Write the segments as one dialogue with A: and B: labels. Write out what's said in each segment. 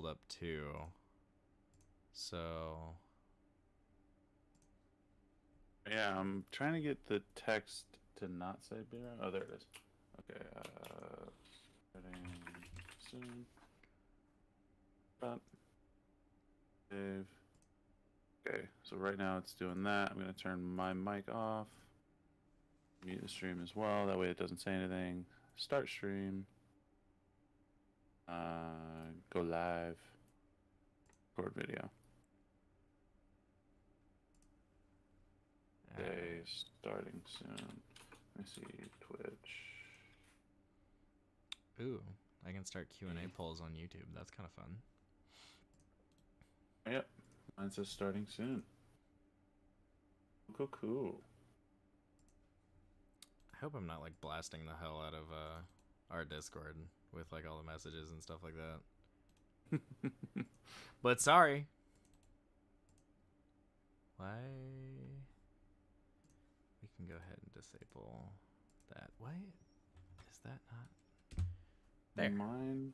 A: pulled up too. So
B: Yeah, I'm trying to get the text to not say Bureau. Oh, there it is. Okay, starting soon. Stop. Save. Okay, so right now it's doing that. I'm gonna turn my mic off. Mute the stream as well. That way it doesn't say anything. Start stream. Go live. Record video. Day starting soon. Let me see Twitch.
A: ooh, I can start Q&A polls on YouTube. That's kind of fun.
B: Yep, mine says starting soon. Cool.
A: I hope I'm not like blasting the hell out of our Discord with like all the messages and stuff like that. But sorry. Why? We can go ahead and disable that. Why is that not there?
B: Mine.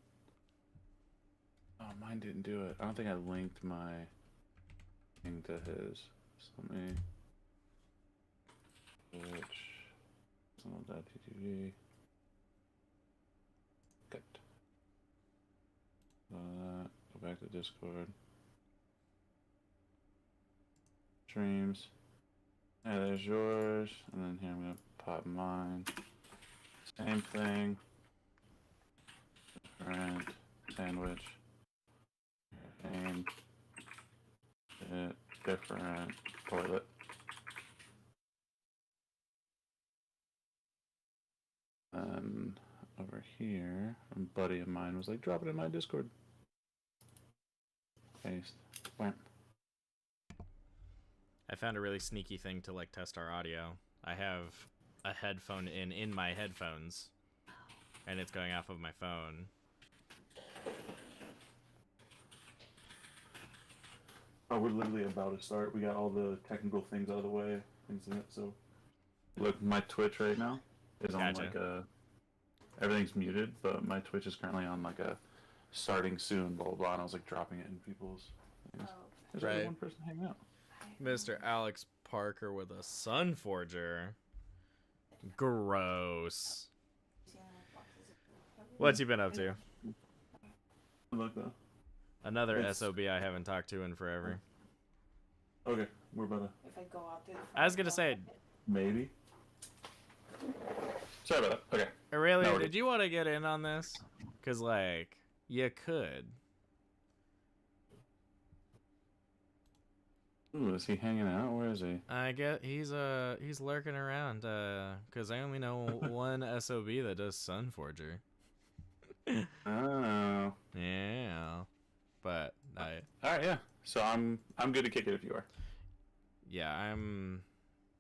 B: Oh, mine didn't do it. I don't think I linked my thing to his. So let me. Twitch. TTV. Good. Go back to Discord. Streams. Yeah, there's yours. And then here I'm gonna pop mine. Same thing. Different sandwich. Same. Different toilet. And over here, a buddy of mine was like, drop it in my Discord. Paste. Wham.
A: I found a really sneaky thing to like test our audio. I have a headphone in my headphones, and it's going off of my phone.
B: Oh, we're literally about to start. We got all the technical things out of the way. Things like that. So, look, my Twitch right now is on
A: Gotcha.
B: like a. Everything's muted, but my Twitch is currently on like a starting soon, blah blah blah. And I was like dropping it in people's things. There's only one person hanging out.
A: Mr. Alex Parker with a Sun Forger. Gross. What's he been up to?
B: Look though.
A: Another
B: It's-
A: SOB I haven't talked to in forever.
B: Okay, we're about to.
C: If I go out through the front
A: I was gonna say,
B: Maybe. Sorry about that. Okay.
A: Aurelia,
B: No,
A: did you want to get in on this? Cause like, you could.
B: Ooh, is he hanging out? Where is he?
A: I get he's lurking around. Cause I only know one SOB that does Sun Forger.
B: Oh.
A: Yeah, but
B: All right, yeah. So I'm good to kick it if you are.
A: yeah, I'm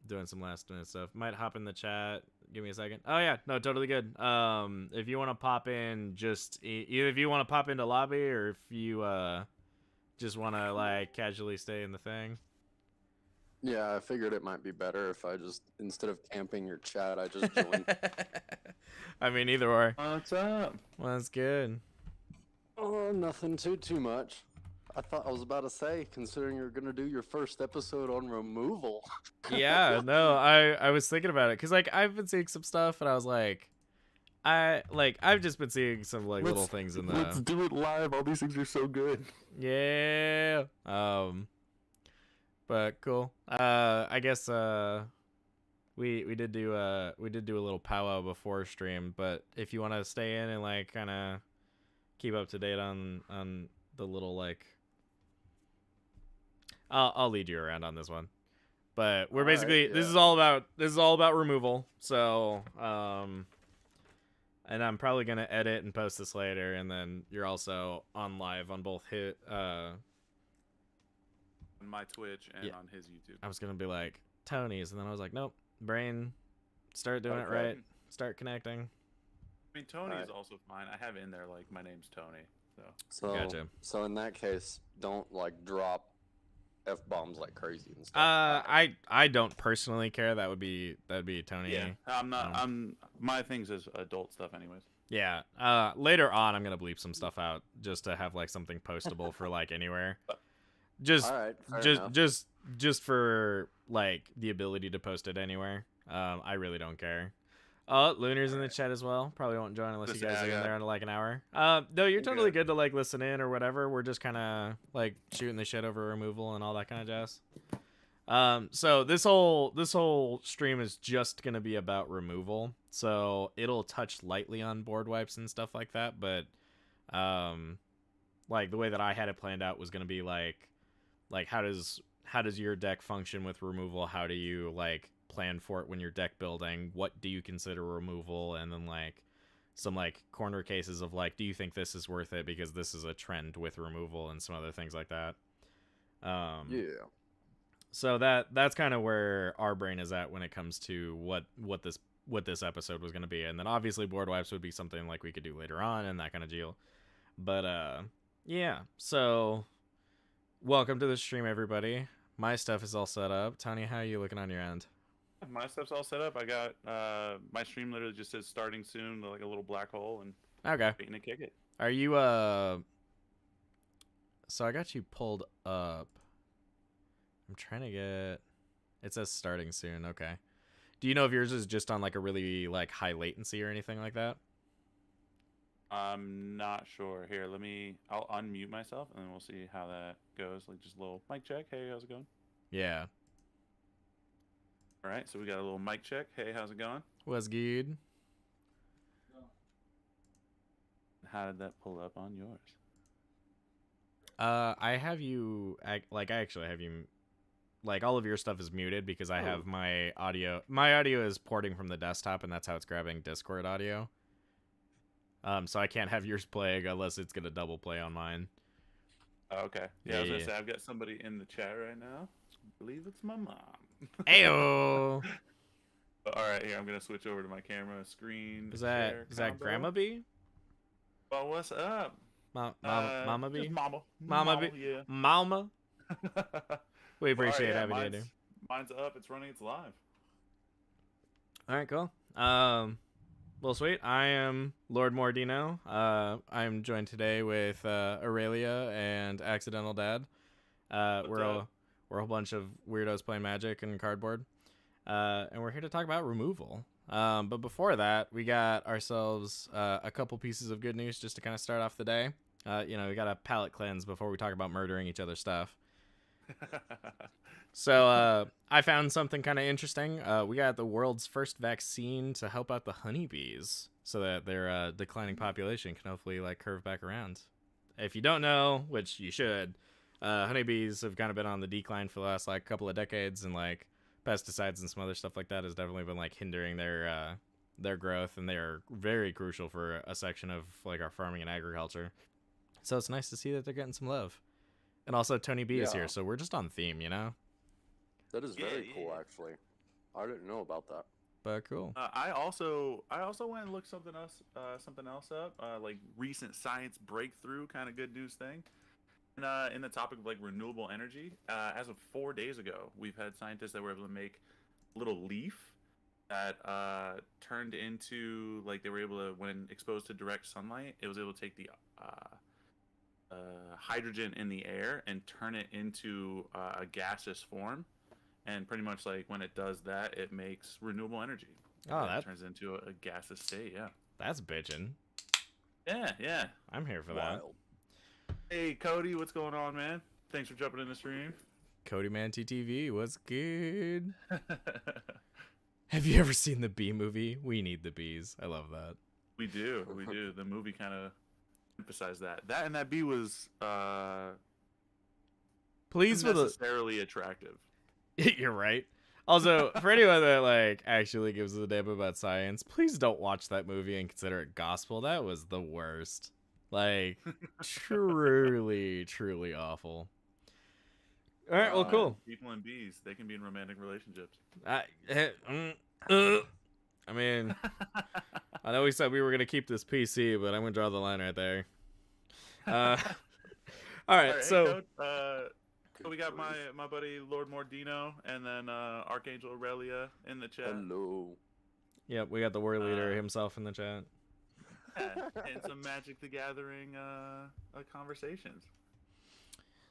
A: doing some last minute stuff. Might hop in the chat. Give me a second. Oh yeah, no, totally good. If you want to pop in, just either if you want to pop into lobby or if you just want to like casually stay in the thing.
D: Yeah, I figured it might be better if I just, instead of camping your chat, I just joined.
A: I mean, either or.
B: What's up?
A: Well, that's good.
D: Oh, nothing too much. I thought I was about to say, considering you're gonna do your first episode on removal.
A: Yeah, no, I was thinking about it because like I've been seeing some stuff and I was like, I've just been seeing some like little things in the.
B: Let's do it live. All these things are so good.
A: Yeah. But cool. I guess we did do a little powwow before stream, but if you want to stay in and like kind of keep up to date on the little like I'll lead you around on this one. But we're basically this is all about removal. So, and I'm probably going to edit and post this later, and then you're also on live on both
B: On my Twitch and on his YouTube.
A: I was gonna be like Tony's, and then I was like, nope, brain, start doing it
B: Okay.
A: right, start connecting.
B: I mean, Tony is also fine. I have in there like my name's Tony. So
A: Gotcha.
D: So in that case, don't like drop F-bombs like crazy and stuff.
A: I don't personally care. That'd be Tony.
B: yeah, I'm not. My things is adult stuff anyways.
A: Yeah. Later on, I'm gonna bleep some stuff out just to have like something postable for like anywhere. Just,
D: All right, fair
A: just,
D: enough.
A: just for like the ability to post it anywhere. I really don't care. Lunar's in the chat as well. Probably won't join unless you
B: Listen,
A: guys
B: I
A: are in
B: got-
A: there in like an hour. No, you're
B: I'm
A: totally
B: good.
A: good to like listen in or whatever. We're just kind of like shooting the shit over removal and all that kind of jazz. So this whole stream is just gonna be about removal. So it'll touch lightly on board wipes and stuff like that, but like the way that I had it planned out was gonna be like how does your deck function with removal? How do you like plan for it when you're deck building? What do you consider removal? And then like some like corner cases of like, do you think this is worth it because this is a trend with removal and some other things like that.
D: Yeah.
A: So that's kind of where our brain is at when it comes to what this episode was going to be. And then obviously board wipes would be something like we could do later on and that kind of deal. But yeah. So welcome to the stream, everybody. My stuff is all set up. Tony, how are you looking on your end?
B: My stuff's all set up. I got my stream literally just says starting soon, like a little black hole, and
A: Okay.
B: waiting to kick it.
A: Are you so I got you pulled up. I'm trying to get, it says starting soon. Okay. Do you know if yours is just on like a really like high latency or anything like that?
B: I'm not sure. Here, I'll unmute myself and then we'll see how that goes. Like just a little mic check. Hey, how's it going?
A: Yeah.
B: All right, so we got a little mic check. Hey, how's it going?
A: Was good.
B: How did that pull up on yours?
A: I have you I actually have you like all of your stuff is muted because I have my audio. My audio is porting from the desktop and that's how it's grabbing Discord audio. So I can't have yours playing unless it's gonna double play on mine.
B: Oh, okay. Yeah, I was
A: Yeah.
B: gonna say I've got somebody in the chat right now. I believe it's my mom.
A: Ayo.
B: But, all right, here I'm gonna switch over to my camera screen.
A: Is
B: share
A: that
B: combo.
A: Grandma B?
B: Oh, what's up?
A: Mama B?
B: Just mama.
A: Mama B?
B: Yeah.
A: Mama? We appreciate
B: Well, all right,
A: having you.
B: Mine's up. It's running. It's live.
A: All right, cool. Well, sweet. I am Lord Mordino. I'm joined today with Aurelia and Accidental Dad. We're a whole bunch of weirdos playing Magic and cardboard, and we're here to talk about removal. But before that, we got ourselves a couple pieces of good news just to kind of start off the day. We got a palate cleanse before we talk about murdering each other's stuff. So I found something kind of interesting. We got the world's first vaccine to help out the honeybees so that their declining population can hopefully like curve back around. If you don't know, which you should, honeybees have kind of been on the decline for the last like couple of decades, and like pesticides and some other stuff like that has definitely been like hindering their growth, and they are very crucial for a section of like our farming and agriculture. So it's nice to see that they're getting some love. And also Tony B is
D: Yeah.
A: here, so we're just on theme, you know?
D: That is very
B: Yeah,
D: cool,
B: yeah.
D: actually. I didn't know about that.
A: But cool.
B: I also went and looked something else up, like recent science breakthrough kind of good news thing. And in the topic of like renewable energy, as of 4 days ago, we've had scientists that were able to make a little leaf that turned into like they were able to, when exposed to direct sunlight, it was able to take the hydrogen in the air and turn it into a gaseous form. And pretty much like when it does that, it makes renewable energy.
A: Oh,
B: And it
A: that-
B: turns into a gaseous state. Yeah.
A: That's bitchin'.
B: Yeah.
A: I'm here for that.
D: Wild.
B: Hey, Cody, what's going on, man? Thanks for jumping in the stream.
A: Cody Man TTV, what's good? Have you ever seen the Bee movie? We Need the Bees. I love that.
B: We do. The movie kind of emphasized that. That bee was
A: Please for the
B: necessarily attractive.
A: You're right. Also, for anyone that like actually gives a damn about science, please don't watch that movie and consider it gospel. That was the worst. Like truly, truly awful. All right, well, cool.
B: People and bees, they can be in romantic relationships.
A: I mean, I know we said we were gonna keep this PC, but I'm gonna draw the line right there. All right, so
B: So we got my buddy Lord Mordino and then Archangel Aurelia in the chat.
D: Hello.
A: yep, we got the war leader himself in the chat.
B: and some Magic the Gathering conversations.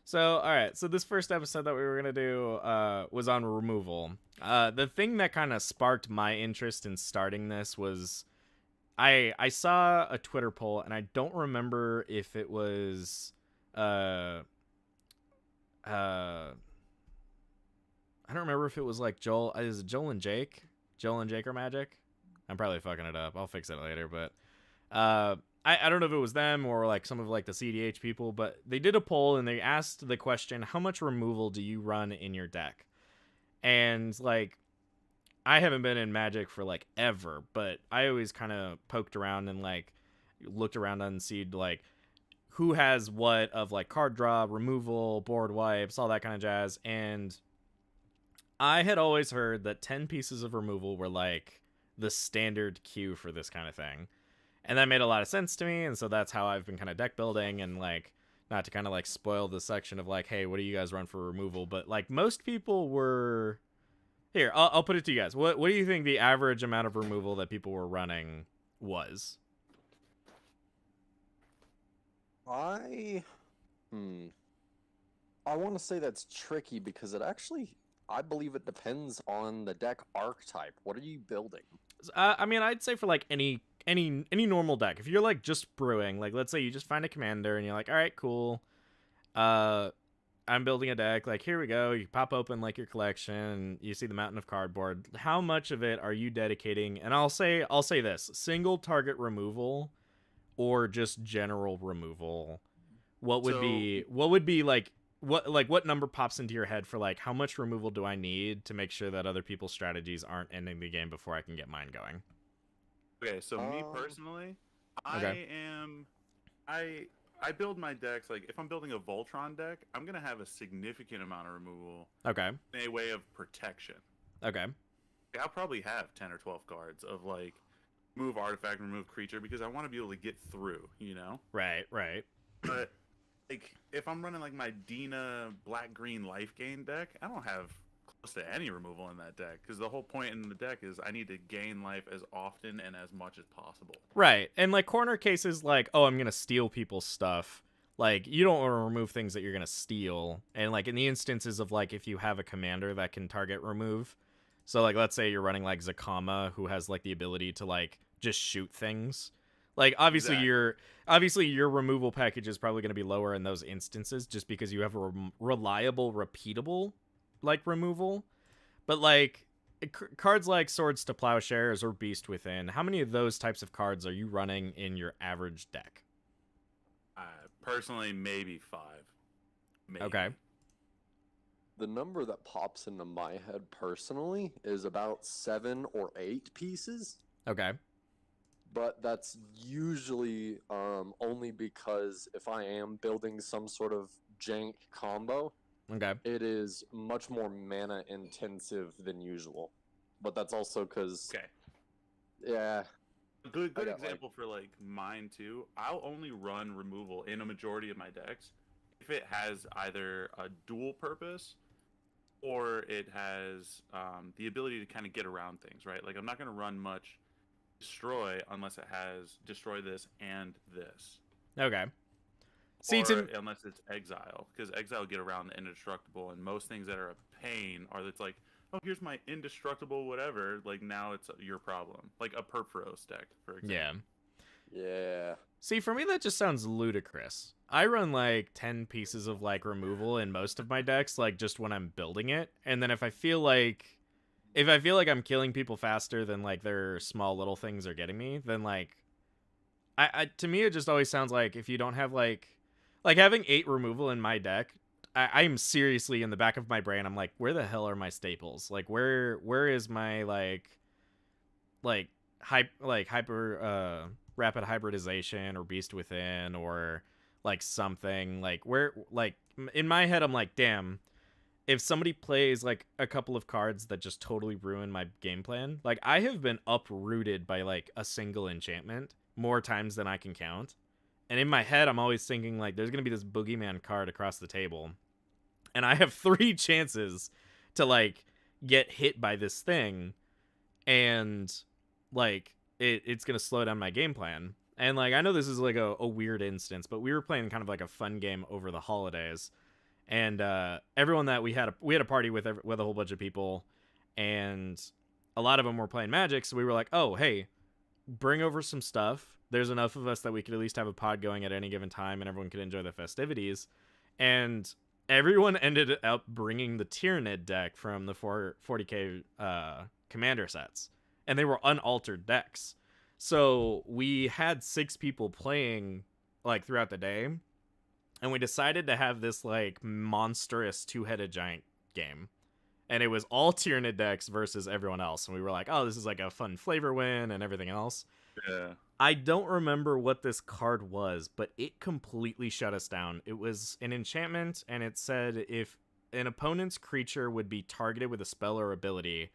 A: So, all right. So this first episode that we were gonna do was on removal. The thing that kind of sparked my interest in starting this was I saw a Twitter poll, and I don't remember if it was I don't remember if it was like Joel. Is it Joel and Jake? Joel and Jake are Magic. I'm probably fucking it up. I'll fix it later, but I don't know if it was them or like some of like the CDH people, but they did a poll and they asked the question, how much removal do you run in your deck? And like, I haven't been in Magic for like ever, but I always kind of poked around and like looked around and see like who has what of like card draw, removal, board wipes, all that kind of jazz. And I had always heard that 10 pieces of removal were like the standard queue for this kind of thing. And that made a lot of sense to me, and so that's how I've been kind of deck building, and like, not to kind of like spoil the section of like, hey, what do you guys run for removal? But like most people were here. I'll put it to you guys. What do you think the average amount of removal that people were running was?
D: I want to say that's tricky because I believe it depends on the deck archetype. What are you building?
A: I mean, I'd say for like any normal deck, if you're like just brewing, like let's say you just find a commander and you're like, all right, cool, I'm building a deck, like here we go, you pop open like your collection and you see the mountain of cardboard. How much of it are you dedicating? And I'll say this: single target removal or just general removal. What would be like what number pops into your head for like how much removal do I need to make sure that other people's strategies aren't ending the game before I can get mine going?
B: Okay, so me personally,
A: Okay.
B: I build my decks, like if I'm building a Voltron deck, I'm gonna have a significant amount of removal
A: Okay.
B: in a way of protection.
A: Okay.
B: I'll probably have 10 or 12 cards of like move artifact, remove creature, because I want to be able to get through, you know?
A: Right.
B: But like if I'm running like my Dina black green life gain deck, I don't have close to any removal in that deck, because the whole point in the deck is I need to gain life as often and as much as possible.
A: Right. And like corner cases like, oh, I'm gonna steal people's stuff. Like you don't want to remove things that you're gonna steal. And like in the instances of like if you have a commander that can target remove. So like let's say you're running like Zakama, who has like the ability to like just shoot things. Like obviously your removal package is probably going to be lower in those instances just because you have a reliable, repeatable like removal. But like cards like Swords to Plowshares or Beast Within, how many of those types of cards are you running in your average deck?
B: Personally, maybe 5. Maybe.
A: Okay.
D: The number that pops into my head personally is about 7 or 8 pieces.
A: Okay.
D: But that's usually only because if I am building some sort of jank combo,
A: Okay.
D: it is much more mana intensive than usual. But that's also because,
B: Okay.
D: yeah.
B: Good
D: I got,
B: example for like mine too. I'll only run removal in a majority of my decks if it has either a dual purpose or it has the ability to kind of get around things, right? Like I'm not going to run much destroy unless it has destroy this and this.
A: Okay.
B: See, unless it's exile, because exile get around the indestructible, and most things that are a pain are that's like, oh, here's my indestructible whatever. Like now it's your problem, like a Purphoros deck, for example.
D: Yeah.
A: See, for me that just sounds ludicrous. I run like 10 pieces of like removal in most of my decks, like just when I'm building it, and then if I feel like I'm killing people faster than like their small little things are getting me, then like I to me it just always sounds like if you don't have like having 8 removal in my deck, I'm seriously in the back of my brain, I'm like, where the hell are my staples? Like where is my hyper rapid hybridization or Beast Within or like something like where like in my head I'm like, damn, if somebody plays like a couple of cards that just totally ruin my game plan, like I have been uprooted by like a single enchantment more times than I can count. And in my head, I'm always thinking like there's going to be this boogeyman card across the table. And I have 3 chances to like get hit by this thing. And like it's going to slow down my game plan. And like I know this is like a weird instance, but we were playing kind of like a fun game over the holidays, and everyone that we had a party with with a whole bunch of people, and a lot of them were playing Magic, so we were like, oh hey, bring over some stuff. There's enough of us that we could at least have a pod going at any given time, and everyone could enjoy the festivities. And everyone ended up bringing the Tyranid deck from the 40k commander sets, and they were unaltered decks. So we had 6 people playing like throughout the day, and we decided to have this like monstrous 2-headed giant game. And it was all Tyranid decks versus everyone else. And we were like, oh, this is like a fun flavor win and everything else.
B: Yeah.
A: I don't remember what this card was, but it completely shut us down. It was an enchantment, and it said if an opponent's creature would be targeted with a spell or ability,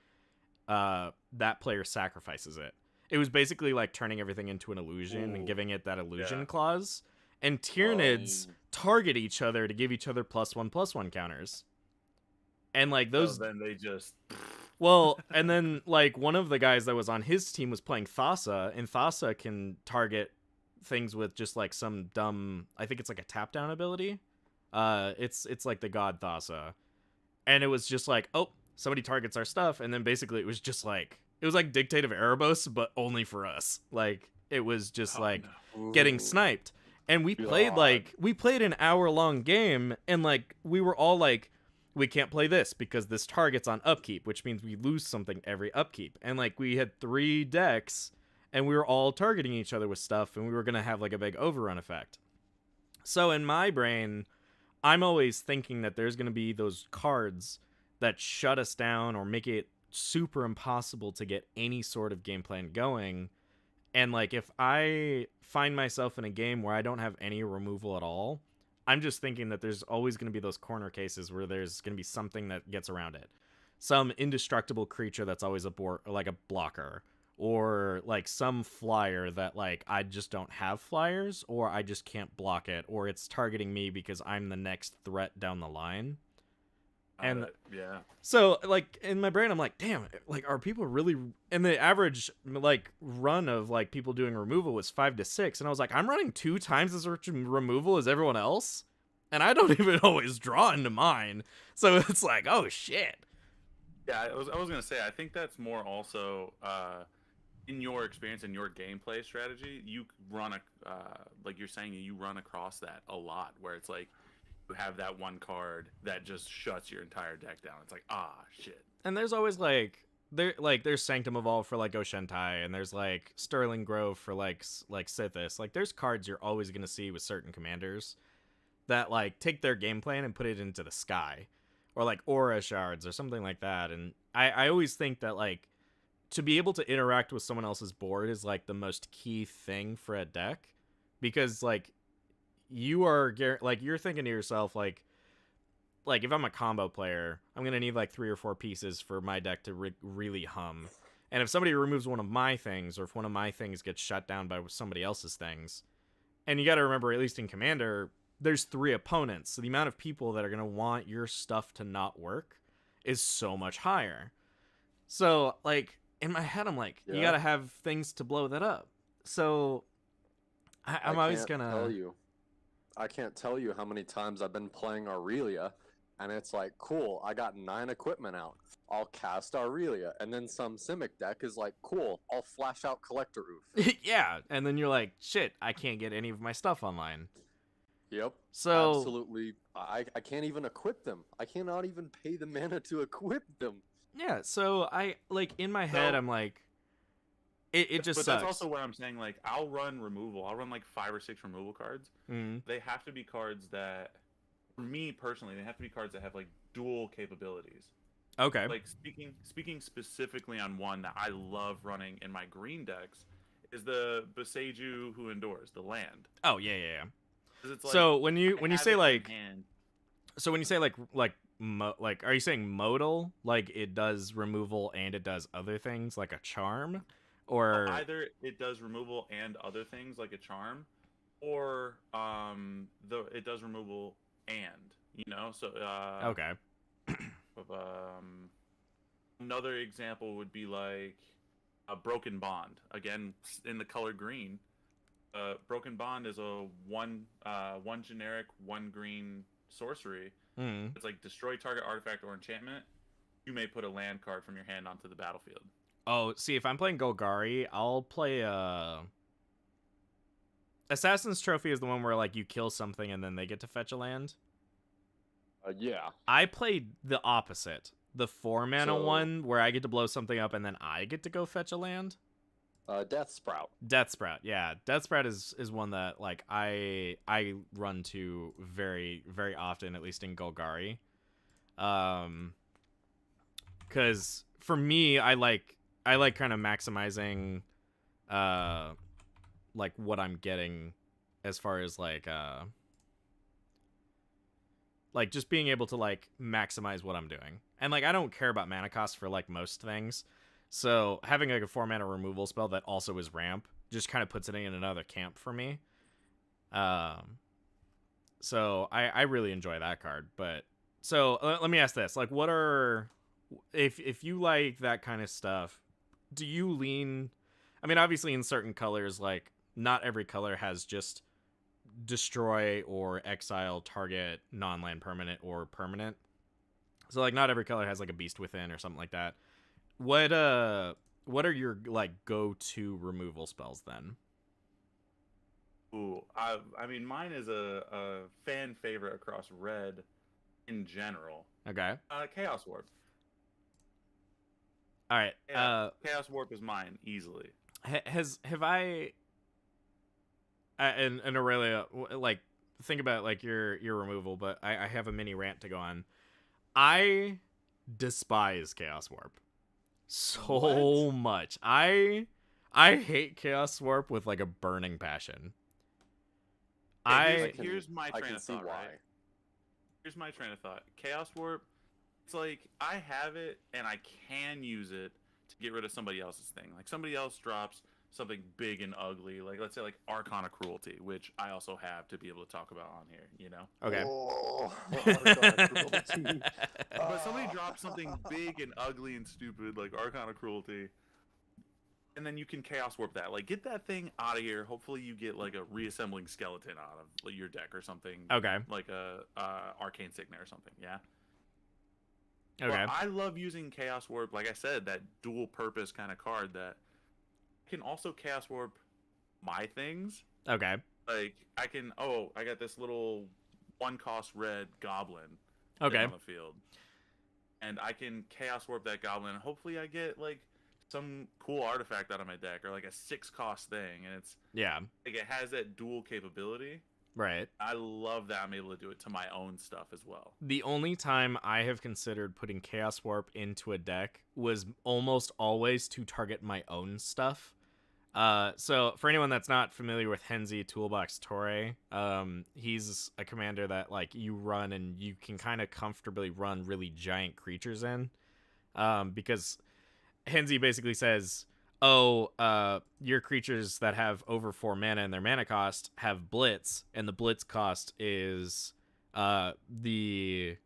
A: that player sacrifices it. It was basically like turning everything into an illusion and giving it that illusion clause. And Tyranids target each other to give each other +1/+1 counters. And like those,
B: then they just
A: well, and then like one of the guys that was on his team was playing Thassa, and Thassa can target things with just like some dumb, I think it's like a tap down ability. It's like the God Thassa, and it was just like, oh, somebody targets our stuff, and then basically it was just like Dictate of Erebos, but only for us. Like it was just getting sniped, and we played an hour-long game, and like we were all like, we can't play this because this target's on upkeep, which means we lose something every upkeep. And like we had 3 decks, and we were all targeting each other with stuff, and we were gonna have like a big overrun effect. So in my brain, I'm always thinking that there's gonna be those cards that shut us down or make it super impossible to get any sort of game plan going. And like if I find myself in a game where I don't have any removal at all, I'm just thinking that there's always going to be those corner cases where there's going to be something that gets around it. Some indestructible creature that's always like a blocker, or like some flyer that like I just don't have flyers, or I just can't block it, or it's targeting me because I'm the next threat down the line. And
B: yeah.
A: So like in my brain I'm like, damn, like are people really, and the average like run of like people doing removal was 5 to 6, and I was like, I'm running 2 times as much removal as everyone else, and I don't even always draw into mine. So it's like, oh shit.
B: Yeah, I was gonna say, I think that's more also in your experience and your gameplay strategy, you run like you're saying, you run across that a lot, where it's like you have that one card that just shuts your entire deck down. It's like, shit.
A: And there's always like there's Sanctum Evolve for like Oshentai, and there's like Sterling Grove for like Sithis. Like there's cards you're always gonna see with certain commanders that like take their game plan and put it into the sky, or like Aura Shards or something like that. And I always think that like to be able to interact with someone else's board is like the most key thing for a deck, because like you are like you're thinking to yourself like if I'm a combo player, I'm gonna need like 3 or 4 pieces for my deck to really hum. And if somebody removes one of my things, or if one of my things gets shut down by somebody else's things, and you got to remember, at least in Commander, there's 3 opponents, so the amount of people that are gonna want your stuff to not work is so much higher. So like in my head, I'm like, you gotta have things to blow that up. So I'm always gonna.
D: I can't tell you how many times I've been playing Aurelia, and it's like, cool, I got 9 equipment out. I'll cast Aurelia, and then some Simic deck is like, cool, I'll flash out Collector Roof.
A: Yeah, and then you're like, shit, I can't get any of my stuff online.
D: Yep.
A: So
D: absolutely, I can't even equip them. I cannot even pay the mana to equip them.
A: Yeah, so I like in my head, I'm like, it just
B: but
A: sucks.
B: That's also where I'm saying, like, I'll run removal. I'll run like 5 or 6 removal cards. They have to be cards that, for me personally, they have to be cards that have like dual capabilities.
A: Okay.
B: Like speaking specifically on one that I love running in my green decks is the Boseiju Who Endures, the land.
A: Oh yeah.
B: It's like,
A: so when you say like, are you saying modal? Like it does removal and it does other things like a charm? Or
B: either it does removal and other things like a charm, or it does removal and, you know, so
A: okay.
B: Another example would be like a Broken Bond, again in the color green. Broken Bond is a one generic, one green sorcery.
A: Mm.
B: It's like destroy target artifact or enchantment. You may put a land card from your hand onto the battlefield.
A: Oh, see, if I'm playing Golgari, I'll play Assassin's Trophy is the one where like you kill something and then they get to fetch a land.
D: Yeah.
A: I played the opposite. The 4-mana
D: So-
A: one where I get to blow something up and then I get to go fetch a land.
D: Death Sprout.
A: Death Sprout, yeah. Death Sprout is one that like I run to very, very often, at least in Golgari. Cause for me, I like kind of maximizing like what I'm getting as far as like just being able to like maximize what I'm doing. And like I don't care about mana cost for like most things. So having like a 4-mana removal spell that also is ramp just kind of puts it in another camp for me. So I really enjoy that card. But so let me ask this: like, what are if you like that kind of stuff? Do you lean? I mean, obviously, in certain colors, like not every color has just destroy or exile target non-land permanent or permanent. So like not every color has like a Beast Within or something like that. What are your like go-to removal spells then?
B: Ooh, I mean, mine is a fan favorite across Red in general.
A: Okay.
B: Chaos Warp.
A: All right.
B: Yeah, Chaos Warp is mine easily.
A: Have I and Aurelia, like think about like your removal, but I have a mini rant to go on. I despise Chaos Warp so much. I hate Chaos Warp with like a burning passion.
B: Here's my train of thought, right? Here's my train of thought. Chaos Warp, it's like I have it and I can use it to get rid of somebody else's thing. Like somebody else drops something big and ugly, like let's say like Arcana Cruelty, which I also have to be able to talk about on here, you know?
A: Okay.
D: Oh,
B: But somebody drops something big and ugly and stupid like Arcana Cruelty, and then you can Chaos Warp that. Like, get that thing out of here. Hopefully you get like a reassembling skeleton out of like, your deck or something.
A: Okay.
B: Like a Arcane Signet or something, yeah?
A: Okay.
B: But I love using Chaos Warp, like I said, that dual purpose kind of card that can also Chaos Warp my things.
A: Okay.
B: Like I got this little 1-cost red goblin
A: Okay.
B: on the field, and I can Chaos Warp that goblin, and hopefully I get like some cool artifact out of my deck, or like a 6-cost thing, and it's
A: Yeah.
B: like it has that dual capability.
A: Right.
B: I love that I'm able to do it to my own stuff as well.
A: The only time I have considered putting Chaos Warp into a deck was almost always to target my own stuff. So for anyone that's not familiar with Henzi Toolbox Torre, he's a commander that like you run and you can kind of comfortably run really giant creatures in, because Henzi basically says, your creatures that have over 4 mana in their mana cost have Blitz, and the Blitz cost is the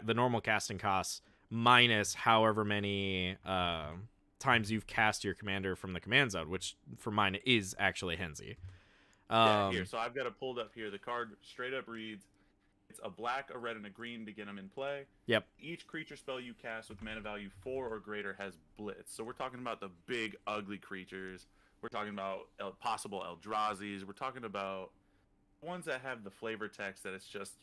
A: normal casting cost minus however many times you've cast your commander from the command zone, which for mine is actually Henzi.
B: Yeah, here. So I've got it pulled up here. The card straight up reads, it's a black, a red, and a green to get them in play.
A: Yep.
B: Each creature spell you cast with mana value 4 or greater has Blitz. So we're talking about the big, ugly creatures. We're talking about possible Eldrazi's. We're talking about ones that have the flavor text that it's just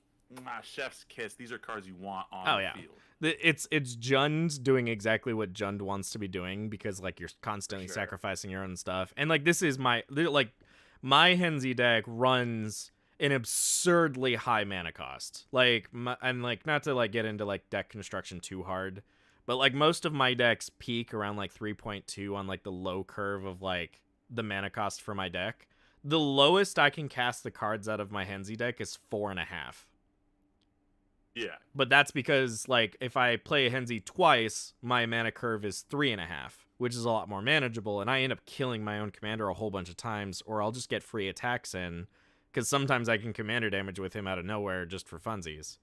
B: chef's kiss. These are cards you want on the field.
A: It's Jund doing exactly what Jund wants to be doing, because like you're constantly sacrificing your own stuff. And like this is my Henzi deck runs an absurdly high mana cost. And not to like get into like deck construction too hard, but like most of my decks peak around like 3.2 on like the low curve of like the mana cost for my deck. The lowest I can cast the cards out of my Henzi deck is 4.5.
B: Yeah.
A: But that's because like if I play a Henzi twice, my mana curve is 3.5, which is a lot more manageable, and I end up killing my own commander a whole bunch of times, or I'll just get free attacks in, because sometimes I can commander damage with him out of nowhere just for funsies.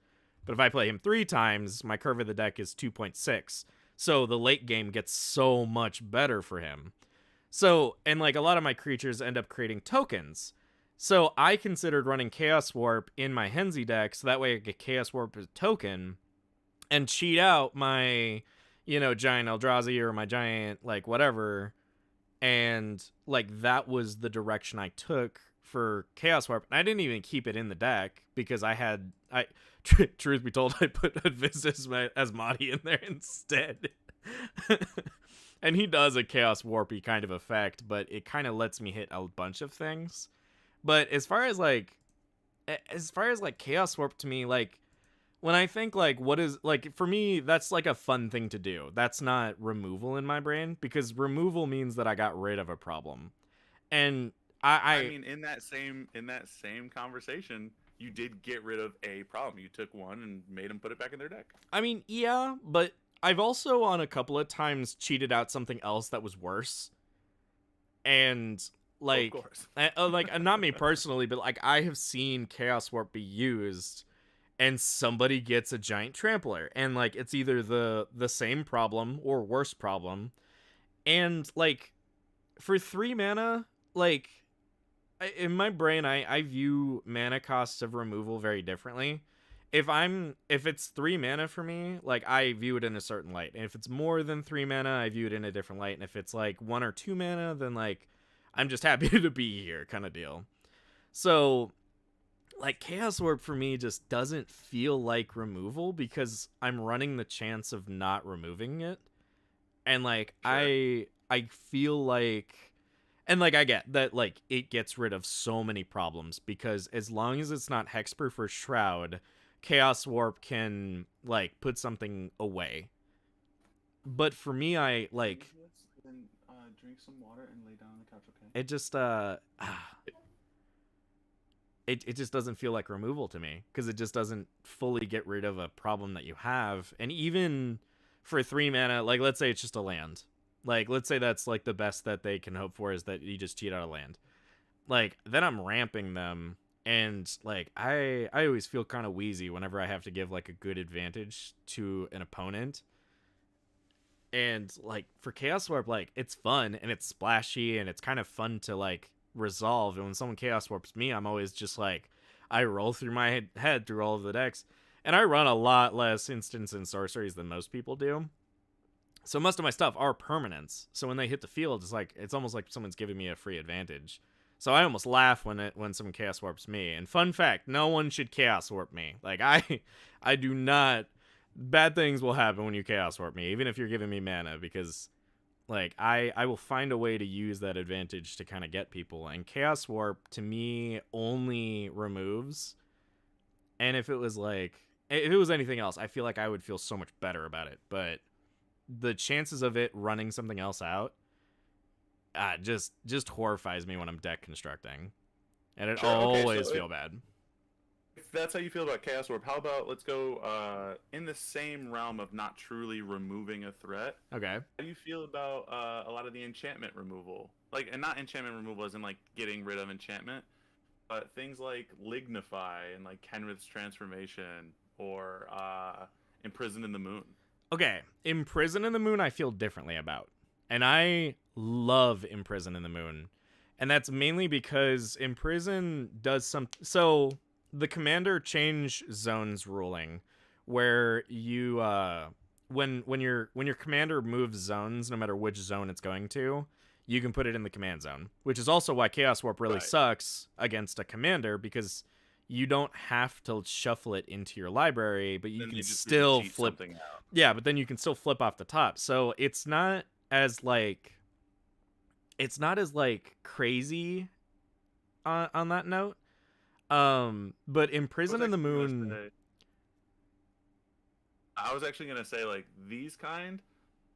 A: But if I play him 3 times, my curve of the deck is 2.6, so the late game gets so much better for him. So, and like a lot of my creatures end up creating tokens. So I considered running Chaos Warp in my Henzi deck, so that way I get Chaos Warp as a token and cheat out my, giant Eldrazi or my giant, like, whatever. And, like, that was the direction I took for Chaos Warp. And I didn't even keep it in the deck because truth be told, I put Advistus as Mahdi in there instead. And he does a Chaos Warpy kind of effect, but it kind of lets me hit a bunch of things. But as far as Chaos Warp to me, like, when I think like what is like for me, that's like a fun thing to do. That's not removal in my brain, because removal means that I got rid of a problem. And
B: I mean, in that same conversation, you did get rid of a problem. You took one and made them put it back in their deck.
A: I mean, yeah, but I've also on a couple of times cheated out something else that was worse. And like,
B: of course.
A: Like not me personally, but like I have seen Chaos Warp be used and somebody gets a giant trampler, and like it's either the same problem or worse problem. And like for 3 mana, like in my brain, I view mana costs of removal very differently. If it's 3 mana for me, like I view it in a certain light. And if it's more than 3 mana, I view it in a different light. And if it's like 1 or 2 mana, then like I'm just happy to be here kind of deal. So like Chaos Warp for me just doesn't feel like removal because I'm running the chance of not removing it. And like sure. I feel like, and like I get that like it gets rid of so many problems, because as long as it's not Hexproof or Shroud, Chaos Warp can like put something away. But for me, I like
B: then drink some water and lay down on the couch, okay?
A: it just it just doesn't feel like removal to me, because it just doesn't fully get rid of a problem that you have. And even for 3 mana, like let's say it's just a land, like let's say that's like the best that they can hope for is that you just cheat out a land, like then I'm ramping them. And like I always feel kind of wheezy whenever I have to give like a good advantage to an opponent. And like for Chaos Warp, like it's fun and it's splashy and it's kind of fun to like resolve. And when someone Chaos Warps me, I'm always just like, I roll through my head through all of the decks, and I run a lot less instants and sorceries than most people do. So most of my stuff are permanents. So when they hit the field, it's almost like someone's giving me a free advantage. So I almost laugh when someone Chaos Warps me. And fun fact, no one should Chaos Warp me. Like I do not. Bad things will happen when you Chaos Warp me, even if you're giving me mana, because like I will find a way to use that advantage to kind of get people. And Chaos Warp to me only removes. And if it was anything else, I feel like I would feel so much better about it. But the chances of it running something else out just horrifies me when I'm deck constructing, and it always feel bad.
B: If that's how you feel about Chaos Warp, how about let's go in the same realm of not truly removing a threat.
A: Okay.
B: How do you feel about a lot of the enchantment removal? Like, and not enchantment removal as in like getting rid of enchantment, but things like Lignify and like Kenrith's Transformation or Imprison in the Moon.
A: Okay, Imprison in the Moon I feel differently about. And I love Imprison in the Moon. And that's mainly because Imprison does so the commander change zones ruling, where you when your commander moves zones, no matter which zone it's going to, you can put it in the command zone, which is also why Chaos Warp really sucks against a commander, because you don't have to shuffle it into your library, but you can still flip. Yeah, but then you can still flip off the top. So it's not as like crazy on that note. But Imprison in the Moon.
B: I was actually gonna say like these kind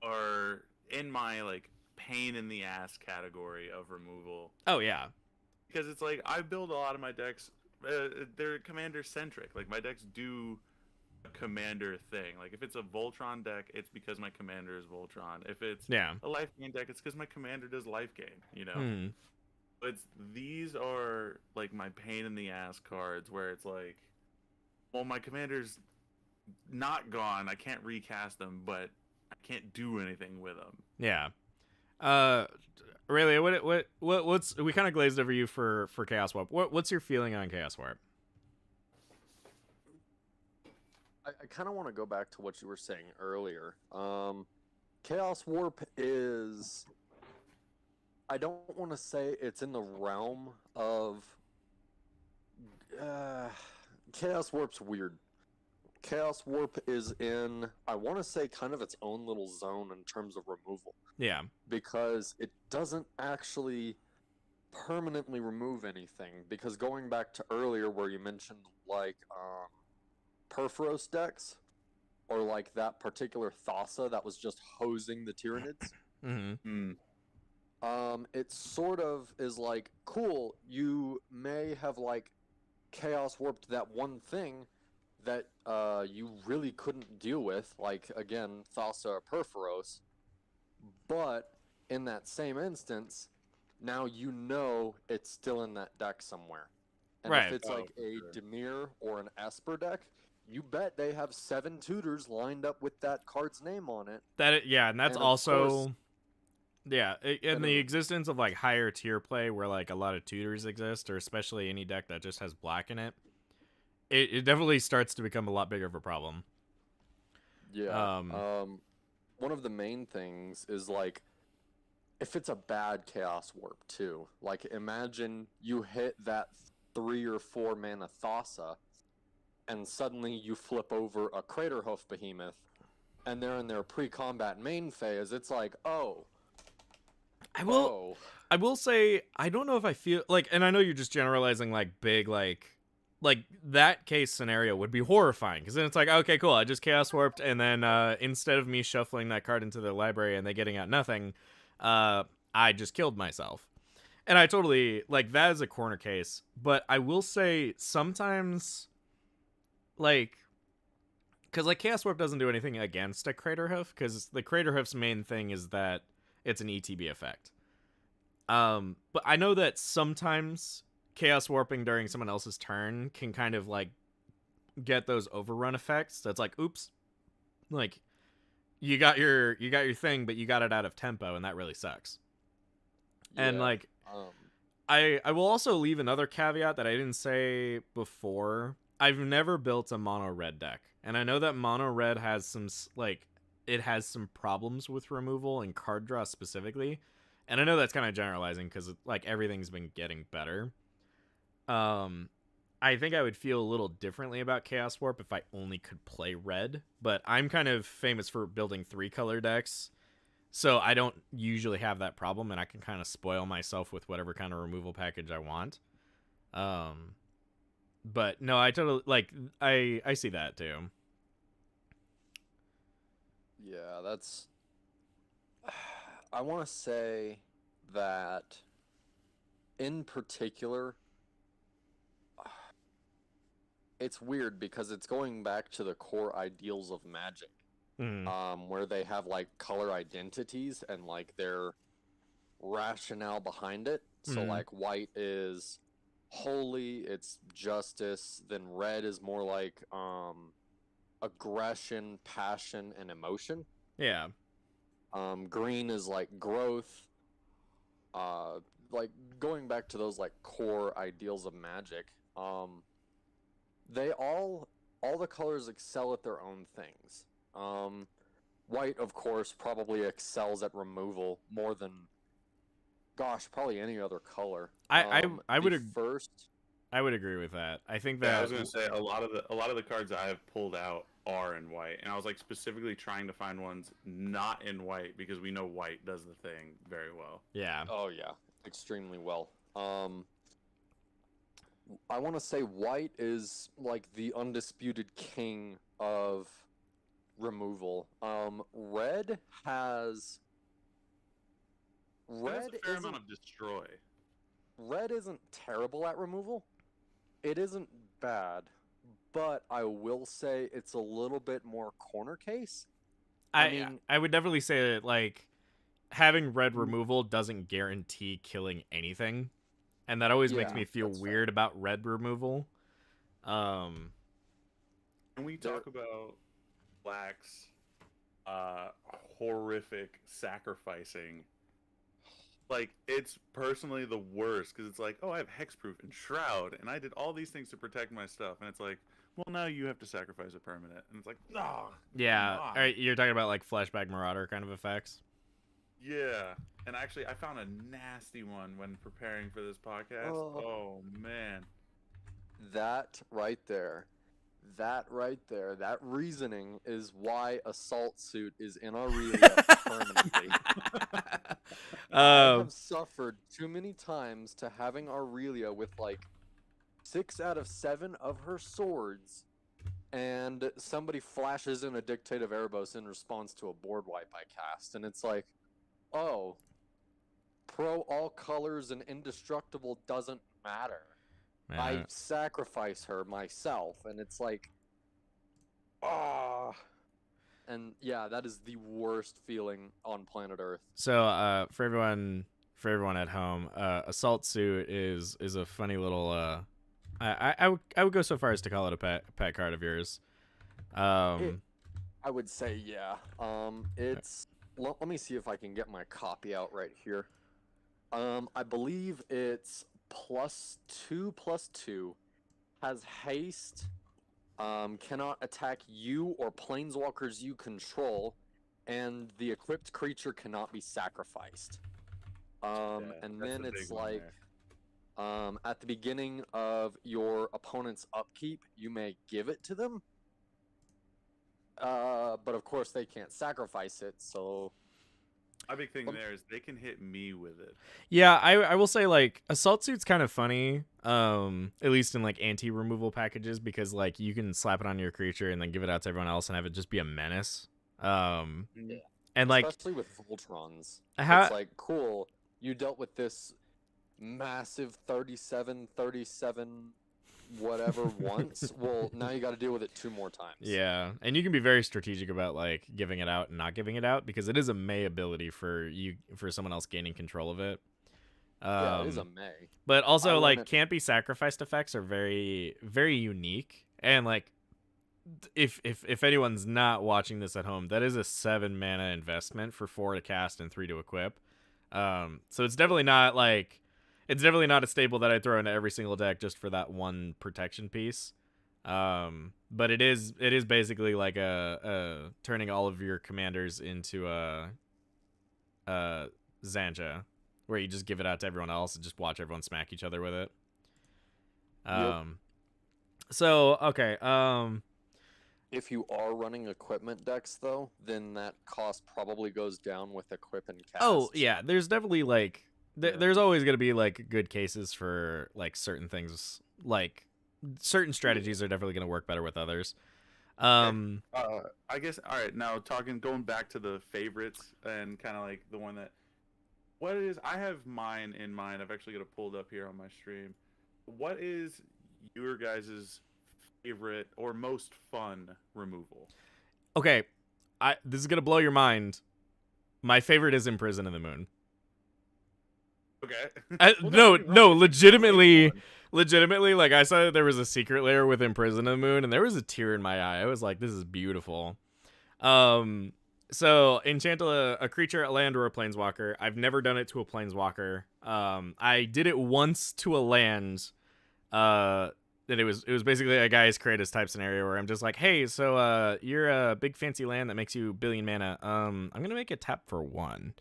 B: are in my like pain in the ass category of removal.
A: Oh yeah,
B: because it's like I build a lot of my decks. They're commander centric. Like my decks do a commander thing. Like if it's a Voltron deck, it's because my commander is Voltron. If it's a life gain deck, it's because my commander does life gain. You know. But these are like my pain in the ass cards, where it's like, well, my commander's not gone. I can't recast them, but I can't do anything with them.
A: Yeah. Uh, really, what's we kind of glazed over you for Chaos Warp. What's your feeling on Chaos Warp?
D: I kind of want to go back to what you were saying earlier. Chaos Warp is. I don't want to say it's in the realm of. Chaos Warp's weird. Chaos Warp is in, I want to say, kind of its own little zone in terms of removal.
A: Yeah.
D: Because it doesn't actually permanently remove anything. Because going back to earlier where you mentioned, like, Perforos decks, or like that particular Thassa that was just hosing the Tyranids.
A: Mm-hmm.
D: It sort of is like, cool, you may have like Chaos Warped that one thing that you really couldn't deal with, like again, Thassa or Perforos, but in that same instance, now you know it's still in that deck somewhere. And
A: Right.
D: if it's like a Dimir or an Esper deck, you bet they have 7 tutors lined up with that card's name on it.
A: And that's
D: And of
A: also
D: course-
A: in the existence of like higher tier play where like a lot of tutors exist, or especially any deck that just has black in it, it definitely starts to become a lot bigger of a problem.
D: Yeah. One of the main things is like, if it's a bad Chaos Warp too. Like, imagine you hit that 3 or 4 mana Thassa, and suddenly you flip over a Craterhoof Behemoth, and they're in their pre-combat main phase. It's like, oh.
A: I will say, I don't know if I feel like, and I know you're just generalizing like big, like that case scenario would be horrifying, because then it's like, okay, cool, I just Chaos Warped, and then instead of me shuffling that card into the library and they getting out nothing, I just killed myself. And I totally, like, that is a corner case. But I will say, sometimes, like, because like Chaos Warp doesn't do anything against a Craterhoof, because the Craterhoof's main thing is that it's an ETB effect. But I know that sometimes Chaos Warping during someone else's turn can kind of like get those overrun effects. That's like, oops, like you got your thing, but you got it out of tempo, and that really sucks. And
D: Yeah,
A: like, I will also leave another caveat that I didn't say before. I've never built a mono red deck, and I know that mono red has some it has some problems with removal and card draw specifically. And I know that's kind of generalizing because like everything's been getting better. I think I would feel a little differently about Chaos Warp if I only could play red, but I'm kind of famous for building 3-color decks, so I don't usually have that problem, and I can kind of spoil myself with whatever kind of removal package I want. But no, I totally like I see that too.
D: Yeah, that's. I want to say that, in particular, it's weird because it's going back to the core ideals of Magic, where they have like color identities and like their rationale behind it. So like white is holy, it's justice. Then red is more like aggression, passion, and emotion.
A: Yeah.
D: Green is like growth. Like going back to those like core ideals of Magic. They all the colors excel at their own things. White, of course, probably excels at removal more than, gosh, probably any other color.
A: I would
D: I
A: would agree with that. I think
B: Yeah,
A: that
B: I was gonna say a lot of the cards I have pulled out are in white, and I was like specifically trying to find ones not in white because we know white does the thing very well.
A: Yeah.
D: Oh yeah, extremely well. I want to say white is like the undisputed king of removal. Red has.
B: That's a fair amount of destroy.
D: Red isn't terrible at removal. It isn't bad, but I will say it's a little bit more corner case.
A: I would definitely say that like having red removal doesn't guarantee killing anything, and that always makes me feel weird about red removal.
B: Can we talk about Black's horrific sacrificing like it's personally the worst because it's like, oh, I have hexproof and shroud, and I did all these things to protect my stuff, and it's like, well, now you have to sacrifice a permanent, and it's like, no.
A: Yeah,
B: come on.
A: all right, you're talking about like flashback marauder kind of effects.
B: Yeah, and actually, I found a nasty one when preparing for this podcast. Oh man.
D: That right there, that reasoning is why Assault Suit is in Aurelia permanently. I have suffered too many times to having Aurelia with like 6 out of 7 of her swords, and somebody flashes in a Dictate of Erebos in response to a board wipe I cast, and it's like, oh, pro all colors and indestructible doesn't matter.
A: Man.
D: I sacrifice her myself, and it's like, and yeah, that is the worst feeling on planet Earth.
A: So for everyone at home, Assault Suit is a funny little. I would go so far as to call it a pet card of yours.
D: I would say yeah. It's let me see if I can get my copy out right here. I believe it's +2/+2, has haste, cannot attack you or planeswalkers you control, and the equipped creature cannot be sacrificed. And then it's like, at the beginning of your opponent's upkeep, you may give it to them. But of course they can't sacrifice it, so...
B: My big thing there is they can hit me with it.
A: Yeah, I will say like Assault Suit's kind of funny, at least in like anti-removal packages, because like you can slap it on your creature and then give it out to everyone else and have it just be a menace. And like
D: especially with Voltrons,
A: how...
D: it's like, cool, you dealt with this massive 37 whatever once. Well, now you got to deal with it 2 more times.
A: Yeah, and you can be very strategic about like giving it out and not giving it out, because it is a May ability for someone else gaining control of it.
D: Yeah, it is a May.
A: But also like can't be sacrificed effects are very, very unique, and like if anyone's not watching this at home, that is a 7 mana investment for 4 to cast and 3 to equip. So it's definitely not like... It's definitely not a staple that I throw into every single deck just for that one protection piece. But it is basically like a turning all of your commanders into a Zanja, where you just give it out to everyone else and just watch everyone smack each other with it.
D: Yep.
A: So okay.
D: If you are running equipment decks, though, then that cost probably goes down with equip and cast.
A: Oh yeah, there's definitely like... There's always going to be like good cases for like certain things, like certain strategies are definitely going to work better with others.
B: I guess, all right, now going back to the favorites and kind of like the one that, what it is, I have mine in mind. I've actually got it pulled up here on my stream. What is your guys' favorite or most fun removal?
A: Okay, this is going to blow your mind. My favorite is Imprison in the Moon.
B: Okay.
A: No, legitimately, like I saw that there was a secret layer with Imprison in the Moon, and there was a tear in my eye. I was like, this is beautiful. So enchant a creature, a land, or a planeswalker. I've never done it to a planeswalker. I did it once to a land. That it was basically a guy's Kratos type scenario where I'm just like, hey, so you're a big fancy land that makes you 1 billion mana. I'm gonna make it tap for 1.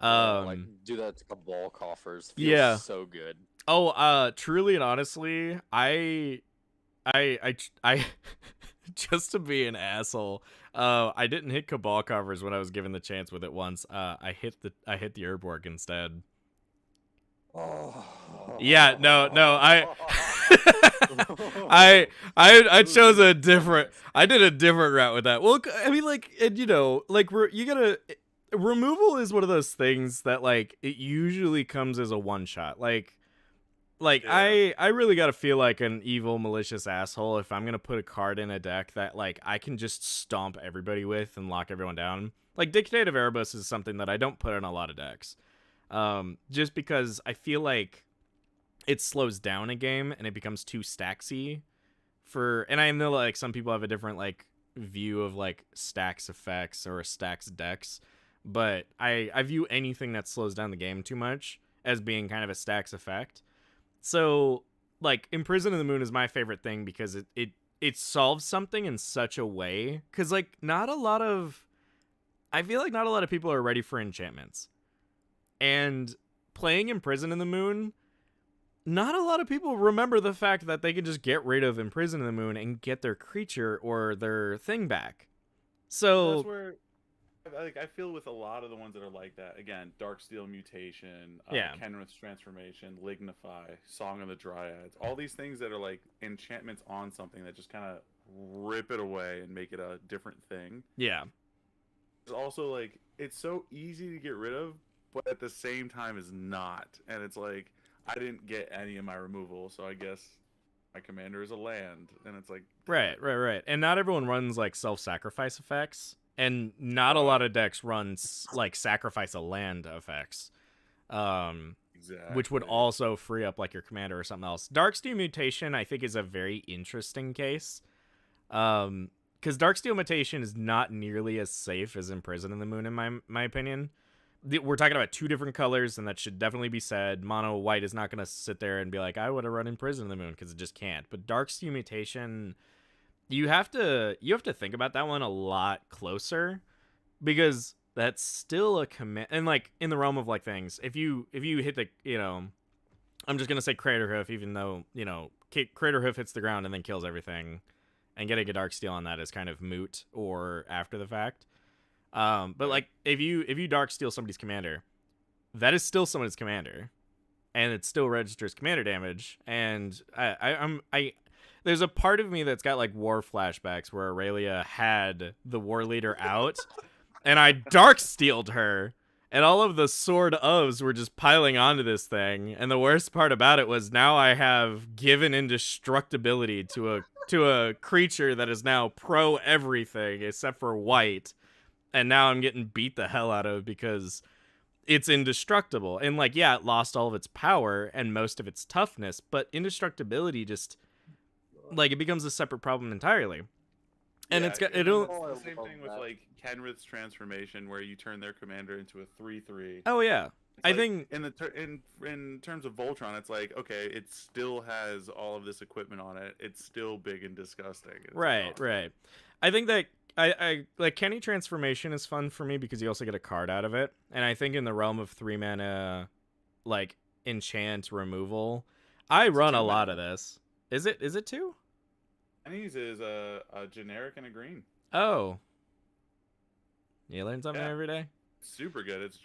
D: Like do that to Cabal coffers. Feels
A: yeah,
D: so good.
A: Oh, truly and honestly, I just to be an asshole, I didn't hit Cabal coffers when I was given the chance with it once. I hit the Urborg instead.
D: Oh.
A: Yeah, no, I chose a different. I did a different route with that. Well, I mean, like, and you know, like you gotta. Removal is one of those things that like it usually comes as a one shot. Like yeah. I really gotta feel like an evil, malicious asshole if I'm gonna put a card in a deck that like I can just stomp everybody with and lock everyone down. Like Dictate of Erebos is something that I don't put in a lot of decks. Just because I feel like it slows down a game and it becomes too stacksy and I know like some people have a different like view of like stacks effects or stacks decks. but I view anything that slows down the game too much as being kind of a stacks effect. So, like, Imprison in the Moon is my favorite thing because it solves something in such a way. Because, like, I feel like not a lot of people are ready for enchantments. And playing Imprison in the Moon, not a lot of people remember the fact that they can just get rid of Imprison in the Moon and get their creature or their thing back. So
B: That's where I feel with a lot of the ones that are like that. Again, Darksteel Mutation,
A: Yeah.
B: Kenrith's Transformation, Lignify, Song of the Dryads, all these things that are like enchantments on something that just kind of rip it away and make it a different thing.
A: yeah,
B: It's also like it's so easy to get rid of, but at the same time is not. And it's like I didn't get any of my removal, so I guess my commander is a land, and it's like
A: right. And not everyone runs like self-sacrifice effects, and not a lot of decks run like sacrifice a land effects.
B: Exactly.
A: Which would also free up like your commander or something else. Darksteel Mutation, I think, is a very interesting case. Because Darksteel Mutation is not nearly as safe as Imprison in the Moon, in my opinion. We're talking about two different colors, and that should definitely be said. Mono white is not going to sit there and be like, I would have run Imprison in the Moon, because it just can't. But Darksteel Mutation, you have to think about that one a lot closer, because that's still a command. And like in the realm of like things, if you hit the, I'm just gonna say Craterhoof, even though Craterhoof hits the ground and then kills everything, and getting a Darksteel on that is kind of moot or after the fact. But like if you Darksteel somebody's commander, that is still someone's commander, and it still registers commander damage. And I there's a part of me that's got like war flashbacks where Aurelia had the war leader out, and I Darksteeled her, and all of the sword ofs were just piling onto this thing. And the worst part about it was now I have given indestructibility to a creature that is now pro everything except for white. And now I'm getting beat the hell out of because it's indestructible. And like, yeah, it lost all of its power and most of its toughness, but indestructibility just like it becomes a separate problem entirely. And it's got it'll
B: the same thing with like Kenrith's Transformation, where you turn their commander into a 3/3.
A: Oh yeah.
B: It's
A: I
B: like,
A: think
B: in terms of Voltron, it's like, okay, it still has all of this equipment on it. It's still big and disgusting.
A: Right. I think that I like Kenny Transformation is fun for me because you also get a card out of it. And I think in the realm of 3 mana like enchant removal, I run a lot of this. Is it 2?
B: Kenny's is a generic and a green.
A: Oh. You learn something every day?
B: Super good. It's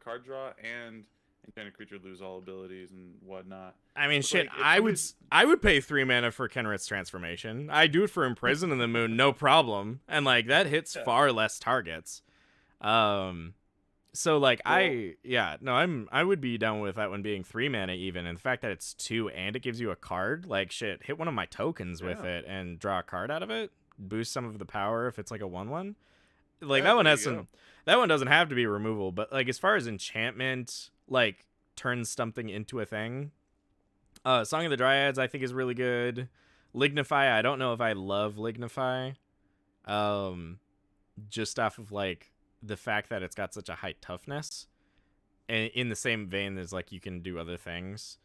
B: card draw and enchanted creature lose all abilities and whatnot.
A: I mean,
B: It's
A: shit.
B: like,
A: I would pay 3 mana for Kenrith's Transformation. I do it for Imprison in the Moon, no problem. And like that hits far less targets. So like I would be down with that one being 3 mana even. And the fact that it's 2 and it gives you a card, like shit, hit one of my tokens with it and draw a card out of it. Boost some of the power if it's like a 1/1. Like that one has some. That one doesn't have to be removal, but like as far as enchantment, like turns something into a thing. Song of the Dryads I think is really good. Lignify, I don't know if I love Lignify. Just off of like the fact that it's got such a high toughness, and in the same vein as like you can do other things.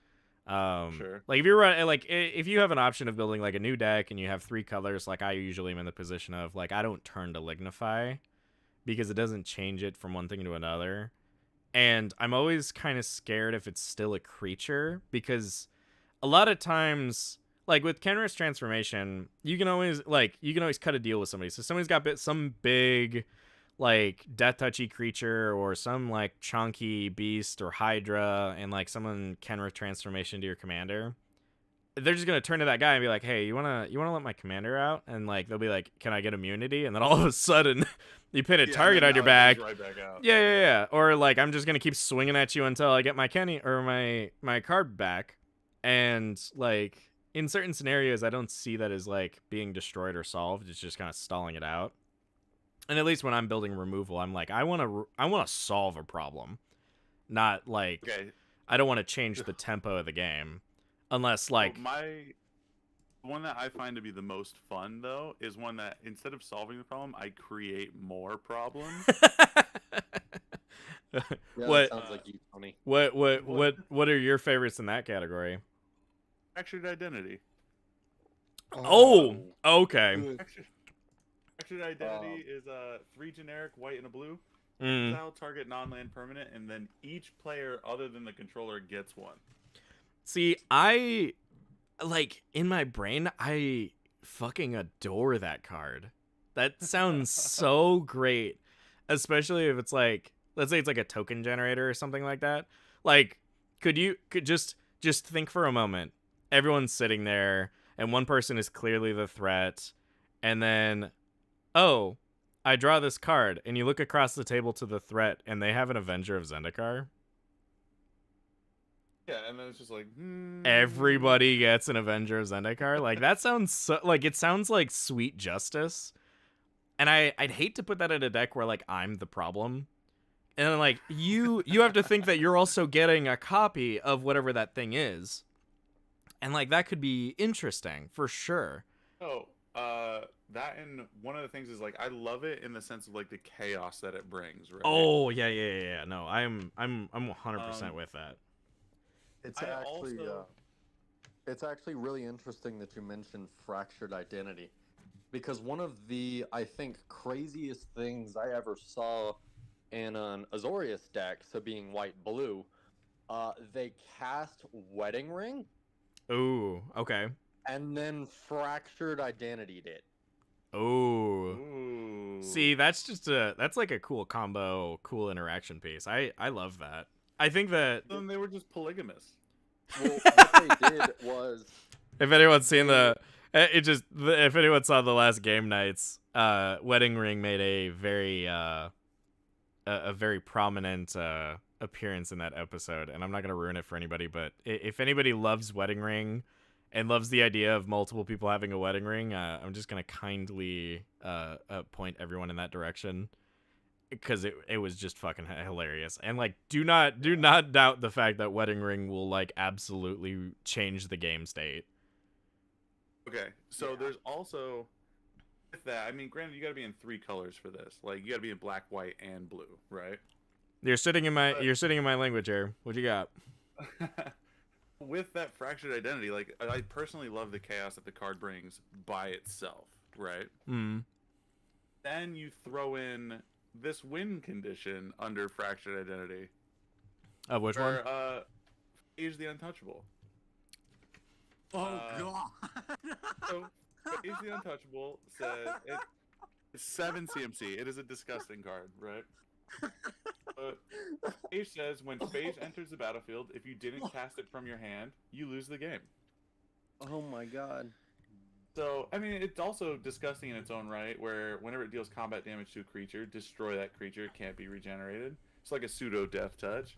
B: Sure.
A: Like if you're like if you have an option of building like a new deck and you have 3 colors, like I usually am in the position of like I don't turn to Lignify because it doesn't change it from one thing to another. And I'm always kind of scared if it's still a creature, because a lot of times, like with Kenrith's Transformation, you can always cut a deal with somebody. So somebody's got some big like death touchy creature or some like chunky beast or Hydra, and like someone Kenrith Transformation to your commander. They're just gonna turn to that guy and be like, "Hey, you wanna let my commander out?" And like they'll be like, "Can I get immunity?" And then all of a sudden, you pin a target on your back.
B: Right back out.
A: Yeah. Or like I'm just gonna keep swinging at you until I get my Kenny or my card back. And like in certain scenarios, I don't see that as like being destroyed or solved. It's just kind of stalling it out. And at least when I'm building removal, I'm like, I want to solve a problem, not like I don't want to change the tempo of the game. Unless like
B: my one that I find to be the most fun though is one that instead of solving the problem, I create more problems.
D: Yeah,
A: What
D: that sounds like you, Tony.
A: what are your favorites in that category?
B: Fractured Identity.
A: Oh, okay.
D: Good.
B: Fractured Identity is 3 generic, white and a blue.
A: Mm.
B: Exile, target, non-land permanent, and then each player other than the controller gets one.
A: See, I like in my brain, I fucking adore that card. That sounds so great, especially if it's like, let's say it's like a token generator or something like that. Like, could just think for a moment. Everyone's sitting there, and one person is clearly the threat, and then, oh, I draw this card, and you look across the table to the threat, and they have an Avenger of Zendikar.
B: Yeah, and then it's just like,
A: Everybody gets an Avenger of Zendikar. Like, that sounds so, like, it sounds like sweet justice. And I'd hate to put that in a deck where, like, I'm the problem. And then, like, you have to think that you're also getting a copy of whatever that thing is. And, like, that could be interesting, for sure.
B: Oh, that, and one of the things is, like, I love it in the sense of, like, the chaos that it brings, right?
A: Oh, yeah. No, I'm 100% with that.
D: It's
B: I
D: actually
B: also-
D: it's actually really interesting that you mentioned Fractured Identity, because one of the, I think, craziest things I ever saw in an Azorius deck, so being white-blue, they cast Wedding Ring
A: Ooh, okay.
D: and then Fractured Identity'd it.
A: Ooh.
B: Ooh.
A: See, that's like a cool combo, cool interaction piece. I love that. I think that
B: Then they were just polygamous.
D: Well, what they did was
A: if anyone's seen if anyone saw the last game nights, Wedding Ring made a very prominent appearance in that episode, and I'm not gonna ruin it for anybody, but if anybody loves Wedding Ring and loves the idea of multiple people having a wedding ring, I'm just gonna kindly point everyone in that direction, because it was just fucking hilarious. And like, do not doubt the fact that Wedding Ring will like absolutely change the game state.
B: Okay, so
D: Yeah.
B: there's also with that. I mean, granted, you got to be in 3 colors for this. Like, you got to be in black, white, and blue, right?
A: You're sitting in my language here. What you got?
B: With that Fractured Identity, like, I personally love the chaos that the card brings by itself, right?
A: Hmm.
B: Then you throw in this win condition under Fractured Identity,
A: Of which one?
B: where Phage the Untouchable.
D: oh
B: god. So Phage the Untouchable says it's 7 CMC. It is a disgusting card, right? Phage says when Phage enters the battlefield, if you didn't cast it from your hand, you lose the game.
D: Oh my god.
B: So, I mean, it's also disgusting in its own right, where whenever it deals combat damage to a creature, destroy that creature. It can't be regenerated. It's like a pseudo death touch.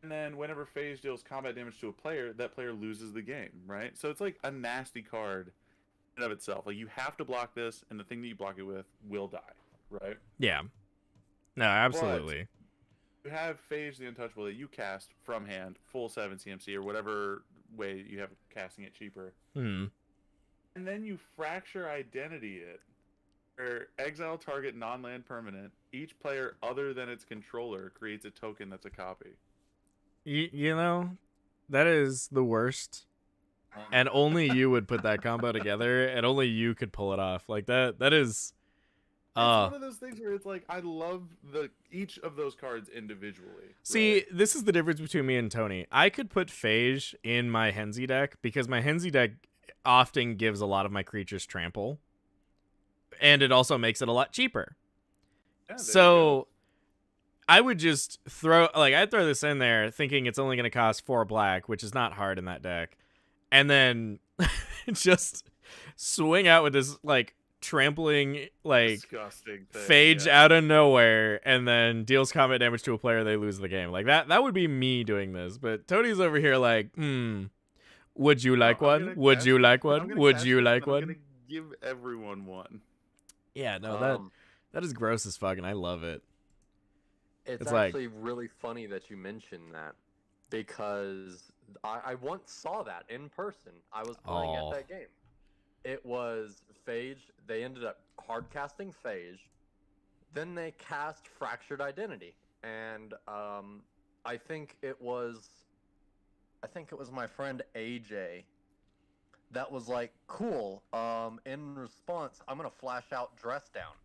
B: And then whenever Phage deals combat damage to a player, that player loses the game, right? So it's like a nasty card in and of itself. Like, you have to block this, and the thing that you block it with will die, right?
A: Yeah. No, absolutely.
B: You have Phage the Untouchable that you cast from hand, full 7 CMC, or whatever way you have casting it cheaper.
A: Hmm.
B: And then you Fracture Identity it, or exile target non-land permanent. Each player other than its controller creates a token that's a copy.
A: You know, that is the worst. And only you would put that combo together, and only you could pull it off. Like that is
B: It's one of those things where it's like, I love each of those cards individually.
A: See,
B: right?
A: this is the difference between me and Tony. I could put Phage in my Henzi deck because my Henzi deck often gives a lot of my creatures trample. And it also makes it a lot cheaper.
B: Yeah, there you
A: So I would just I'd throw this in there thinking it's only going to cost 4 black, which is not hard in that deck. And then just swing out with this like trampling like
B: disgusting thing.
A: Phage
B: yeah.
A: out of nowhere and then deals combat damage to a player, they lose the game. Like that would be me doing this. But Tony's over here like, would you like
B: I'm
A: one?
B: gonna
A: Would
B: cast
A: you
B: it,
A: like
B: I'm
A: one?
B: gonna
A: Would
B: cast
A: you
B: it,
A: like
B: and I'm
A: one?
B: gonna give everyone one.
A: Yeah, no,
D: Um,
A: that is gross as fuck, and I love it.
D: It's
A: It's like-
D: actually really funny that you mentioned that, because I once saw that in person. I was playing
A: Aw.
D: at that game. It was Phage. They ended up hard casting Phage. Then they cast Fractured Identity. and I think it was my friend AJ that was like, cool. In response, I'm gonna flash out Dress Down.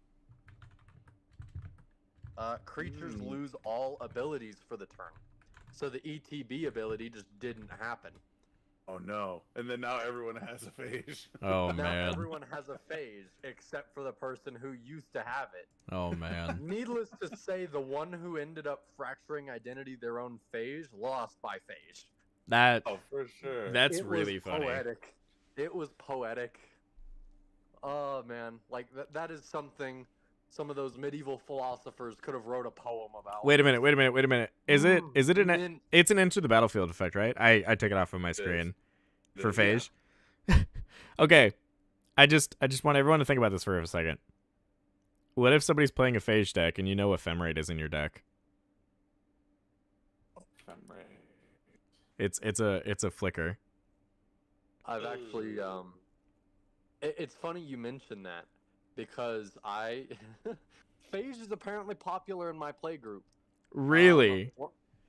D: Creatures lose all abilities for the turn, so the ETB ability just didn't happen.
B: Oh no! And then now everyone has a phage.
A: Oh
D: Now
A: man.
D: everyone has a phage except for the person who used to have it.
A: Oh man.
D: Needless to say, the one who ended up fracturing identity their own phage lost by phage.
A: That
B: Oh, for sure.
A: that's
D: It
A: really
D: was
A: funny.
D: poetic. It was poetic. Oh man, like that is something some of those medieval philosophers could have wrote a poem about.
A: Wait a minute. Is it an
D: Min-
A: it's an enter the battlefield effect, right? I took it off of my
B: is.
A: screen
B: It
A: for
B: is.
A: phage. Okay. I just want everyone to think about this for a second. What if somebody's playing a phage deck and you know Ephemerate is in your deck? It's a flicker.
D: I've actually it's funny you mentioned that because phage is apparently popular in my play group.
A: Really?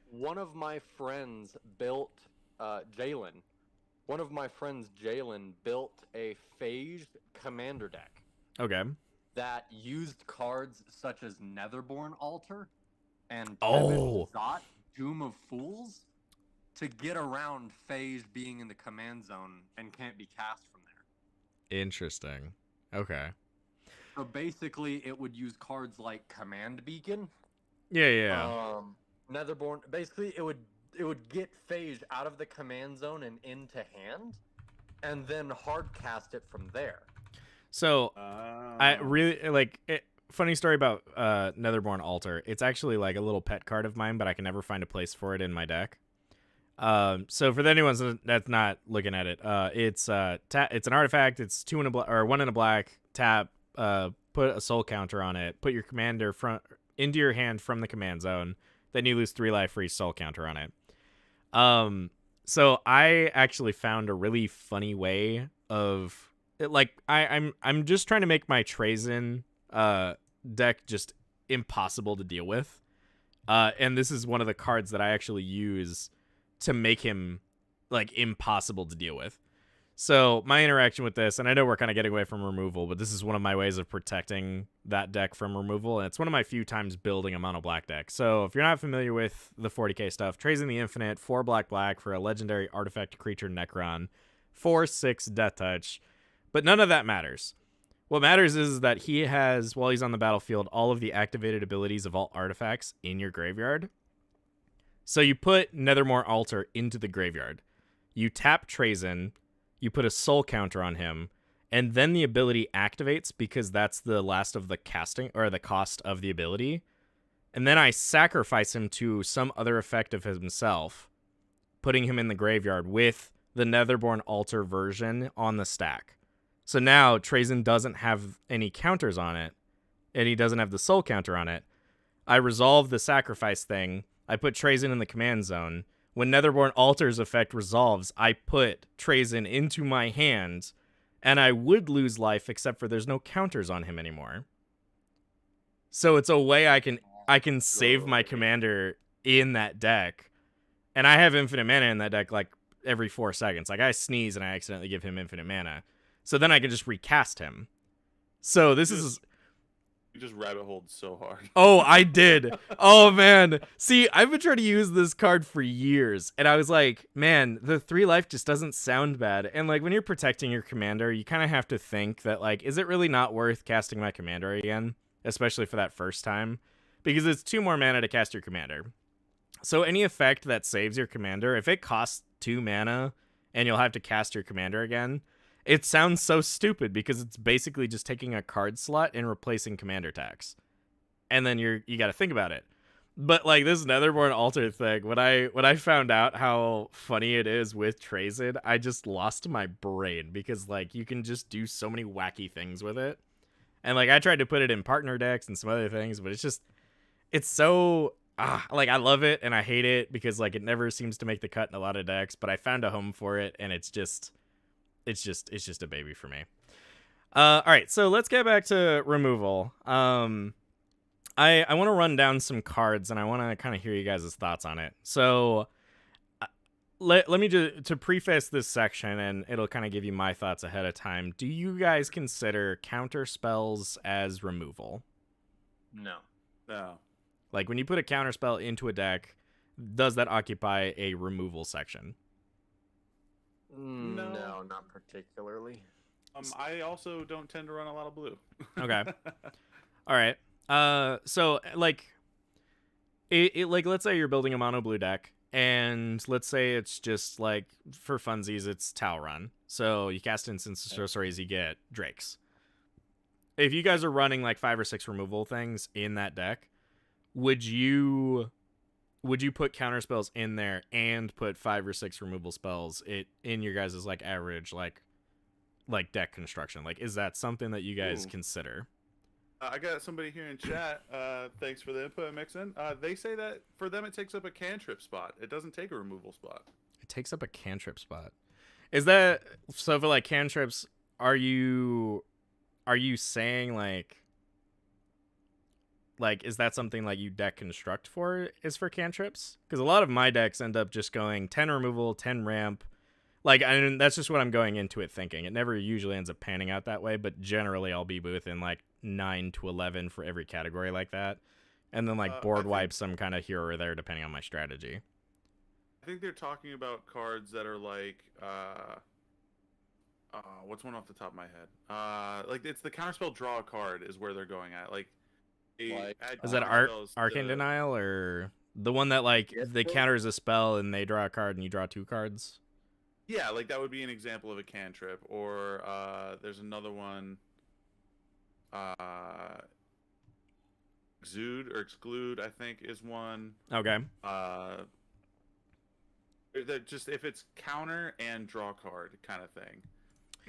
D: One of my friends built Jalen. One of my friends, Jalen, built a phage commander deck
A: Okay.
D: that used cards such as Netherborn Altar and
A: Oh.
D: Zot, Doom of Fools, to get around phage being in the command zone and can't be cast from there.
A: Interesting. Okay.
D: So basically, it would use cards like Command Beacon.
A: Yeah.
D: Netherborn. Basically, it would get phage out of the command zone and into hand, and then hard cast it from there.
A: So I really like it. Funny story about Netherborn Altar. It's actually like a little pet card of mine, but I can never find a place for it in my deck. So for anyone that's not looking at it, it's it's an artifact. It's 2 in a black or 1 in a black. Tap. Put a soul counter on it. Put your commander into your hand from the command zone. Then you lose 3 life for each soul counter on it. So I actually found a really funny way of it, like I'm just trying to make my Trazyn deck just impossible to deal with. And this is one of the cards that I actually use to make him like impossible to deal with. So my interaction with this, and I know we're kind of getting away from removal, but this is one of my ways of protecting that deck from removal, and it's one of my few times building a mono black deck. So if you're not familiar with the 40k stuff, Trazyn the Infinite, 4 black for a legendary artifact creature Necron, 4/6 Death Touch, but none of that matters. What matters is that he has, while he's on the battlefield, all of the activated abilities of all artifacts in your graveyard. So you put Nethermore Altar into the graveyard. You tap Trazyn, you put a soul counter on him, and then the ability activates because that's the last of the casting or the cost of the ability. And then I sacrifice him to some other effect of himself, putting him in the graveyard with the Netherborn Altar version on the stack. So now Trazyn doesn't have any counters on it, and he doesn't have the soul counter on it. I resolve the sacrifice thing. I put Trazyn in the command zone. When Netherborn Altar's effect resolves, I put Trazyn into my hand, and I would lose life except for there's no counters on him anymore. So it's a way I can save my commander in that deck. And I have infinite mana in that deck like every 4 seconds. Like I sneeze and I accidentally give him infinite mana. So then I can just recast him. So this is...
B: You just rabbit holed so hard.
A: Oh, I did. Oh, man. See, I've been trying to use this card for years. And I was like, man, the 3 life just doesn't sound bad. And like when you're protecting your commander, you kind of have to think that like, is it really not worth casting my commander again? Especially for that first time. Because it's 2 more mana to cast your commander. So any effect that saves your commander, if it costs 2 mana and you'll have to cast your commander again, it sounds so stupid because it's basically just taking a card slot and replacing commander tax. And then you got to think about it. But like this Netherborn Altar thing, when I found out how funny it is with Trazyn, I just lost my brain because like you can just do so many wacky things with it. And like I tried to put it in partner decks and some other things, but it's so like I love it and I hate it because like it never seems to make the cut in a lot of decks, but I found a home for it and it's just a baby for me. All right, so let's get back to removal. I want to run down some cards, and I want to kind of hear you guys' thoughts on it. So let me just to preface this section, and it'll kind of give you my thoughts ahead of time. Do you guys consider counter spells as removal?
D: No.
B: No.
A: Like when you put a counter spell into a deck, does that occupy a removal section?
D: No, not particularly.
B: I also don't tend to run a lot of blue.
A: Okay. All right. So like, like let's say you're building a mono blue deck, and let's say it's just like for funsies, it's Talrun. So you cast instants sorceries, you get Drakes. If you guys are running like 5 or 6 removal things in that deck, would you put counter spells in there and put 5 or 6 removal spells in your guys' like average like deck construction? Like, is that something that you guys consider?
B: I got somebody here in chat. Thanks for the input, Mixon. They say that for them it takes up a cantrip spot. It doesn't take a removal spot.
A: It takes up a cantrip spot. Is that so? For like cantrips, are you saying like is that something like you deck construct for is for cantrips? Because a lot of my decks end up just going 10 removal, 10 ramp. Like, and that's just what I'm going into it thinking. It never usually ends up panning out that way, but generally I'll be within like 9 to 11 for every category like that. And then like board wipe some kind of hero there depending on my strategy.
B: I think they're talking about cards that are like, what's one off the top of my head? Like it's the counterspell draw a card is where they're going at. Like,
A: is that Arcane Denial or the one that like they counters a spell and they draw a card and you draw 2 cards?
B: Yeah, like that would be an example of a cantrip. Or there's another one. Exude or Exclude, I think, is one.
A: Okay.
B: That just if it's counter and draw card kind of thing.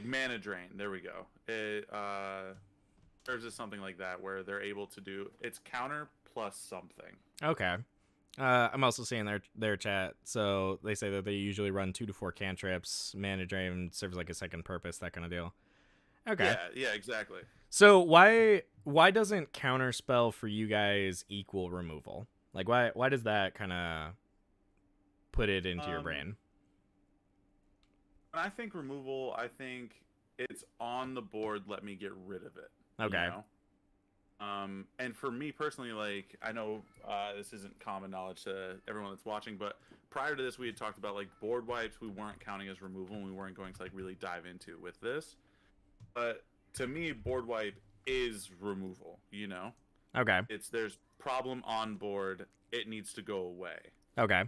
B: Mana Drain, there we go. There's just something like that where they're able to do it's counter plus something.
A: Okay. I'm also seeing their chat. So they say that they usually run 2 to 4 cantrips. Mana Drain serves like a second purpose, that kind of deal. Okay.
B: Yeah, exactly.
A: So why doesn't counterspell for you guys equal removal? Like why does that kind of put it into your brain?
B: When I think removal, I think it's on the board. Let me get rid of it.
A: Okay.
B: You know? And for me personally, like I know this isn't common knowledge to everyone that's watching, but prior to this, we had talked about like board wipes. We weren't counting as removal, and we weren't going to like really dive into with this. But to me, board wipe is removal. You know.
A: Okay.
B: There's problem on board. It needs to go away.
A: Okay.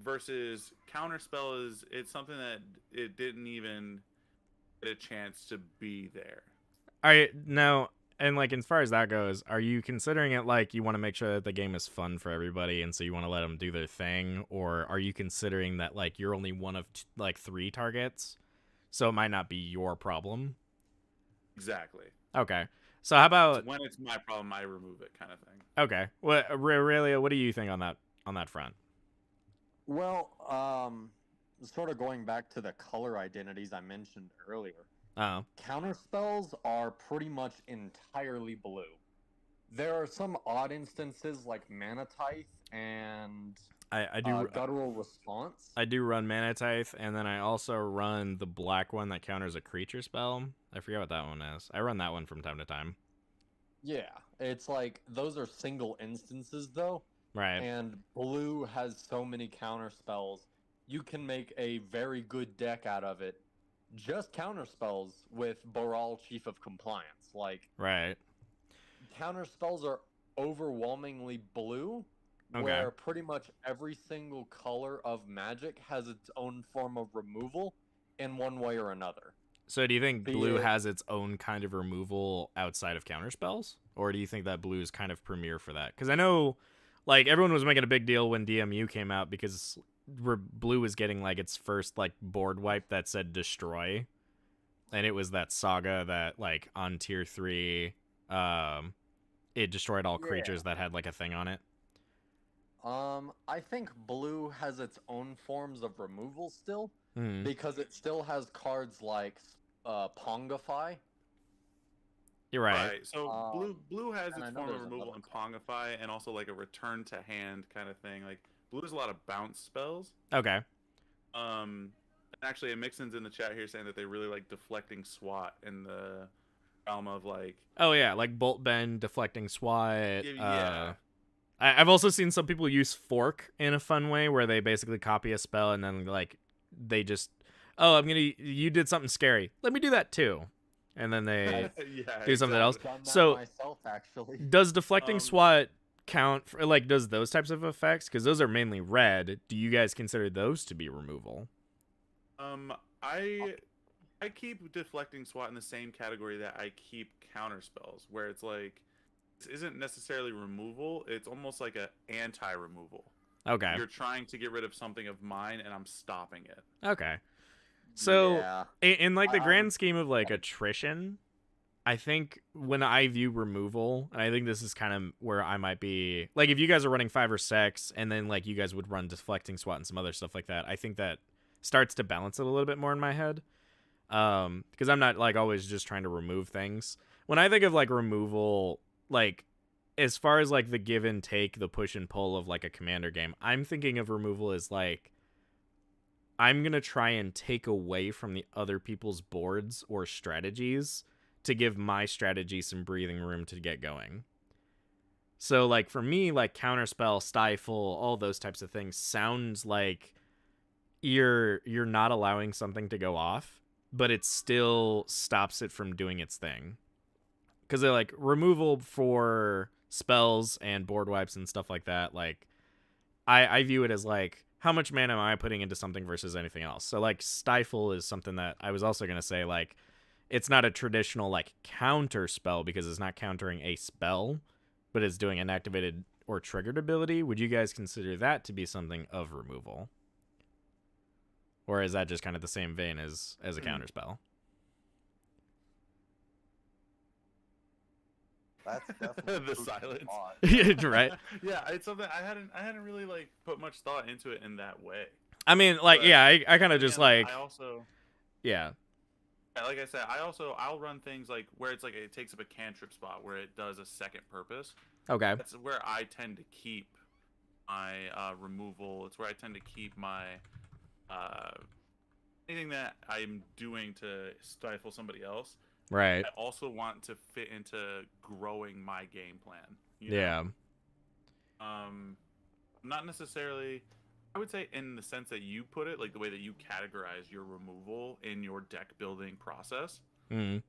B: Versus counterspell it's something that it didn't even get a chance to be there.
A: All right, now, and like as far as that goes, are you considering it like you want to make sure that the game is fun for everybody, and so you want to let them do their thing, or are you considering that like you're only one of like 3 targets, so it might not be your problem?
B: Exactly.
A: Okay. So how about
B: when it's my problem, I remove it, kind of thing.
A: Okay. Well, Aurelia, what do you think on that front?
D: Well, sort of going back to the color identities I mentioned earlier.
A: Oh.
D: Counter spells are pretty much entirely blue. There are some odd instances like Mana Tithe and
A: I do
D: Guttural Response.
A: I do run Mana Tithe, and then I also run the black one that counters a creature spell. I forget what that one is. I run that one from time to time.
D: Yeah, it's like those are single instances though.
A: Right.
D: And blue has so many counter spells. You can make a very good deck out of it. Just counter spells with Baral, Chief of Compliance. Like,
A: right.
D: Counter spells are overwhelmingly blue, where pretty much every single color of Magic has its own form of removal in one way or another.
A: So do you think blue has its own kind of removal outside of counter spells? Or do you think that blue is kind of premier for that? Because I know, like, everyone was making a big deal when DMU came out because blue was getting, like, its first, like, board wipe that said destroy. And it was that saga that, like, on tier 3, it destroyed all creatures that had, like, a thing on it.
D: I think blue has its own forms of removal still,
A: Mm-hmm.
D: because it still has cards like Pongify,
A: You're right.
B: So blue has
D: and I
B: its
D: know
B: form of
D: there's
B: removal
D: another
B: in Pongify, and also like a return to hand kind of thing. Like blue has a lot of bounce spells.
A: Okay.
B: Actually, Mixon's in the chat here saying that they really like deflecting SWAT in the realm of like.
A: Oh yeah, like bolt bend, deflecting swat.
B: Yeah.
A: I've also seen some people use fork in a fun way where they basically copy a spell and then like they just, oh, you did something scary. Let me do that too, and then they
B: Yeah,
A: do something else.
D: Done that
A: So
D: myself, actually.
A: does deflecting
B: Um,
A: SWAT count for, like, does those types of effects? Because those are mainly red. Do you guys consider those to be removal?
B: I keep deflecting SWAT in the same category that I keep counter spells, where it's like this isn't necessarily removal. It's almost like a anti-removal.
A: Okay.
B: You're trying to get rid of something of mine, and I'm stopping it.
A: Okay. So
D: Yeah.
A: in like the
D: I
A: grand
D: would-
A: scheme of like attrition, I think when I view removal, and I think this is kind of where I might be, like if you guys are running 5 or 6 and then like you guys would run deflecting SWAT and some other stuff like that, I think that starts to balance it a little bit more in my head. Because I'm not like always just trying to remove things. When I think of like removal, like as far as like the give and take, the push and pull of like a commander game, I'm thinking of removal as like I'm going to try and take away from the other people's boards or strategies to give my strategy some breathing room to get going. So like for me, like counterspell, stifle, all those types of things sounds like you're not allowing something to go off, but it still stops it from doing its thing. Because they're like removal for spells and board wipes and stuff like that. Like I view it as like how much mana am I putting into something versus anything else. So like stifle is something that I was also gonna say like it's not a traditional like counter spell because it's not countering a spell, but it's doing an activated or triggered ability. Would you guys consider that to be something of removal? Or is that just kind of the same vein as a counter spell?
D: That's definitely
B: The
D: food for
B: silence.
D: thought.
A: Right?
B: Yeah, it's something I hadn't really like put much thought into it in that way.
A: I mean, like,
B: But,
A: yeah, I kind of just
B: And
A: like,
B: I also,
A: yeah.
B: like I said, I'll run things like where it's like it takes up a cantrip spot where it does a second purpose.
A: Okay.
B: That's where I tend to keep my removal. It's where I tend to keep my anything that I'm doing to stifle somebody else.
A: Right.
B: I also want to fit into growing my game plan. You know?
A: Yeah.
B: Not necessarily. I would say in the sense that you put it, like the way that you categorize your removal in your deck building process.
A: Mm.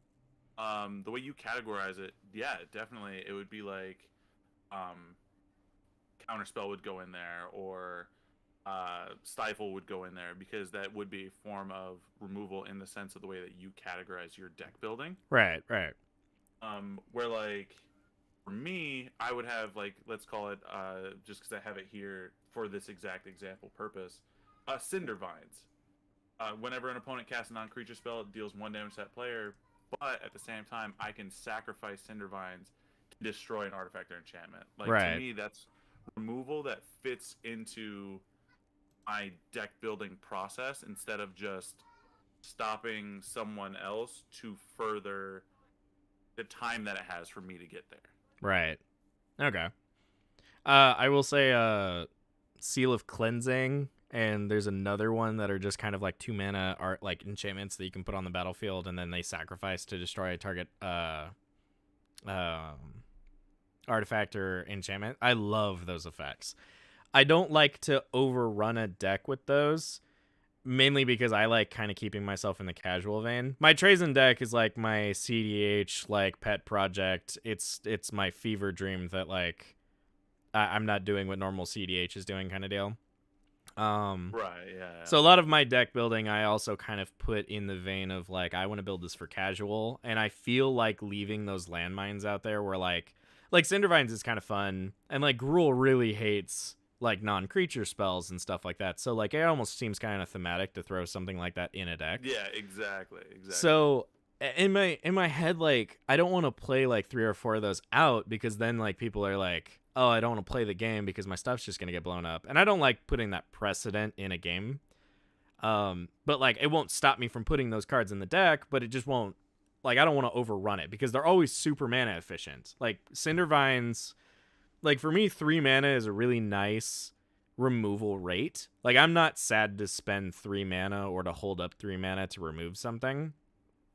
B: The way you categorize it, yeah, definitely, it would be like, counterspell would go in there, or stifle would go in there, because that would be a form of removal in the sense of the way that you categorize your deck building.
A: Right. Right.
B: Where like for me, I would have like, let's call it just because I have it here for this exact example purpose, Cinder Vines. Whenever an opponent casts a non-creature spell, it deals 1 damage to that player, but at the same time, I can sacrifice Cinder Vines to destroy an artifact or enchantment. Like
A: Right.
B: to me, that's removal that fits into my deck building process instead of just stopping someone else to further the time that it has for me to get there.
A: Right. Okay. I will say Seal of Cleansing, and there's another one that are just kind of like 2 mana art like enchantments that you can put on the battlefield, and then they sacrifice to destroy a target artifact or enchantment. I love those effects. I don't like to overrun a deck with those, mainly because I like kind of keeping myself in the casual vein. My Trazen deck is like my CDH like pet project. It's my fever dream that like I'm not doing what normal CDH is doing kind of deal.
B: Right, yeah.
A: So a lot of my deck building I also kind of put in the vein of like I want to build this for casual, and I feel like leaving those landmines out there where like Cindervines is kind of fun, and like Gruul really hates like non-creature spells and stuff like that. So like it almost seems kind of thematic to throw something like that in a deck.
B: Yeah, exactly.
A: So in my head, like I don't want to play like 3 or 4 of those out, because then like people are like, oh, I don't want to play the game because my stuff's just gonna get blown up, and I don't like putting that precedent in a game. But like it won't stop me from putting those cards in the deck, but it just won't like I don't want to overrun it because they're always super mana efficient. Like Cindervines, like for me 3 mana is a really nice removal rate. Like I'm not sad to spend 3 mana or to hold up 3 mana to remove something.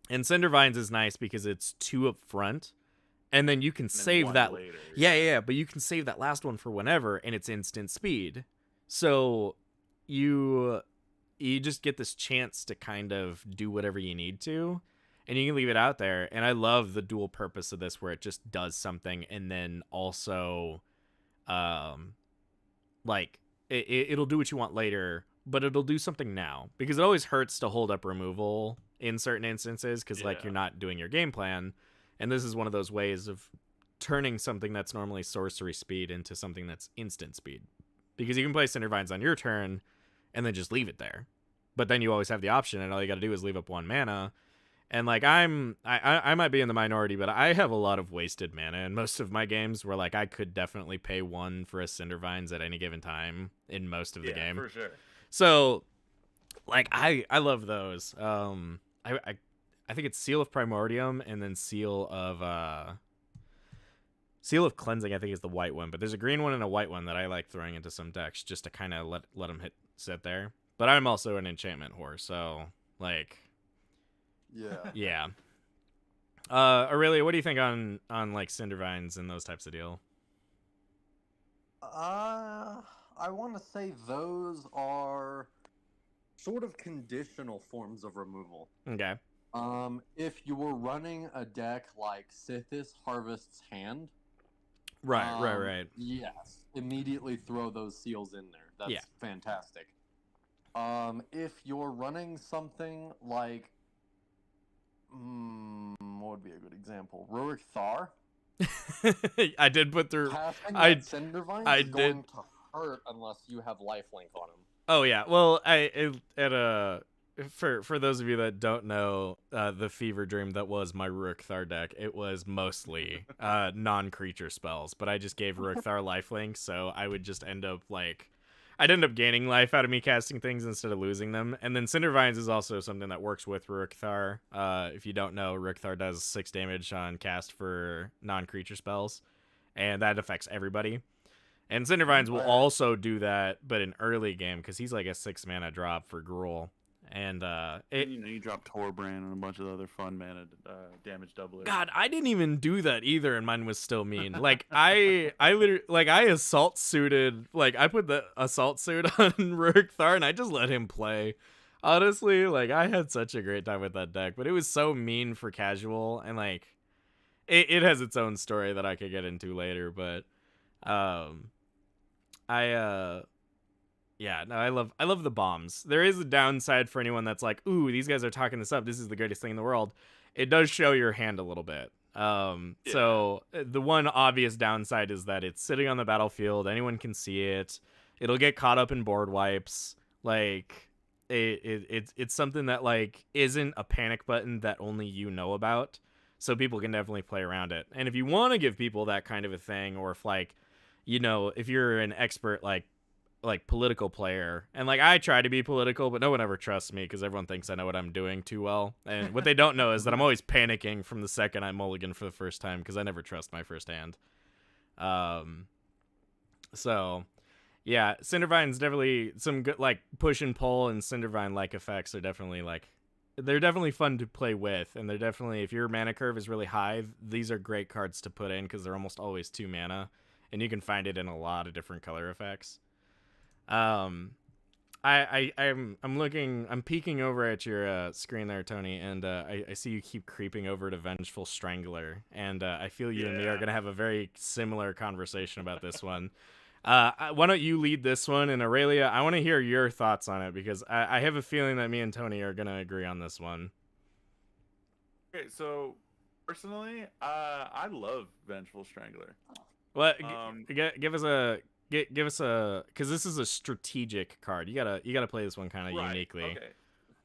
A: And Cindervines is nice because it's 2 up front, and then you can save that
B: later.
A: yeah, but you can save that last one for whenever, and it's instant speed. So you just get this chance to kind of do whatever you need to, and you can leave it out there. And I love the dual purpose of this where it just does something and then also like it'll do what you want later, but it'll do something now, because it always hurts to hold up removal in certain instances because like you're not doing your game plan. And this is one of those ways of turning something that's normally sorcery speed into something that's instant speed, because you can play Cindervines on your turn and then just leave it there, but then you always have the option, and all you got to do is leave up 1 mana. And like I might be in the minority, but I have a lot of wasted mana in most of my games where like I could definitely pay 1 for a Cindervines at any given time in most of the game.
B: For sure.
A: So like I love those. I think it's Seal of Primordium and then Seal of Cleansing, I think, is the white one, but there's a green one and a white one that I like throwing into some decks just to kind of let them sit there. But I'm also an enchantment whore, so like yeah. Aurelia, what do you think on like Cindervines and those types of deal?
D: I want to say those are sort of conditional forms of removal.
A: Okay.
D: If you were running a deck like Sithis Harvest's Hand,
A: right.
D: yes, immediately throw those seals in there. That's fantastic. If you're running something like, what would be a good example? Rurik Thar.
A: I did put through.
D: Cindervines is going to hurt unless you have lifelink on him.
A: Oh yeah, well, for those of you that don't know, the fever dream that was my Rurik Thar deck, it was mostly non-creature spells, but I just gave Rurik Thar lifelink, so I would just end up I'd end up gaining life out of me casting things instead of losing them. And then Cindervines is also something that works with Rurik Thar. If you don't know, Rurik Thar does 6 damage on cast for non-creature spells, and that affects everybody. And Cindervines will also do that, but in early game, because he's like a 6 mana drop for Gruul. And
B: you drop Torbrand and a bunch of other fun mana damage doublers.
A: God, I didn't even do that either, and mine was still mean. Like I literally, like I assault suited, like I put the assault suit on Rurik Thar and I just let him play. Honestly, like I had such a great time with that deck, but it was so mean for casual, and like it has its own story that I could get into later. But yeah, no, I love the bombs. There is a downside for anyone that's like, ooh, these guys are talking this up. This is the greatest thing in the world. It does show your hand a little bit. So the one obvious downside is that it's sitting on the battlefield. Anyone can see it. It'll get caught up in board wipes. Like it's something that like isn't a panic button that only you know about. So people can definitely play around it. And if you want to give people that kind of a thing, or if like, you know, if you're an expert like political player, and like I try to be political, but no one ever trusts me because everyone thinks I know what I'm doing too well. And what they don't know is that I'm always panicking from the second I mulligan for the first time because I never trust my first hand. So yeah, Cindervine's definitely some good like push and pull, and Cindervine like effects are definitely like, they're definitely fun to play with, and they're definitely, if your mana curve is really high, these are great cards to put in because they're almost always 2 mana, and you can find it in a lot of different color effects. I'm peeking over at your screen there, Tony, and I see you keep creeping over to Vengeful Strangler, and I feel you and me are gonna have a very similar conversation about this one. Why don't you lead this one, and Aurelia, I want to hear your thoughts on it because I have a feeling that me and Tony are gonna agree on this one.
B: Okay, so personally, I love Vengeful Strangler.
A: Well, give us a. Give us a, because this is a strategic card. You gotta play this one kind of uniquely.
B: Okay.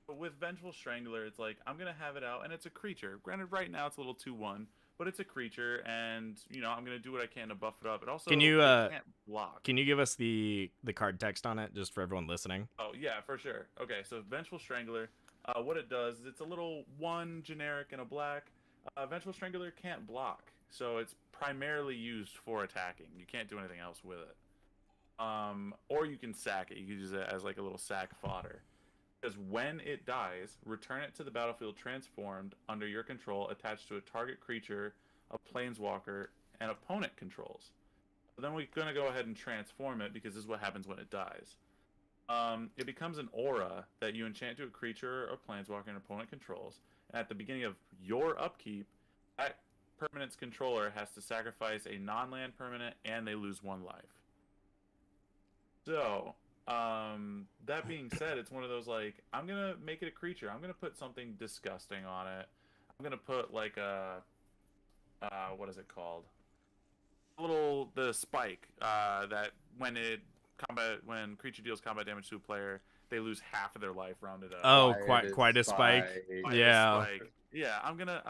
B: But with Vengeful Strangler, it's like I'm gonna have it out, and it's a creature. Granted, right now it's a little 2/1, but it's a creature, and you know I'm gonna do what I can to buff it up. It also can't block.
A: Can you give us the card text on it just for everyone listening?
B: Oh yeah, for sure. Okay, so Vengeful Strangler. What it does is it's a little one generic and a black. Vengeful Strangler can't block, so it's primarily used for attacking. You can't do anything else with it. Or you can sack it. You can use it as like a little sack fodder. Because when it dies, return it to the battlefield transformed under your control, attached to a target creature, a planeswalker, and opponent controls. But then we're going to go ahead and transform it because this is what happens when it dies. It becomes an aura that you enchant to a creature or planeswalker and opponent controls. And at the beginning of your upkeep, that permanent's controller has to sacrifice a non-land permanent and they lose 1 life. So, that being said, it's one of those like, I'm gonna make it a creature. I'm gonna put something disgusting on it. I'm gonna put like a, what is it called? The spike, that when creature deals combat damage to a player, they lose half of their life rounded up.
A: Oh, quite a spike. Yeah.
B: Yeah, I'm gonna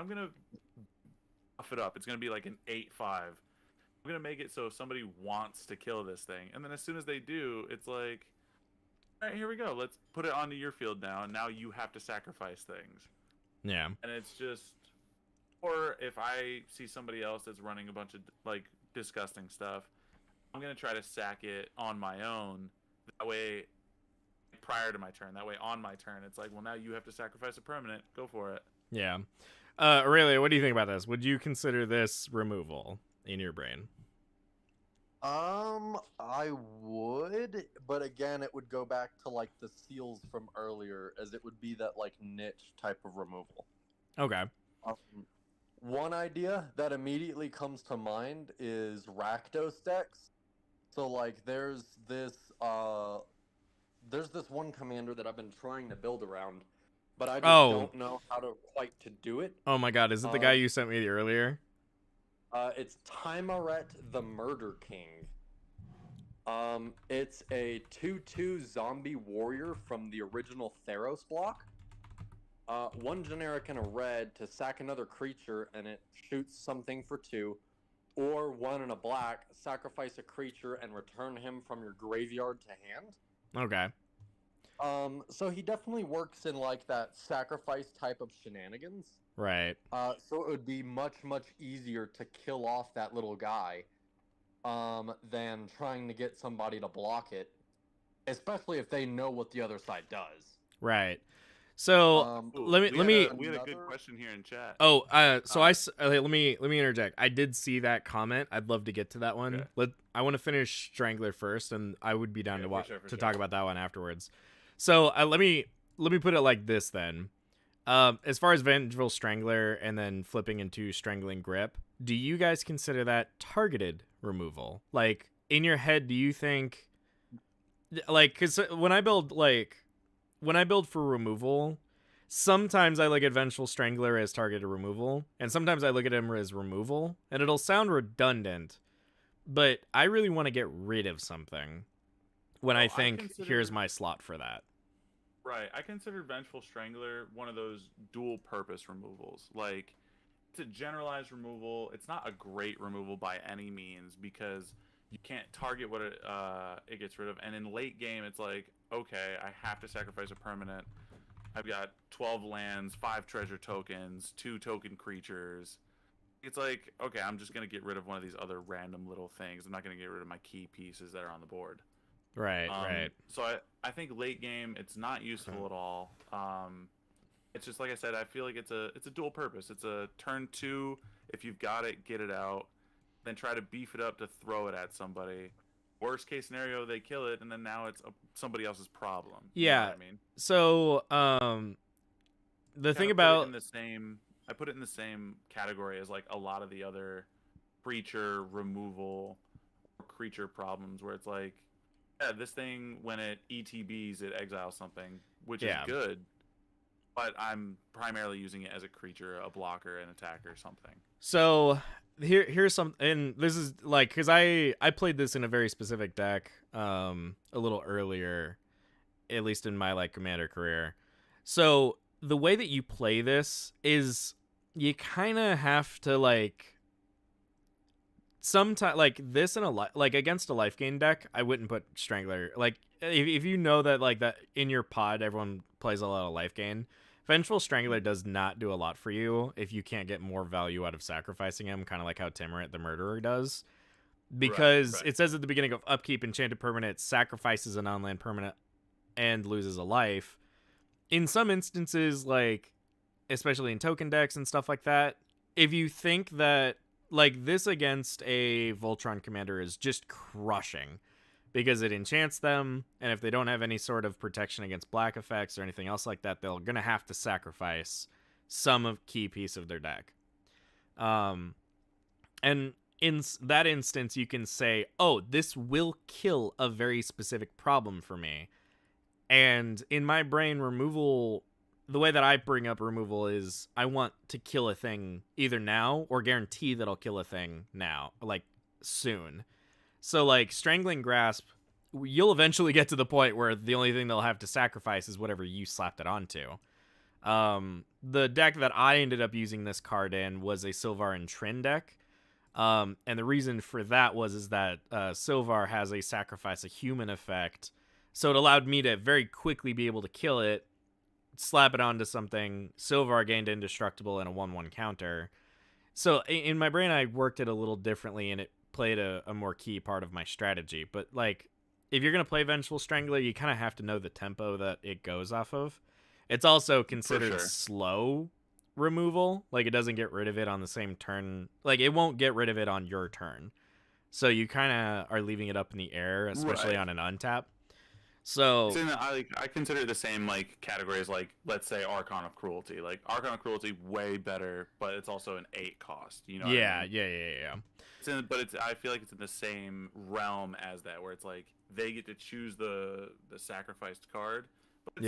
B: buff it up. It's gonna be like an 8/5. I'm gonna make it so somebody wants to kill this thing, and then as soon as they do, it's like, all right, here we go. Let's put it onto your field now, and now you have to sacrifice things.
A: Yeah.
B: And it's just, or if I see somebody else that's running a bunch of like disgusting stuff, I'm gonna try to sack it on my own. That way, prior to my turn. That way, on my turn, it's like, well, now you have to sacrifice a permanent. Go for it.
A: Yeah. Aurelia, what do you think about this? Would you consider this removal in your brain?
D: I would, but again, it would go back to like the seals from earlier, as it would be that like niche type of removal.
A: Okay.
D: One idea that immediately comes to mind is Rakdos decks. So like, there's this one commander that I've been trying to build around, but I just don't know how to quite to do it.
A: Oh my god, is it the guy you sent me earlier?
D: It's Tymaret the Murder King. It's a 2/2 zombie warrior from the original Theros block. 1 generic and a red to sack another creature and it shoots something for 2. Or 1 and a black, sacrifice a creature and return him from your graveyard to hand.
A: Okay.
D: So he definitely works in like that sacrifice type of shenanigans.
A: Right.
D: So it would be much easier to kill off that little guy than trying to get somebody to block it, especially if they know what the other side does.
A: Right. So we
B: had a good question here in chat.
A: Let me interject. I did see that comment. I'd love to get to that one. Okay. I want to finish Strangler first, and I would be down to talk about that one afterwards. So let me put it like this then. As far as Vengeful Strangler and then flipping into Strangling Grip, do you guys consider that targeted removal? Like, in your head, do you think, like, because when I build for removal, sometimes I look at Vengeful Strangler as targeted removal, and sometimes I look at him as removal, and it'll sound redundant, but I really want to get rid of something when I think, here's my slot for that.
B: Right. I consider Vengeful Strangler one of those dual-purpose removals. Like, it's a generalized removal. It's not a great removal by any means because you can't target what it gets rid of. And in late game, it's like, okay, I have to sacrifice a permanent. I've got 12 lands, 5 treasure tokens, 2 token creatures. It's like, okay, I'm just going to get rid of one of these other random little things. I'm not going to get rid of my key pieces that are on the board.
A: Right, right.
B: So I think late game, it's not useful at all. It's just, like I said, I feel like it's a dual purpose. It's a turn 2, if you've got it, get it out. Then try to beef it up to throw it at somebody. Worst case scenario, they kill it, and then now it's somebody else's problem.
A: Yeah.
B: You know what I mean?
A: So, the thing about
B: I put it in the same category as like a lot of the other creature removal or creature problems, where it's like, yeah, this thing when it ETBs, it exiles something, which is good, but I'm primarily using it as a creature, a blocker, an attacker, something.
A: So here's some, and this is like, because I played this in a very specific deck a little earlier, at least in my like Commander career. So the way that you play this is you kind of have to like sometimes like this in a like against a life gain deck, I wouldn't put Strangler. Like if you know that like that in your pod everyone plays a lot of life gain, Vengeful Strangler does not do a lot for you if you can't get more value out of sacrificing him, kind of like how Timurant the Murderer does. Because
B: right.
A: it says at the beginning of upkeep, enchanted permanent sacrifices an on-land permanent and loses a life. In some instances, like especially in token decks and stuff like that, if you think that like this against a Voltron commander is just crushing because it enchants them, and if they don't have any sort of protection against black effects or anything else like that, they're gonna have to sacrifice some of key piece of their deck. And in that instance, you can say, "Oh, this will kill a very specific problem for me." And in my brain, removal, the way that I bring up removal is I want to kill a thing either now or guarantee that I'll kill a thing now, like soon. So like Strangling Grasp, you'll eventually get to the point where the only thing they'll have to sacrifice is whatever you slapped it onto. The deck that I ended up using this card in was a Sylvar and Trin deck. And the reason for that is that Sylvar has a sacrifice a human effect. So it allowed me to very quickly be able to kill it, slap it onto something. Sylvar gained indestructible and a 1/1 counter. So in my brain, I worked it a little differently, and it played a more key part of my strategy. But like, if you're gonna play Vengeful Strangler, you kind of have to know the tempo that it goes off of. It's also considered
B: sure.
A: slow removal. Like, it doesn't get rid of it on the same turn. Like, it won't get rid of it on your turn. So you kind of are leaving it up in the air, especially
B: Right.
A: on an untap. So
B: It's in the, I consider it the same like categories like let's say Archon of Cruelty. Like Archon of Cruelty way better, but it's also an 8 cost. You know what I mean?
A: yeah.
B: I feel like it's in the same realm as that, where it's like they get to choose the sacrificed card, but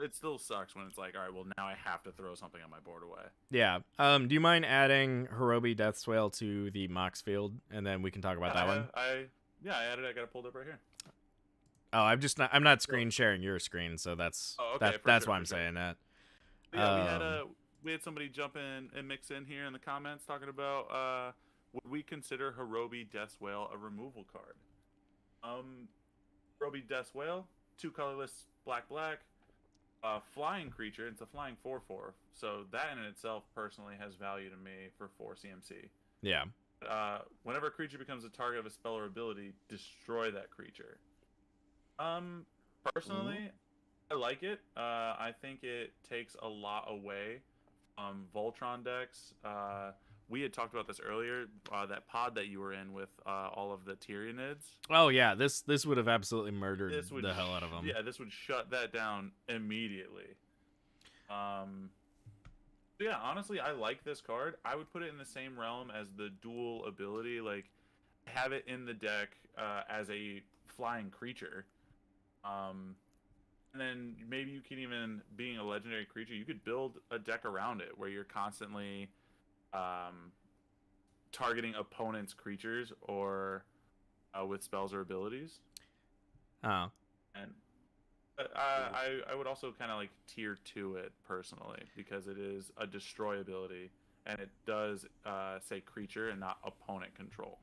B: it still sucks when it's like, all right, well now I have to throw something on my board away.
A: Yeah. Do you mind adding Hirobi Deathswale to the Mox field, and then we can talk about that one?
B: I added. I got it pulled up right here.
A: Oh, I'm not screen sharing your screen, so that's that's why I'm saying that.
B: But yeah, we had somebody jump in and mix in here in the comments talking about would we consider Hirobi Deathswale a removal card? Hirobi Deathswale, 2 colorless, black, flying creature. It's a flying 4/4, so that in itself personally has value to me for 4 CMC.
A: Yeah.
B: Whenever a creature becomes a target of a spell or ability, destroy that creature. Personally, I like it. I think it takes a lot away from Voltron decks. We had talked about this earlier, that pod that you were in with all of the Tyrionids.
A: Oh yeah, this would have absolutely murdered the hell out of them.
B: Yeah, this would shut that down immediately. Yeah, honestly, I like this card. I would put it in the same realm as the dual ability. Like, have it in the deck as a flying creature. And then maybe you can even, being a legendary creature, you could build a deck around it where you're constantly targeting opponents' creatures or with spells or abilities.
A: Oh.
B: And I would also kind of like tier 2 it personally, because it is a destroy ability and it does say creature and not opponent control.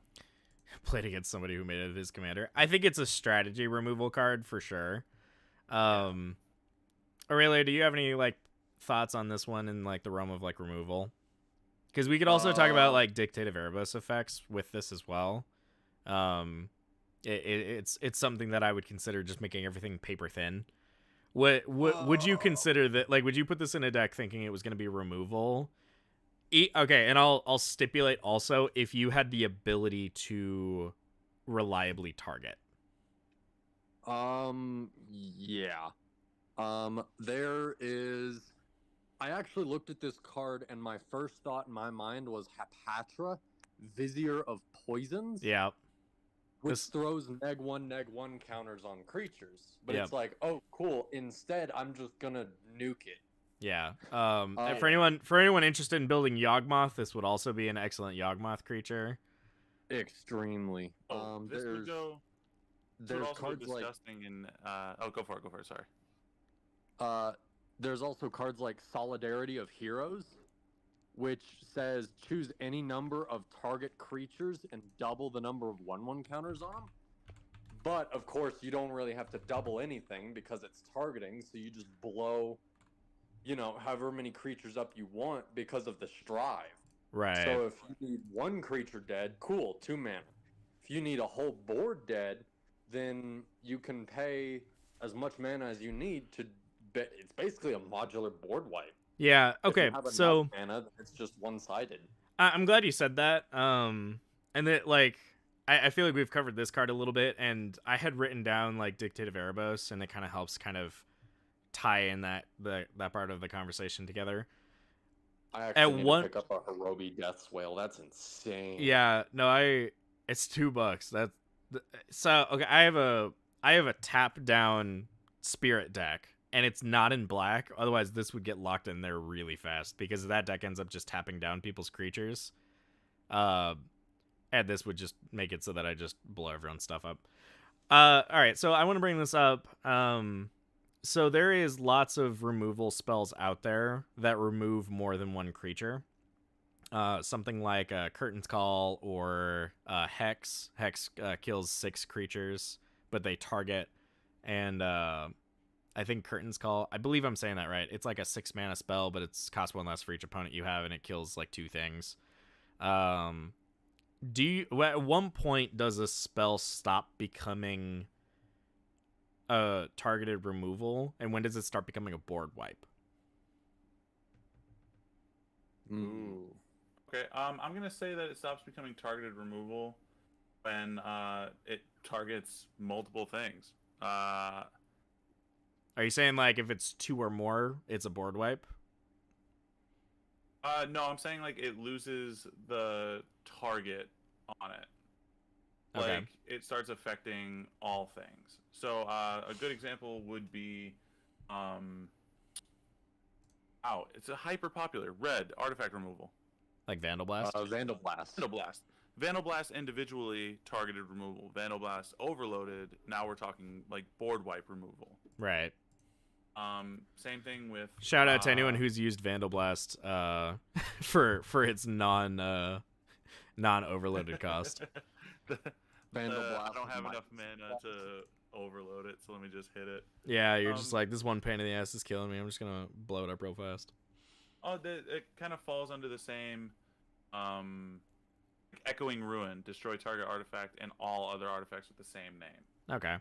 A: Played against somebody who made it his commander. I think it's a strategy removal card for sure. Aurelia, do you have any like thoughts on this one in like the realm of like removal? Because we could also talk about like Dictate of Erebos effects with this as well. It's something that I would consider just making everything paper thin. What would you consider that? Like, would you put this in a deck thinking it was going to be removal? Okay, and I'll stipulate also if you had the ability to reliably target.
D: Yeah. There is. I actually looked at this card, and my first thought in my mind was Hapatra, Vizier of Poisons.
A: Yeah.
D: Which throws neg1 counters on creatures. But it's like, oh, cool. Instead, I'm just gonna nuke it.
A: Yeah. And for anyone interested in building Yawgmoth, this would also be an excellent Yawgmoth creature.
D: Extremely.
B: This would go.
D: There's cards like
B: disgusting and go for it. Sorry.
D: There's also cards like Solidarity of Heroes, which says choose any number of target creatures and double the number of 1/1 counters on them. But of course, you don't really have to double anything because it's targeting, so you just blow, however many creatures up you want because of the strive.
A: Right.
D: So if you need one creature dead, cool, 2 mana. If you need a whole board dead, then you can pay as much mana as you need to. It's basically a modular board wipe.
A: Yeah.
D: If you
A: Okay.
D: have
A: So
D: enough mana, then it's just one-sided.
A: I'm glad you said that. And that like I feel like we've covered this card a little bit, and I had written down like Dictative Erebos, and it kind of helps kind of tie in that part of the conversation together.
D: I actually need to pick up a Hirobi Death's Wail. That's insane.
A: Yeah. No, it's $2. So okay. I have a tap down spirit deck. And it's not in black, otherwise this would get locked in there really fast because that deck ends up just tapping down people's creatures. And this would just make it so that I just blow everyone's stuff up. Alright, so I want to bring this up. So there is lots of removal spells out there that remove more than one creature. Something like Curtain's Call or Hex. Hex kills 6 creatures, but they target. And I think Curtain's Call, I believe I'm saying that right. It's like a 6 mana spell, but it's cost 1 less for each opponent you have, and it kills like 2 things. At one point does a spell stop becoming a targeted removal, and when does it start becoming a board wipe?
D: Ooh.
B: Okay, I'm gonna say that it stops becoming targeted removal when it targets multiple things.
A: Are you saying like if it's 2 or more, it's a board wipe?
B: No, I'm saying like it loses the target on it.
A: Okay.
B: Like it starts affecting all things. So a good example would be, it's a hyper popular red artifact removal.
A: Like Vandal Blast?
D: Vandal Blast.
B: Vandal Blast. Vandal Blast individually targeted removal. Vandal Blast overloaded. Now we're talking like board wipe removal.
A: Right.
B: Same thing with.
A: Shout out to anyone who's used Vandal Blast for its non overloaded cost.
D: Vandal Blast.
B: I don't have enough mana to overload it, so let me just hit it.
A: Yeah, you're just like, this one pain in the ass is killing me. I'm just gonna blow it up real fast.
B: Oh, it kind of falls under the same Echoing Ruin, destroy target artifact and all other artifacts with the same name.
A: Okay.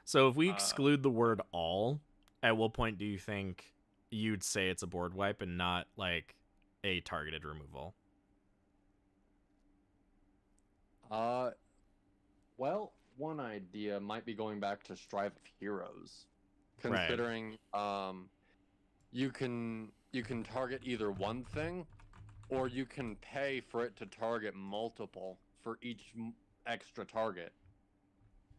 A: So if we exclude the word all, at what point do you think you'd say it's a board wipe and not like a targeted removal?
D: Well, one idea might be going back to Strive of Heroes, considering you can target either one thing, or you can pay for it to target multiple for each extra target.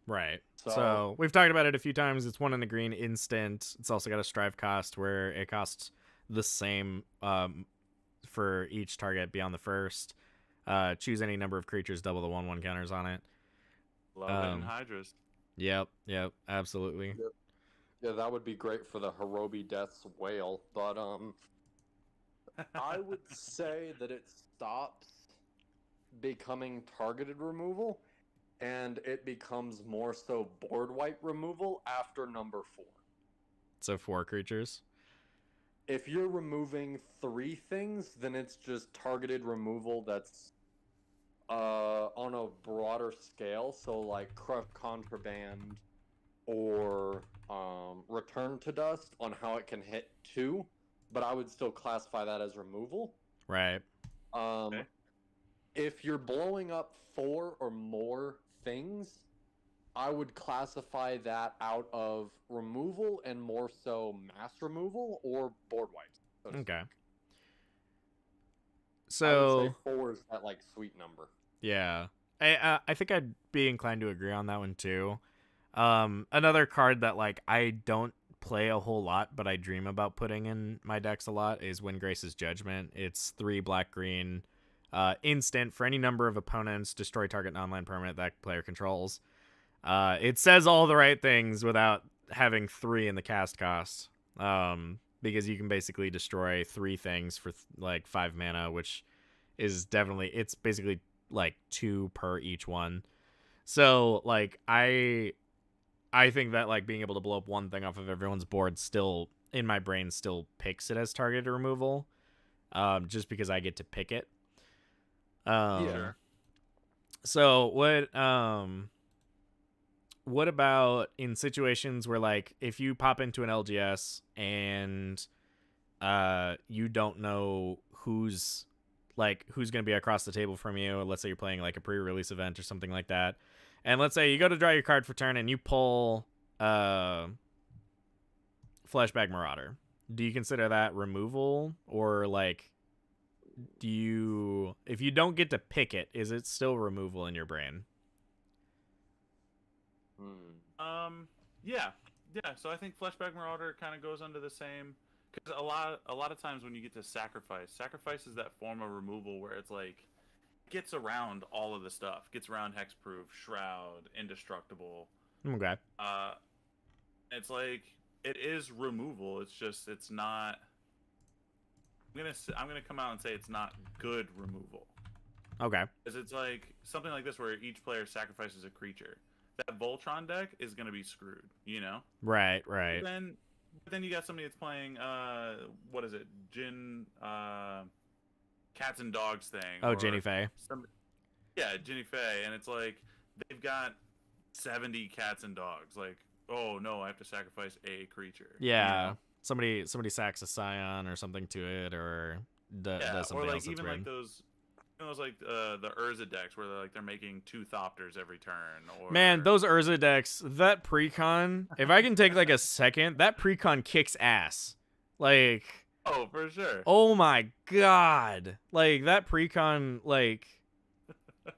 A: Right. So we've talked about it a few times. It's 1 in the green instant. It's also got a strive cost where it costs the same for each target beyond the first. Choose any number of creatures, double the 1/1 counters on it.
B: Love it in Hydras.
A: Yep, absolutely.
D: Yep. Yeah, that would be great for the Hirobi Death's Wail, but I would say that it stops becoming targeted removal, and it becomes more so board wipe removal after number 4.
A: So 4 creatures?
D: If you're removing 3 things, then it's just targeted removal that's on a broader scale, so like Contraband or Return to Dust on how it can hit 2, but I would still classify that as removal.
A: Right.
B: Okay.
D: If you're blowing up 4 or more things, I would classify that out of removal and more so mass removal or board wipes. So to
A: Okay.
D: speak.
A: So
D: I would say 4 is that like sweet number.
A: yeah, I think I'd be inclined to agree on that one too. Another card that like I don't play a whole lot, but I dream about putting in my decks a lot is Windgrace's Judgment. It's 3 black-green, instant for any number of opponents, destroy target non-land permanent that player controls. It says all the right things without having 3 in the cast cost. because you can basically destroy 3 things for like 5 mana, which is definitely, it's basically like 2 per each one. So like I think that like being able to blow up one thing off of everyone's board still in my brain still picks it as targeted removal, just because I get to pick it.
B: Yeah.
A: So what about in situations where like if you pop into an LGS and you don't know who's gonna be across the table from you? Let's say you're playing like a pre-release event or something like that, and let's say you go to draw your card for turn and you pull Fleshbag Marauder. Do you consider that removal, or like if you don't get to pick it, is it still removal in your brain?
B: Yeah. So I think Fleshbag Marauder kind of goes under the same, because a lot of times when you get to sacrifice is that form of removal where it's like gets around all of the stuff, gets around hexproof, shroud, indestructible.
A: Okay.
B: It's like it is removal. It's just it's not. I'm gonna come out and say it's not good removal.
A: Okay.
B: Because it's like something like this where each player sacrifices a creature. That Voltron deck is gonna be screwed, you know?
A: Right.
B: But then you got somebody that's playing what is it? Cats and Dogs thing.
A: Oh, Jinnie Fay.
B: Yeah, Jinnie Fay, and it's like they've got 70 cats and dogs. Like, oh no, I have to sacrifice a creature.
A: Yeah.
B: You know?
A: Somebody sacks a Scion or something to it, or does something
B: or like
A: else that's
B: even
A: weird.
B: like those like the Urza decks where they're making 2 Thopters every turn. Or
A: Man, those Urza decks, that precon, if I can take like a second, that precon kicks ass. Like,
B: oh, for sure.
A: oh my god. Like, that precon, like,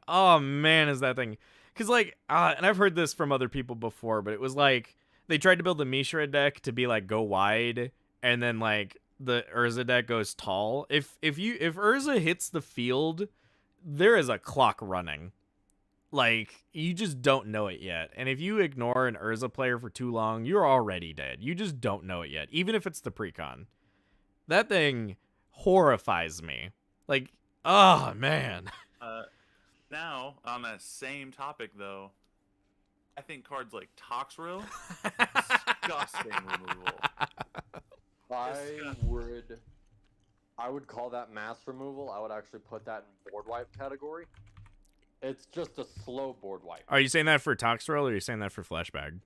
A: oh man, is that thing. Because, like, and I've heard this from other people before, but it was like, they tried to build the Mishra deck to be like, go wide, and then like, the Urza deck goes tall. If Urza hits the field, there is a clock running. Like, you just don't know it yet. And if you ignore an Urza player for too long, you're already dead. You just don't know it yet, even if it's the precon. That thing horrifies me. Like, oh man.
B: Now, on that same topic though, I think cards like Toxrill, disgusting removal.
D: I would call that mass removal. I would actually put that in board wipe category. It's just a slow board wipe.
A: Are you saying that for Toxrill, or are you saying that for Fleshbag?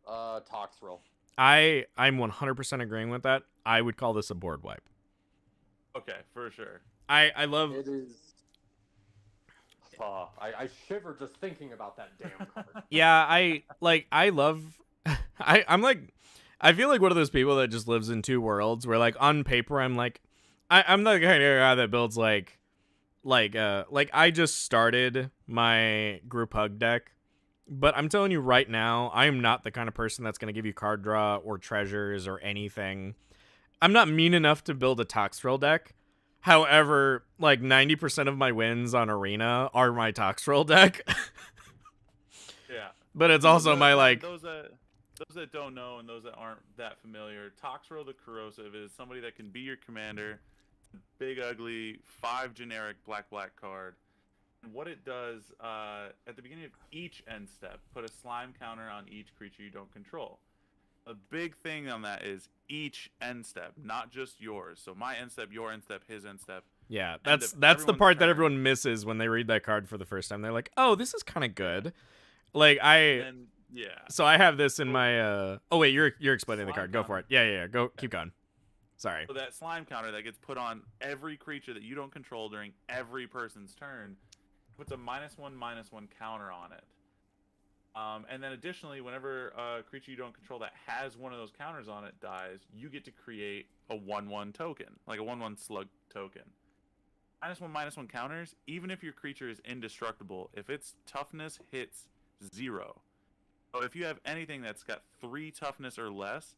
D: Toxrill.
A: I'm 100% agreeing with that. I would call this a board wipe.
B: Okay, for sure.
A: I love
D: it. Is I shiver just thinking about that damn card.
A: Yeah, I love I'm like, I feel like one of those people that just lives in 2 worlds where like on paper I'm like I'm the kind of guy that builds like I just started my group hug deck, but I'm telling you right now, I am not the kind of person that's going to give you card draw or treasures or anything. I'm not mean enough to build a Toxrill deck. However, like 90% of my wins on Arena are my Toxrill deck.
B: Yeah.
A: But it's also my like
B: those that don't know and those that aren't that familiar, Toxrill the Corrosive is somebody that can be your commander, big ugly 5 generic black card. And what it does at the beginning of each end step, put a slime counter on each creature you don't control. A big thing on that is each end step, not just yours. So my end step, your end step, his end step.
A: Yeah, that's the part that everyone misses when they read that card for the first time. They're like, "Oh, this is kind of good." Like yeah. So I have this in my. Oh wait, you're explaining the card. Go for it. Yeah. Go, keep going. Sorry.
B: So that slime counter that gets put on every creature that you don't control during every person's turn puts a -1/-1 counter on it. And then additionally, whenever a creature you don't control that has one of those counters on it dies, you get to create a 1/1 token, like a 1/1 slug token. -1/-1 counters, even if your creature is indestructible, if its toughness hits 0. So if you have anything that's got 3 toughness or less,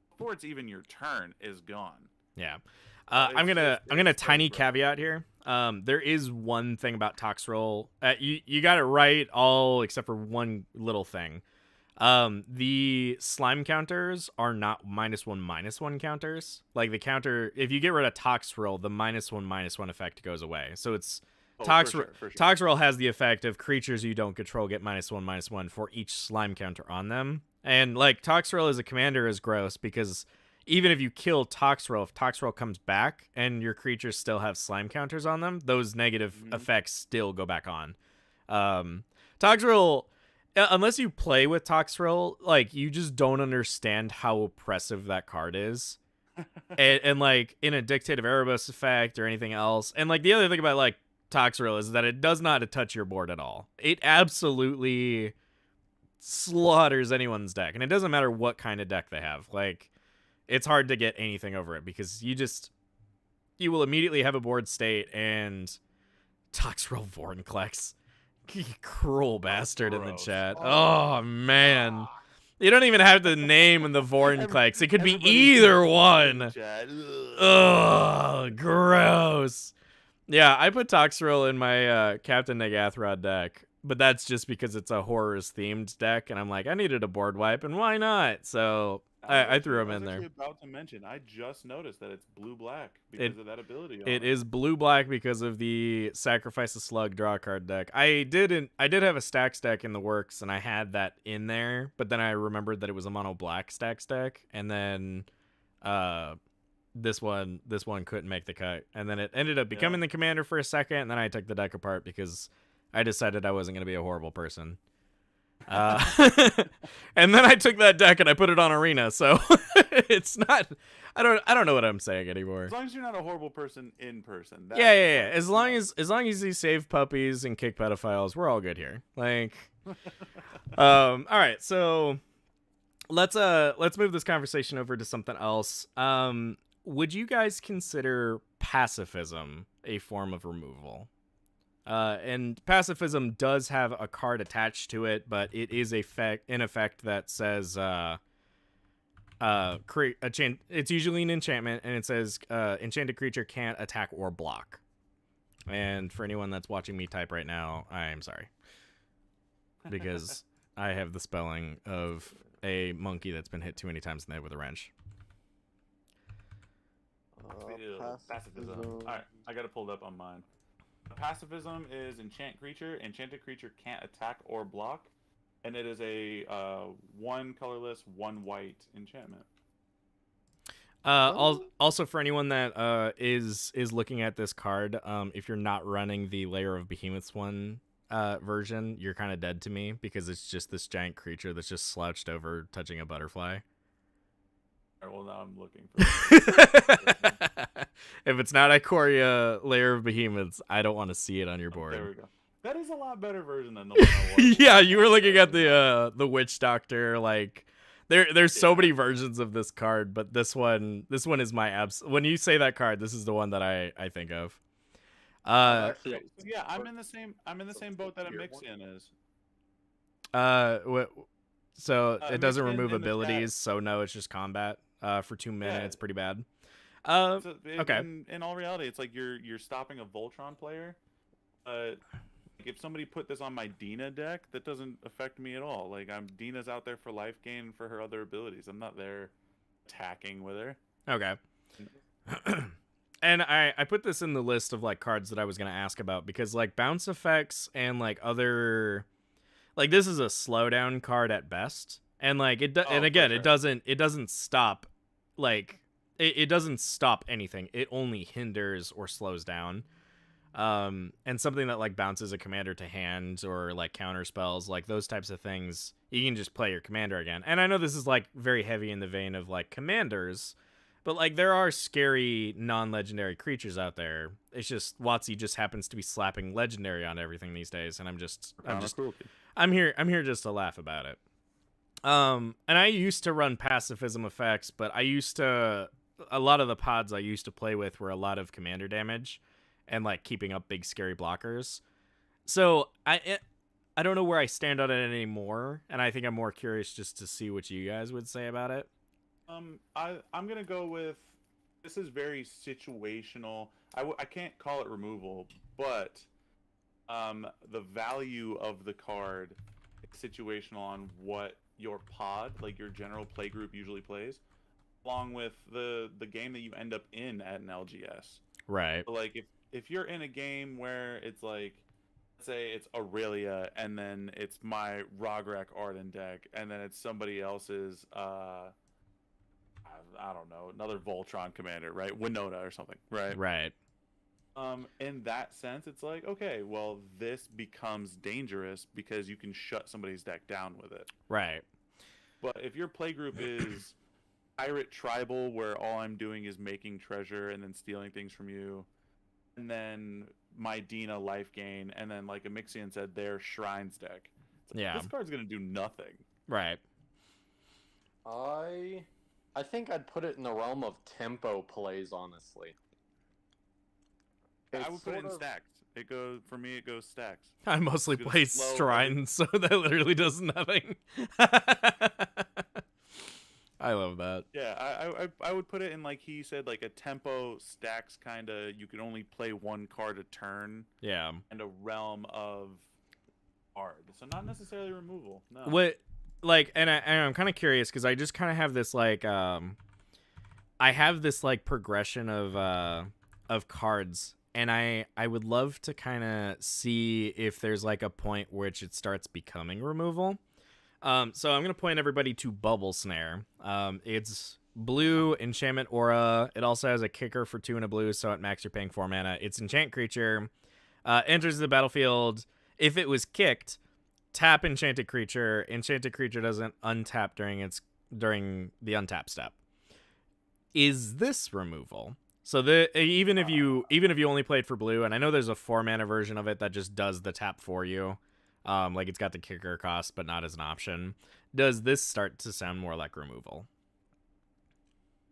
B: before it's even your turn, is gone.
A: Yeah. I'm gonna tiny caveat here. There is one thing about Toxrill. You got it right, all except for one little thing. The slime counters are not -1/-1 counters. Like the counter, if you get rid of Toxrill, the -1/-1 effect goes away. So it's
B: Oh,
A: Toxrill.
B: for sure.
A: Toxrill has the effect of creatures you don't control get -1/-1 for each slime counter on them. And like Toxrill as a commander is gross because even if you kill Toxrill, if Toxrill comes back and your creatures still have slime counters on them, those negative effects still go back on. Toxrill, unless you play with Toxrill, like you just don't understand how oppressive that card is. and like in a Dictative Erebus effect or anything else. And like the other thing about like Toxrill is that it does not touch your board at all. It absolutely slaughters anyone's deck, and it doesn't matter what kind of deck they have. Like it's hard to get anything over it because you will immediately have a board state and Toxrill Vorinclex. Cruel bastard in the chat. Oh man. You don't even have the name in the Vorinclex. It could be either one. Ugh, gross. Yeah, I put Toxrill in my Captain Nagathrod deck, but that's just because it's a horrors-themed deck, and I'm like, I needed a board wipe, and why not? So I threw him in there.
B: I was about to mention, I just noticed that it's blue-black because of that ability.
A: It is blue-black because of the Sacrifice a Slug draw card deck. I did have a Stax deck in the works, and I had that in there, but then I remembered that it was a mono-black Stax deck, and then this one couldn't make the cut, and then it ended up becoming the commander for a second, and then I took the deck apart because I decided I wasn't going to be a horrible person. And then I took that deck and I put it on Arena, so it's not. I don't know what I'm saying anymore.
B: As long as you're not a horrible person in person.
A: Yeah. As long as you save puppies and kick pedophiles, we're all good here. Like, all right. So let's move this conversation over to something else. Would you guys consider pacifism a form of removal? And pacifism does have a card attached to it, but it is an effect that says create a it's usually an enchantment, and it says enchanted creature can't attack or block. And for anyone that's watching me type right now, I am sorry, because I have the spelling of a monkey that's been hit too many times in the head with a wrench.
B: Pacifism. All right, I got it pulled up on mine. Pacifism is enchant creature. Enchanted creature can't attack or block, and it is a 1 colorless, 1 white enchantment.
A: Also, for anyone that is looking at this card, if you're not running the Lair of Behemoths one version, you're kind of dead to me because it's just this giant creature that's just slouched over, touching a butterfly.
B: Well, now I'm looking for
A: If it's not Ikoria Lair of Behemoths, I don't want to see it on your board.
B: There we go. That is a lot better version than the one I was.
A: Yeah, you were looking at the Witch Doctor. Like, there's so many versions of this card, but this one is my when you say that card, this is the one that I think of.
B: Actually, yeah, I'm in the same boat that a Mix-In is.
A: So it doesn't
B: Mix-In
A: remove
B: in the
A: abilities,
B: chat.
A: so no, it's just combat. For 2 minutes,
B: Yeah.
A: it's pretty bad.
B: Okay. In all reality, it's like you're stopping a Voltron player. If somebody put this on my Dina deck, that doesn't affect me at all. Like Dina's out there for life gain for her other abilities. I'm not there attacking with her.
A: Okay. And I put this in the list of like cards that I was gonna ask about because like bounce effects and like other, like this is a slowdown card at best, and like and again
B: sure.
A: it doesn't stop, like it doesn't stop anything. It only hinders or slows down. And something that like bounces a commander to hand or like counter spells, like those types of things, you can just play your commander again. And I know this is like very heavy in the vein of like commanders, but like there are scary non-legendary creatures out there. It's just WotC just happens to be slapping legendary on everything these days, and I'm here just to laugh about it. And I used to run pacifism effects, but a lot of the pods I used to play with were a lot of commander damage and like keeping up big scary blockers. So I don't know where I stand on it anymore, and I think I'm more curious just to see what you guys would say about it.
B: I'm gonna go with, this is very situational. I can't call it removal, but the value of the card is situational on what your pod, like your general play group usually plays, along with the game that you end up in at an LGS.
A: Right.
B: So, like if you're in a game where it's like, let's say it's Aurelia, and then it's my Rograk Arden deck, and then it's somebody else's I don't know, another Voltron commander, right? Winota or something, right?
A: Right.
B: In that sense, it's like, okay, well, this becomes dangerous because you can shut somebody's deck down with it.
A: Right.
B: But if your playgroup is pirate tribal, where all I'm doing is making treasure and then stealing things from you, and then my Dina life gain, and then like Amixian said, their shrines deck. It's like,
A: Yeah.
B: this card's gonna do nothing.
A: Right.
D: I think I'd put it in the realm of tempo plays, honestly.
B: I
D: It's
B: would put it in
D: sort of-
B: stacks. It goes for me. It goes stacks.
A: I mostly
B: It's gonna
A: play
B: slow
A: Shrine, so that literally does nothing. I love that.
B: Yeah, I would put it in, like he said, like a tempo stacks kind of. You can only play one card a turn,
A: Yeah.
B: and a realm of hard. So not necessarily removal. No.
A: What, like, and I'm kind of curious because I just kind of have this like, I have this like progression of cards, and I would love to kind of see if there's like a point which it starts becoming removal. So I'm gonna point everybody to Bubble Snare. It's blue enchantment aura. It also has a kicker for 2 and a blue, so at max you're paying 4 mana. It's enchant creature. Enters the battlefield. If it was kicked, tap enchanted creature. Enchanted creature doesn't untap during the untap step. Is this removal? So even if you only played for blue, and I know there's a 4 mana version of it that just does the tap for you, like it's got the kicker cost but not as an option. Does this start to sound more like removal?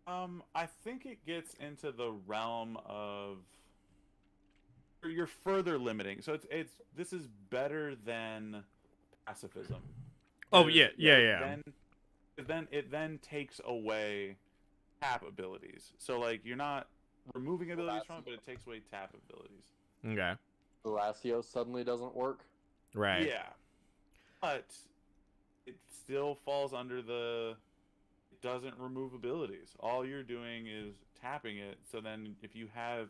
B: I think it gets into the realm of you're further limiting. So this is better than pacifism.
A: Oh,
B: Because
A: yeah.
B: It then takes away tap abilities. So like you're not removing abilities from it, but it takes away tap abilities.
A: Okay.
D: Thrasios suddenly doesn't work.
A: Right.
B: Yeah, but it still falls under the. It doesn't remove abilities. All you're doing is tapping it. So then, if you have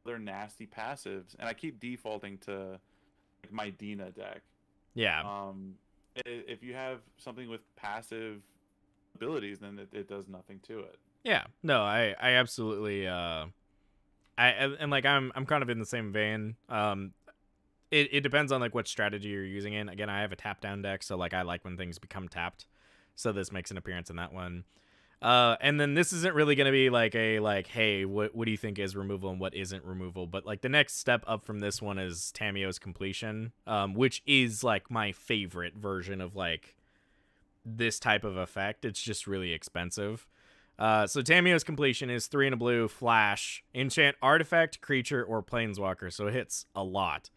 B: other nasty passives, and I keep defaulting to like my Dina deck.
A: Yeah.
B: If you have something with passive abilities, then it does nothing to it.
A: Yeah. No, I absolutely and like I'm kind of in the same vein. It depends on like what strategy you're using in. Again, I have a tap down deck, so like I like when things become tapped. So this makes an appearance in that one. And then this isn't really going to be like hey, what do you think is removal and what isn't removal? But like the next step up from this one is Tamiyo's Completion, which is like my favorite version of like this type of effect. It's just really expensive. So Tamiyo's Completion is 3 and a blue, flash, enchant artifact, creature, or planeswalker. So it hits a lot.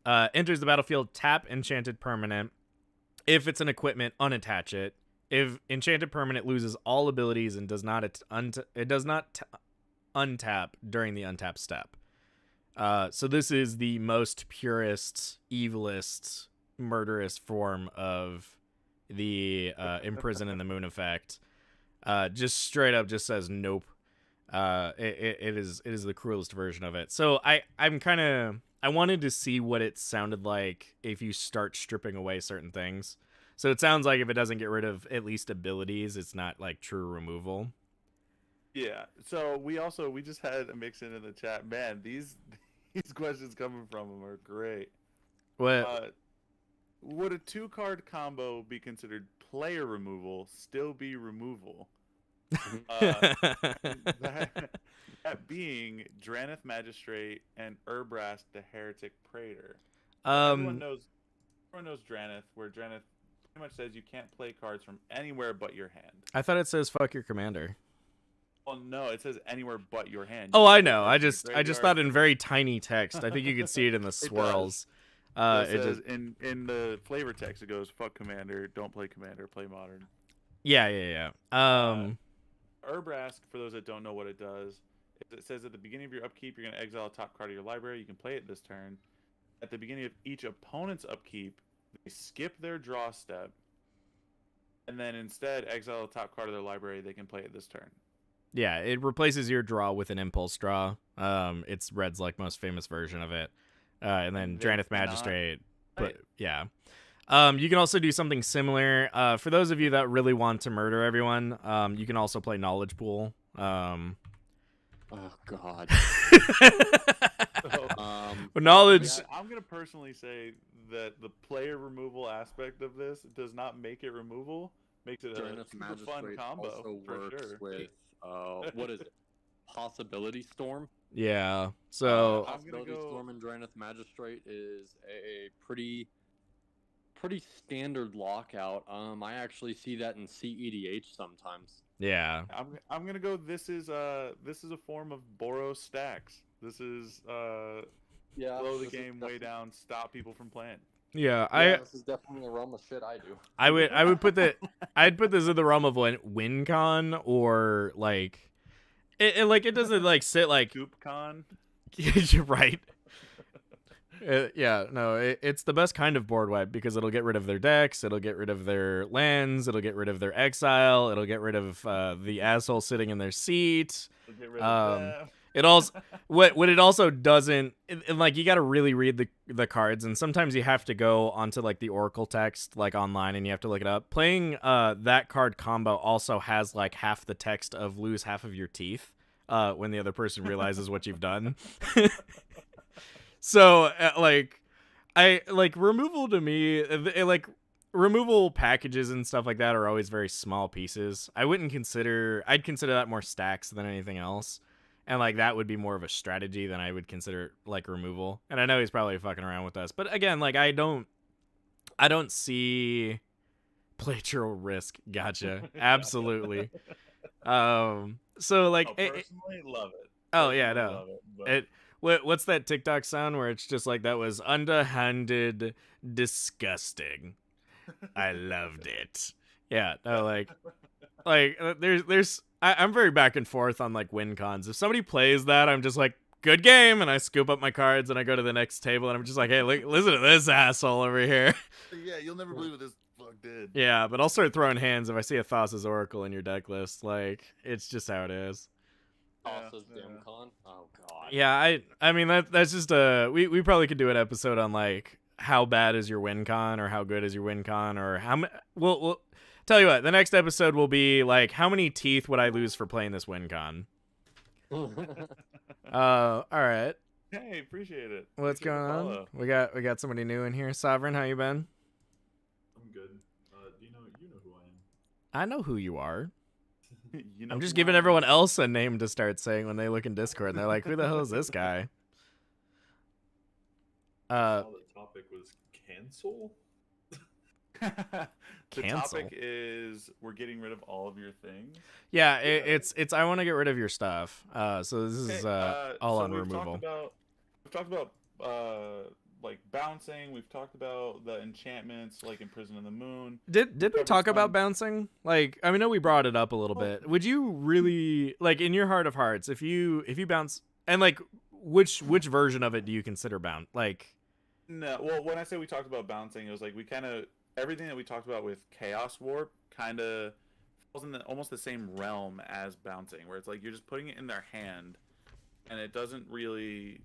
A: Enters the battlefield, tap enchanted permanent. If it's an equipment, unattach it. If enchanted permanent loses all abilities and does not untap during the untap step. So this is the most purest, evilest, murderous form of the Imprison in the Moon effect. Just straight up just says nope. It is the cruelest version of it. So I wanted to see what it sounded like if you start stripping away certain things. So it sounds like if it doesn't get rid of at least abilities, it's not like true removal.
B: Yeah. So we just had a mix in the chat. Man, these questions coming from them are great.
A: What?
B: Would a 2-card combo be considered player removal? Still be removal? That being Drannith Magistrate and Urbrast the Heretic Praetor. Everyone knows Drannith, where Drannith pretty much says you can't play cards from anywhere but your hand.
A: I thought it says fuck your commander.
B: Well, no, it says anywhere but your hand.
A: Oh, I know. I just thought in very tiny text. I think you could see it in the swirls.
B: It says in the flavor text it goes fuck commander, don't play commander, play modern.
A: Yeah.
B: Urbrast, for those that don't know what it does, it says at the beginning of your upkeep you're going to exile a top card of your library. You can play it this turn. At the beginning of each opponent's upkeep, they skip their draw step, and then instead exile the top card of their library. They can play it this turn.
A: Yeah, it replaces your draw with an impulse draw. It's Red's like most famous version of it. And then
B: They
A: Drannith
B: cannot
A: Magistrate.
B: play
A: But
B: it.
A: yeah. You can also do something similar. For those of you that really want to murder everyone, you can also play Knowledge Pool.
D: Oh God.
A: Knowledge.
B: Yeah, I'm gonna personally say that the player removal aspect of this does not make it removal. Makes it a
D: Drannith
B: super fun
D: Magistrate
B: combo
D: also
B: for
D: works
B: sure.
D: with what is it? Possibility Storm.
A: Yeah. So
B: I'm gonna
D: Possibility
B: go-
D: Storm and Drannith Magistrate is a pretty standard lockout. I actually see that in CEDH sometimes.
A: yeah.
B: I'm gonna go. This is a form of Boros stacks. This is
D: Yeah.
B: slow the
D: this is
B: game way
D: definitely-
B: down, stop people from playing.
A: Yeah.
D: Yeah, this is definitely the realm of shit I do.
A: I would put I'd put this in the realm of WinCon or like it doesn't like sit like
B: ScoopCon.
A: you're right. Yeah, no, it's the best kind of board wipe because it'll get rid of their decks, it'll get rid of their lands, it'll get rid of their exile, it'll get rid of the asshole sitting in their seat.
B: We'll get rid of
A: Um,
B: that.
A: It also what it also doesn't like you got to really read the cards, and sometimes you have to go onto like the Oracle text like online and you have to look it up. Playing that card combo also has like half the text of lose half of your teeth when the other person realizes what you've done. So like I like removal to me like removal packages and stuff like that are always very small pieces. I'd consider that more stacks than anything else. And like that would be more of a strategy than I would consider like removal. And I know he's probably fucking around with us. But again, like I don't see playthrough risk. Gotcha. Absolutely. So like
B: Personally, love it.
A: oh yeah,
B: Personally
A: no.
B: love it, but-
A: What's that TikTok sound where it's just like that was underhanded disgusting. I loved it. Yeah, no, like I'm very back and forth on like win cons. If somebody plays that, I'm just like, good game, and I scoop up my cards and I go to the next table and I'm just like, hey, listen to this asshole over here.
B: Yeah, you'll never believe what this fuck did.
A: Yeah, but I'll start throwing hands if I see a Thassa's Oracle in your deck list. Like, it's just how it is.
D: Thassa's
B: yeah.
D: DemCon. Oh God.
A: Yeah, I mean that's just we probably could do an episode on like how bad is your win con or how good is your win con or how we'll tell you what, the next episode will be like how many teeth would I lose for playing this win con. All right.
B: Hey, appreciate it.
A: What's
B: Appreciate the
A: going on?
B: follow.
A: We got somebody new in here. Sovereign, how you been?
C: I'm good. Do you know who I am?
A: I know who you are.
B: You know
A: I'm just
B: who
A: giving
B: I am.
A: everyone else a name to start saying when they look in Discord and they're like, who the hell is this guy?
C: I saw the topic was cancel.
B: The
A: Cancel.
B: topic is we're getting rid of all of your things.
A: Yeah, it's I want to get rid of your stuff. So this is
B: Okay,
A: all
B: so
A: on removal.
B: We've talked about like bouncing. We've talked about the enchantments, like Imprison in the Moon.
A: Did we
B: covered
A: talk about
B: some-
A: bouncing? Like, I know we brought it up a little bit. Would you really like in your heart of hearts if you bounce and like which version of it do you consider bounce? Like,
B: No, well, when I say we talked about bouncing, it was like we kind of everything that we talked about with Chaos Warp kind of falls in almost the same realm as bouncing, where it's like you're just putting it in their hand, and it doesn't really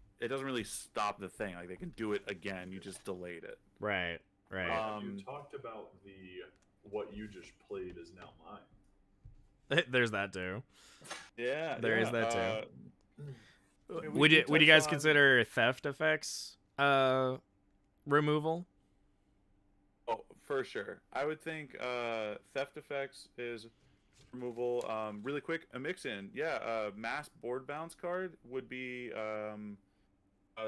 B: stop the thing. Like they can do it again. You just delayed it.
A: right.
C: You talked about what you just played is now mine.
A: There's that too.
B: Yeah,
A: There is that too.
B: mean,
A: Would you
B: touched
A: guys
B: on-
A: consider theft effects removal?
B: Oh, for sure. I would think theft effects is removal. Really quick, a mix-in. Yeah, mass board bounce card would be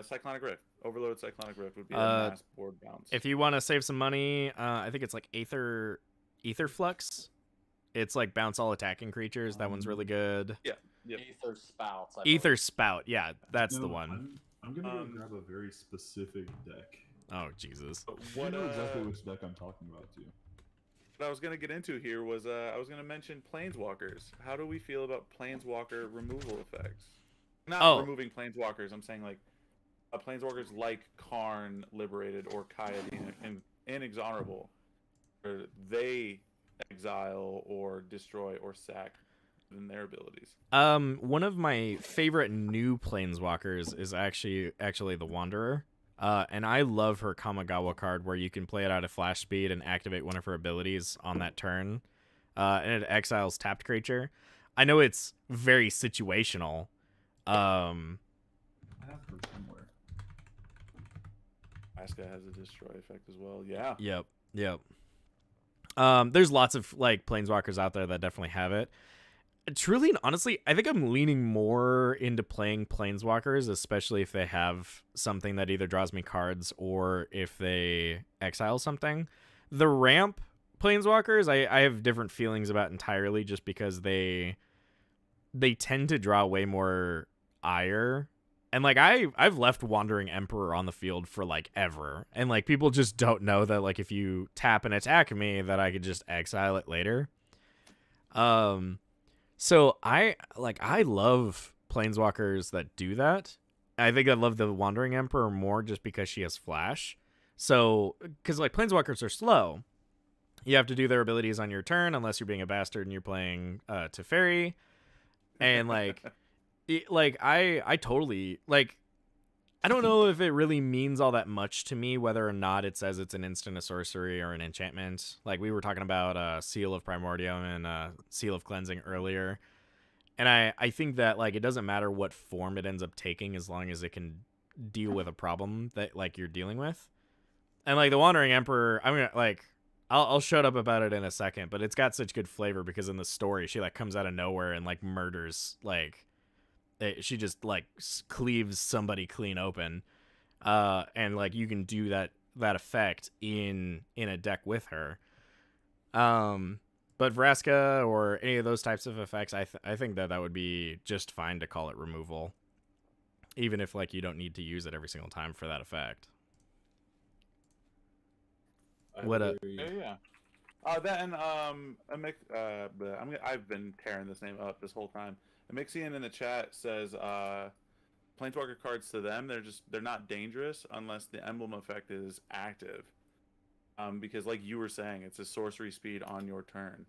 B: Cyclonic Rift. Overload Cyclonic Rift would be a mass board bounce.
A: If you want to save some money, I think it's like Aether Flux. It's like bounce all attacking creatures. That one's really good.
B: Yep.
D: Aether Spouts. I
A: Ether Spout. Yeah, that's the
C: No,
A: one.
C: I'm gonna go
B: Um,
C: grab a very specific deck.
A: Oh Jesus.
B: What
C: you know exactly which deck I'm talking about too.
B: what I was gonna get into here was I was gonna mention Planeswalkers. How do we feel about Planeswalker removal effects? Not
A: Oh.
B: removing Planeswalkers. I'm saying like Planeswalkers like Karn Liberated or Kaya the Inexhonorable, where they exile or destroy or sack than their abilities.
A: One of my favorite new planeswalkers is actually the Wanderer. And I love her Kamigawa card where you can play it out of flash speed and activate one of her abilities on that turn. And it exiles tapped creature. I know it's very situational.
E: I have her somewhere.
B: Aska has a destroy effect as well. Yeah.
A: Yep. There's lots of like planeswalkers out there that definitely have it. Truly and honestly, I think I'm leaning more into playing planeswalkers, especially if they have something that either draws me cards or if they exile something. The ramp planeswalkers, I have different feelings about entirely, just because they tend to draw way more ire. And like I've left Wandering Emperor on the field for like ever, and like people just don't know that like if you tap and attack me, that I could just exile it later. So I love planeswalkers that do that. I think I love the Wandering Emperor more just because she has flash. So because like planeswalkers are slow, you have to do their abilities on your turn unless you're being a bastard and you're playing Teferi, and like. I totally like. I don't know if it really means all that much to me whether or not it says it's an instant, a sorcery, or an enchantment. Like we were talking about Seal of Primordium and Seal of Cleansing earlier, and I think that like it doesn't matter what form it ends up taking as long as it can deal with a problem that like you're dealing with. And like the Wandering Emperor, I'm gonna like. I'll shut up about it in a second, but it's got such good flavor because in the story she like comes out of nowhere and like murders like. She just like cleaves somebody clean open, and like you can do that effect in a deck with her. But Vraska or any of those types of effects, I think that would be just fine to call it removal, even if like you don't need to use it every single time for that effect.
B: Yeah. That and I've been tearing this name up this whole time. Amixian in the chat says planeswalker cards to them, they're not dangerous unless the emblem effect is active. Because like you were saying, it's a sorcery speed on your turn.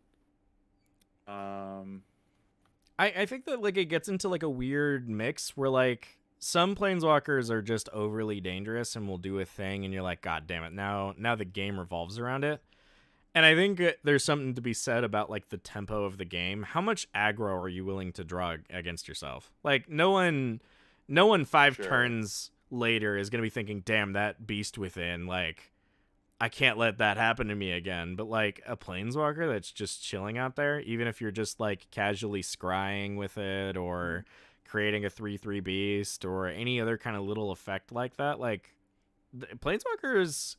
A: I think that like it gets into like a weird mix where like some planeswalkers are just overly dangerous and will do a thing and you're like, God damn it, now the game revolves around it. And I think there's something to be said about like the tempo of the game. How much aggro are you willing to draw against yourself? Like no one 5 turns later is going to be thinking, damn, that beast within, like I can't let that happen to me again. But like a planeswalker that's just chilling out there, even if you're just like casually scrying with it or creating a 3/3 beast or any other kind of little effect like that, like planeswalkers,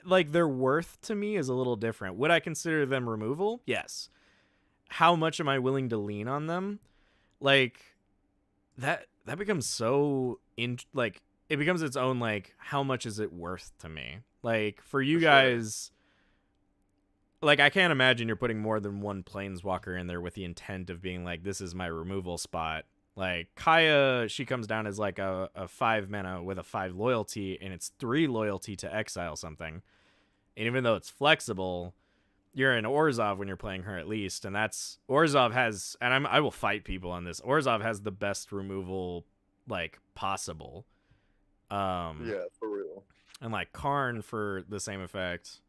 A: like their worth to me is a little different. Would I consider them removal? Yes. How much am I willing to lean on them? Like that becomes so like it becomes its own like how much is it worth to me? Like for you guys, like I can't imagine you're putting more than one planeswalker in there with the intent of being like, this is my removal spot. Like Kaya, she comes down as like a 5 mana with a 5 loyalty, and it's 3 loyalty to exile something. And even though it's flexible, you're in Orzhov when you're playing her at least, and that's Orzhov has, and I will fight people on this. Orzhov has the best removal like possible.
D: Yeah, for real.
A: And like Karn for the same effect.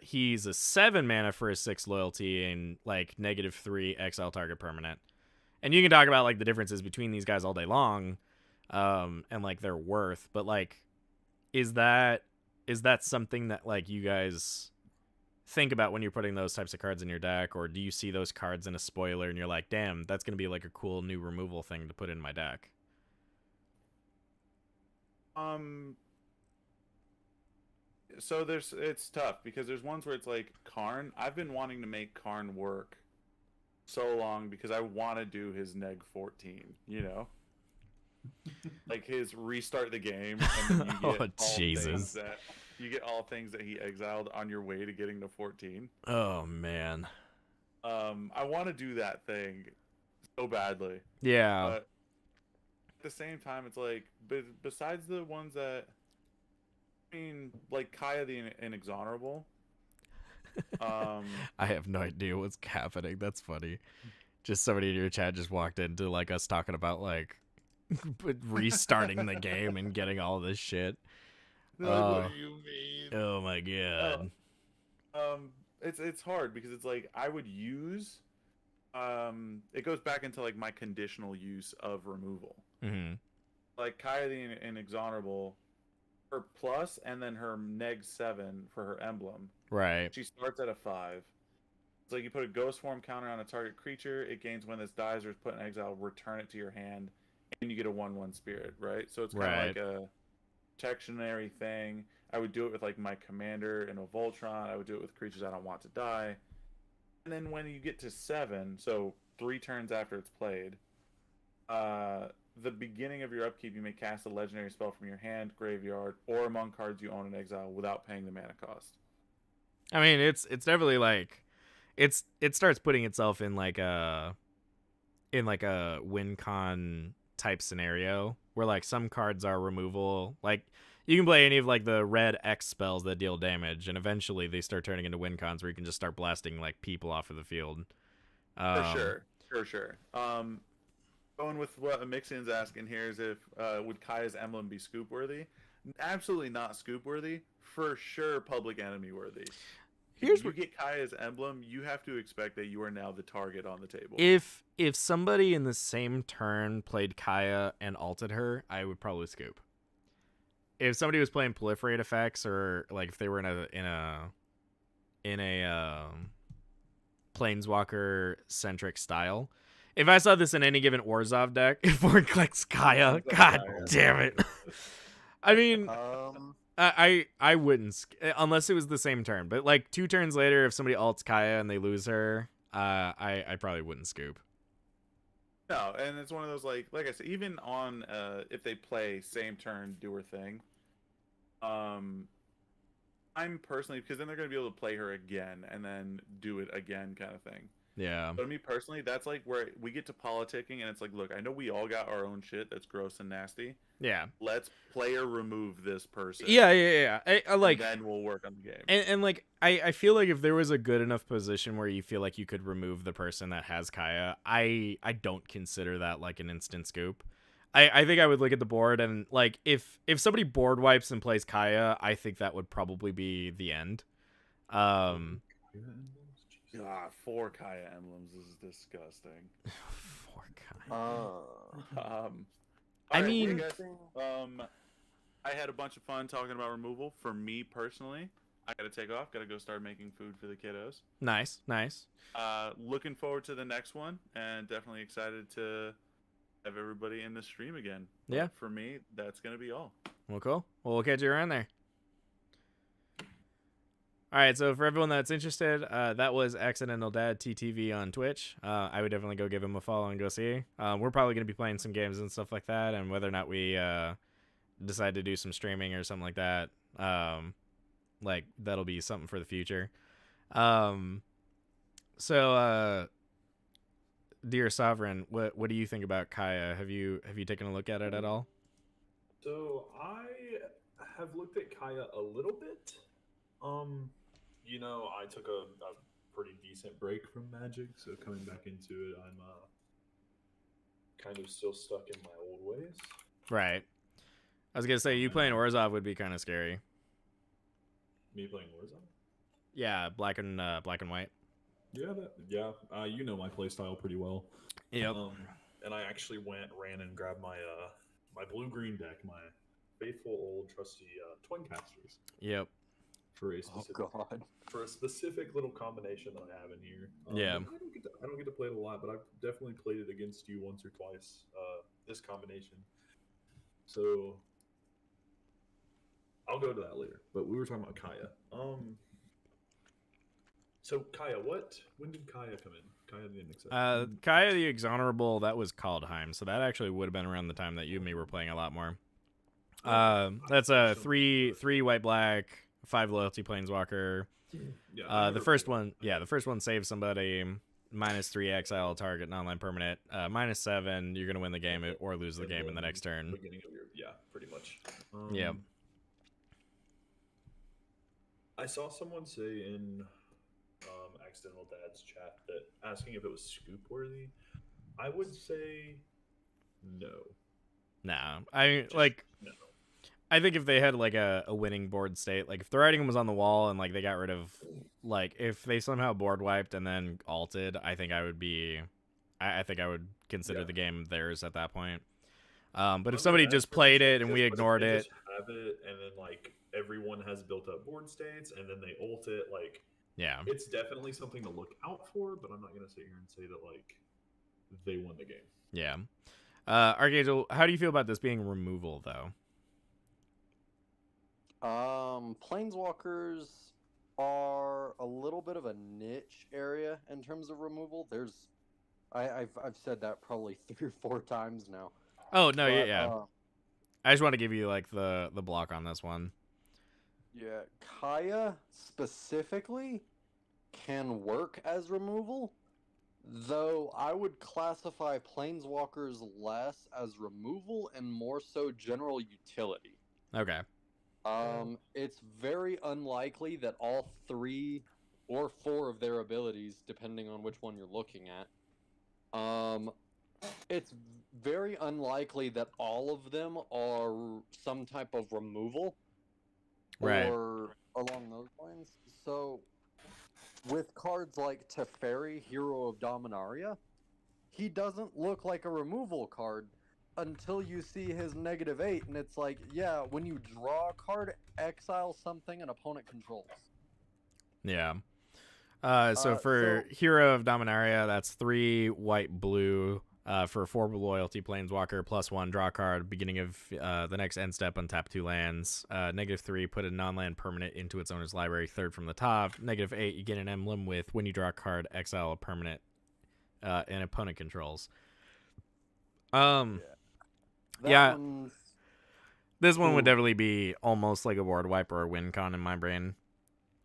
A: He's a 7 mana for a 6 loyalty and like -3 exile target permanent. And you can talk about like the differences between these guys all day long, and like their worth, but like, is that something that like you guys think about when you're putting those types of cards in your deck, or do you see those cards in a spoiler and you're like, damn, that's gonna be like a cool new removal thing to put in my deck?
B: So it's tough because there's ones where it's like Karn. I've been wanting to make Karn work so long because I want to do his neg 14, you know, like his restart the game and then you get
A: Jesus.
B: You get all things that he exiled on your way to getting to 14.
A: Oh man.
B: I want to do that thing so badly.
A: Yeah.
B: But at the same time, it's like, besides the ones that, I mean, like Kaya the Inexorable,
A: I have no idea what's happening. That's funny. Just somebody in your chat just walked into like us talking about like restarting the game and getting all this shit.
B: They're like, what do you mean?
A: Oh my god.
B: It's hard because it's like I would use it goes back into like my conditional use of removal.
A: Mm-hmm.
B: Like Kaya the Inexorable, her plus and then her -7 for her emblem.
A: Right.
B: She starts at a 5. It's like you put a ghost form counter on a target creature, it gains when this dies or is put in exile, return it to your hand, and you get a 1/1 spirit, right? So it's kind of like a protectionary thing. I would do it with like my commander and a Voltron. I would do it with creatures I don't want to die. And then when you get to 7, so 3 turns after it's played, the beginning of your upkeep, you may cast a legendary spell from your hand, graveyard, or among cards you own in exile without paying the mana cost.
A: I mean, it's definitely like it starts putting itself in like a win con type scenario where like some cards are removal. Like you can play any of like the red X spells that deal damage, and eventually they start turning into win cons where you can just start blasting like people off of the field.
B: For sure. Going with what Mixian's asking here is if would Kaya's emblem be scoop worthy? Absolutely not scoop worthy. For sure, public enemy worthy. If you get Kaya's emblem, you have to expect that you are now the target on the table.
A: If somebody in the same turn played Kaya and alted her, I would probably scoop. If somebody was playing proliferate effects, or like if they were in a planeswalker centric style, if I saw this in any given Orzhov deck, if Ward clicks Kaya, god damn it. I mean, I wouldn't, unless it was the same turn. But like 2 turns later, if somebody alts Kaya and they lose her, I probably wouldn't scoop.
B: No, and it's one of those like I said, even on if they play same turn, do her thing. I'm personally, because then they're gonna be able to play her again and then do it again, kind of thing.
A: Yeah.
B: But me personally, that's like where we get to politicking, and it's like, look, I know we all got our own shit that's gross and nasty.
A: Yeah.
B: Let's player remove this person.
A: Yeah. I like.
B: And then we'll work on the game.
A: And like, I feel like if there was a good enough position where you feel like you could remove the person that has Kaya, I don't consider that like an instant scoop. I think I would look at the board and like if somebody board wipes and plays Kaya, I think that would probably be the end.
B: 4 Kaya emblems is disgusting.
A: 4 Kaya.
B: I mean, I had a bunch of fun talking about removal. For me personally, I gotta take off. Gotta go start making food for the kiddos.
A: Nice.
B: Looking forward to the next one, and definitely excited to have everybody in the stream again.
A: Yeah.
B: But for me, that's gonna be all.
A: Well, cool. Well, we'll catch you around there. All right, so for everyone that's interested, that was Accidental Dad TTV on Twitch. I would definitely go give him a follow and go see. We're probably going to be playing some games and stuff like that, and whether or not we decide to do some streaming or something like that, like that'll be something for the future. So, dear Sovereign, what do you think about Kaya? Have you taken a look at it at all?
C: So I have looked at Kaya a little bit. You know, I took a pretty decent break from Magic, so coming back into it, I'm kind of still stuck in my old ways.
A: Right. I was gonna say you playing Orzhov would be kind of scary.
C: Me playing Warzone?
A: Yeah, black and white.
C: Yeah, you know my playstyle pretty well.
A: Yep.
C: And I actually ran and grabbed my my blue-green deck, my faithful old trusty Twin Casters.
A: Yep.
C: For a specific little combination that I have in here.
A: Yeah.
C: I don't get to play it a lot, but I've definitely played it against you once or twice. This combination. So I'll go to that later. But we were talking about Kaya. So Kaya, when did Kaya come in? Kaya the Inexorable.
A: Kaya the Exonerable, that was Kaldheim, so that actually would have been around the time that you and me were playing a lot more. That's a 3 white black 5 loyalty planeswalker.
C: Yeah,
A: the first one saves somebody. -3 exile target non-land permanent. -7, you're gonna win the game or lose the game in the next turn.
C: Yeah, pretty much.
A: Yeah.
C: I saw someone say in Accidental Dad's chat that asking if it was scoop worthy. I would say no.
A: Nah, I
C: Just
A: like.
C: no.
A: I think if they had like a winning board state, like if the writing was on the wall and like they got rid of, like if they somehow board wiped and then alted, I think I would be, I think I would consider
C: Yeah.
A: the game theirs at that point. But if
C: Under
A: somebody
C: that
A: just played it and
C: circumstance,
A: we
C: but if
A: ignored
C: they
A: it,
C: just have it, and then like everyone has built up board states, and then they ult it, like
A: yeah,
C: it's definitely something to look out for. But I'm not gonna sit here and say that like they won the game.
A: yeah. Archangel, how do you feel about this being removal though?
D: Planeswalkers are a little bit of a niche area in terms of removal. I've said that probably 3 or 4 times now.
A: Oh no,
D: But,
A: yeah. I just want to give you like the block on this one.
D: Yeah, Kaya specifically can work as removal, though I would classify Planeswalkers less as removal and more so general utility.
A: Okay.
D: It's very unlikely that all 3 or 4 of their abilities, depending on which one you're looking at, it's very unlikely that all of them are some type of removal
A: Right.
D: or along those lines. So, with cards like Teferi, Hero of Dominaria, he doesn't look like a removal card until you see his -8, and it's like, yeah, when you draw a card, exile something an opponent controls.
A: Yeah. So for Hero of Dominaria, that's 3 white blue for 4 loyalty planeswalker +1 draw card. Beginning of the next end step, untap 2 lands. -3, put a non-land permanent into its owner's library, 3rd from the top. -8, you get an emblem with when you draw a card, exile a permanent and opponent controls. Yeah. This one would definitely be almost like a board wipe or a win con in my brain.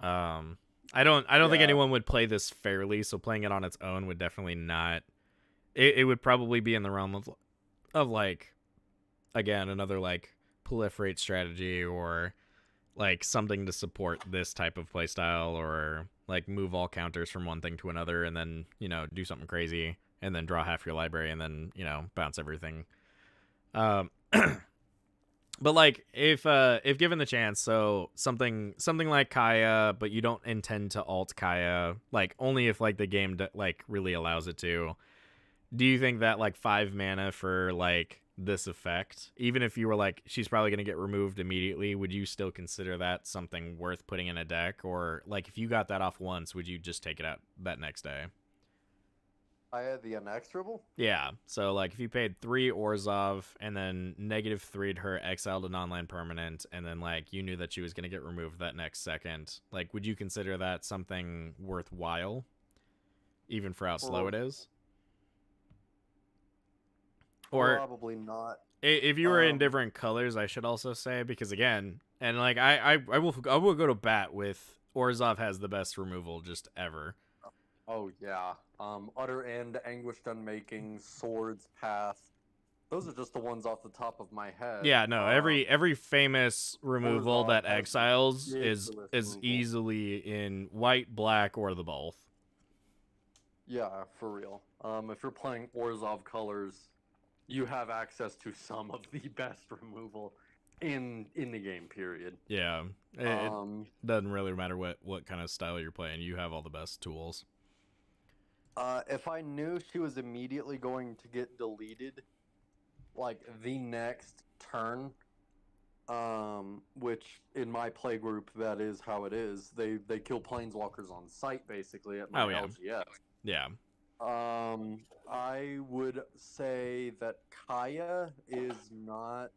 A: I don't think anyone would play this fairly, so playing it on its own would definitely not. It would probably be in the realm of like, again, another like proliferate strategy or like something to support this type of playstyle, or like move all counters from one thing to another and then, you know, do something crazy and then draw half your library and then, you know, bounce everything. But like if given the chance, so something like Kaya, but you don't intend to alt Kaya, like only if like the game like really allows it to. Do you think that like 5 mana for like this effect, even if you were like she's probably going to get removed immediately, would you still consider that something worth putting in a deck? Or like if you got that off once, would you just take it out that next day?
D: Kaya the Inexorable?
A: Yeah, so like if you paid 3 Orzhov and then -3'd her, exiled a non-land permanent, and then like you knew that she was going to get removed that next second, like would you consider that something worthwhile, even for how slow it is? Or
D: probably not.
A: if you were in different colors, I should also say, because again, and like I will go to bat with Orzhov has the best removal just ever.
D: Oh yeah. Utter End, Anguished Unmaking, Swords, Path. Those are just the ones off the top of my head.
A: Yeah, no, every famous removal
D: Orzhov
A: that
D: has
A: exiles
D: ridiculous
A: is
D: removal.
A: easily in white, black, or the both.
D: Yeah, for real. If you're playing Orzhov colors, you have access to some of the best removal in the game, period.
A: Yeah, it doesn't really matter what kind of style you're playing. You have all the best tools.
D: If I knew she was immediately going to get deleted, like the next turn, which in my play group, that is how it is. They kill planeswalkers on sight, basically, at my LGS.
A: Yeah.
D: I would say that Kaya is not...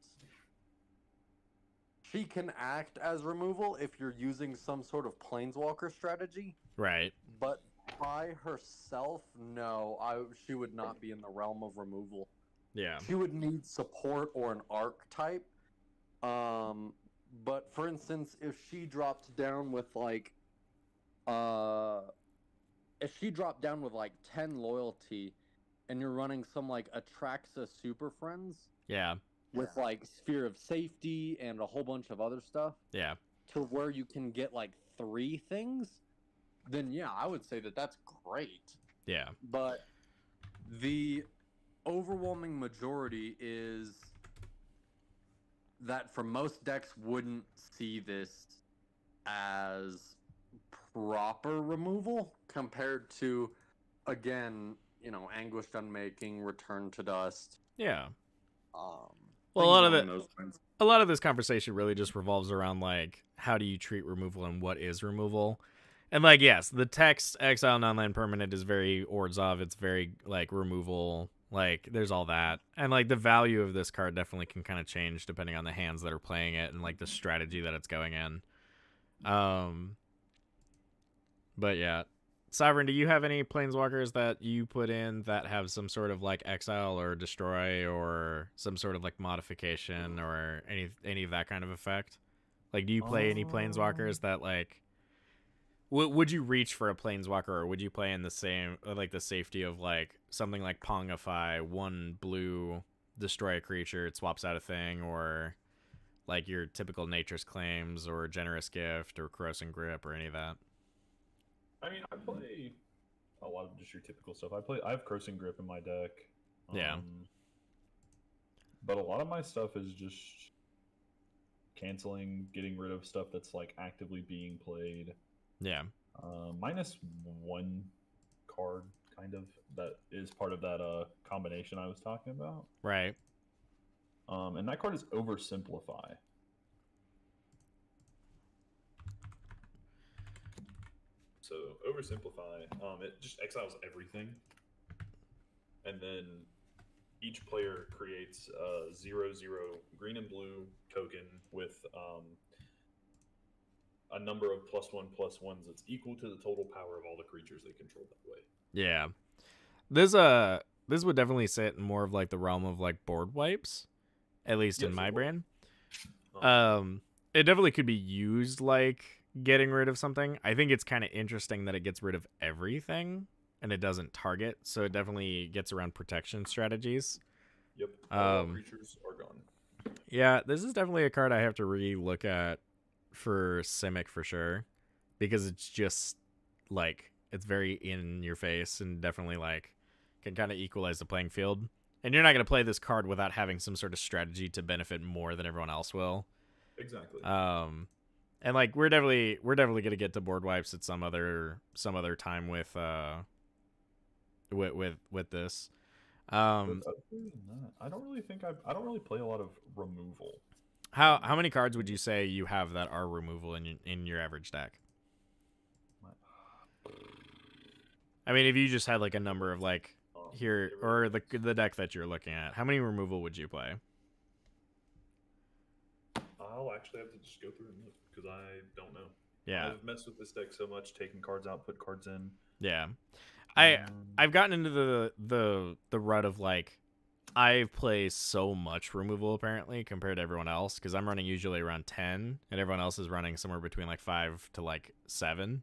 D: She can act as removal if you're using some sort of planeswalker strategy.
A: Right.
D: But by herself, no, she would not be in the realm of removal.
A: Yeah.
D: She would need support or an archetype. But for instance, if she dropped down with like 10 loyalty, and you're running some like Atraxa Super Friends,
A: Yeah.
D: with like Sphere of Safety and a whole bunch of other stuff,
A: Yeah.
D: to where you can get like 3 things, then yeah, I would say that that's great.
A: Yeah.
D: But the overwhelming majority is that for most decks wouldn't see this as proper removal compared to, again, Anguished Unmaking, Return to Dust.
A: Yeah.
D: Um,
A: Well,
B: Things
A: a
B: along those lines.
A: lot of this conversation really just revolves around like how do you treat removal and what is removal. And like yes, the text exile non-land permanent is very Orzhov, it's very like removal, like there's all that. And like the value of this card definitely can kind of change depending on the hands that are playing it and like the strategy that it's going in. But yeah. Sovereign, do you have any planeswalkers that you put in that have some sort of like exile or destroy or some sort of like modification or any of that kind of effect? Like, do you play any planeswalkers that like would you reach for a planeswalker, or would you play in the same like the safety of like something like Pongify, 1 blue, destroy a creature, it swaps out a thing, or like your typical Nature's Claims or Generous Gift or Corrosive Grip or any of that?
C: I mean, I play a lot of just your typical stuff. I have Cursing Grip in my deck.
A: Yeah.
C: But a lot of my stuff is just canceling, getting rid of stuff that's like actively being played.
A: Yeah.
C: Minus 1 card, kind of, that is part of that combination I was talking about.
A: Right.
C: And that card is Oversimplify. So Oversimplify, it just exiles everything, and then each player creates a 0/0 green and blue token with a number of +1/+1s that's equal to the total power of all the creatures they control that way.
A: Yeah. This would definitely sit in more of like the realm of like board wipes, at least in
C: Yes,
A: my
C: it would.
A: brain.
C: Um,
A: It definitely could be used like getting rid of something. I think it's kind of interesting that it gets rid of everything and it doesn't target, so it definitely gets around protection strategies.
C: Yep. All creatures are gone.
A: Yeah, this is definitely a card I have to re-look at for Simic for sure, because it's just like it's very in your face and definitely like can kind of equalize the playing field. And you're not going to play this card without having some sort of strategy to benefit more than everyone else will.
C: Exactly.
A: And like we're definitely gonna get to board wipes at some other time with this.
C: But other than that, I don't really play a lot of removal.
A: How many cards would you say you have that are removal in your average deck? I mean, if you just had like a number of like here or the deck that you're looking at, how many removal would you play?
C: I'll actually have to just go through and look because I don't know.
A: Yeah.
C: I've messed with this deck so much, taking cards out, put cards in.
A: Yeah. I've gotten into the rut of like I play so much removal apparently compared to everyone else, because I'm running usually around 10 and everyone else is running somewhere between like 5 to like 7.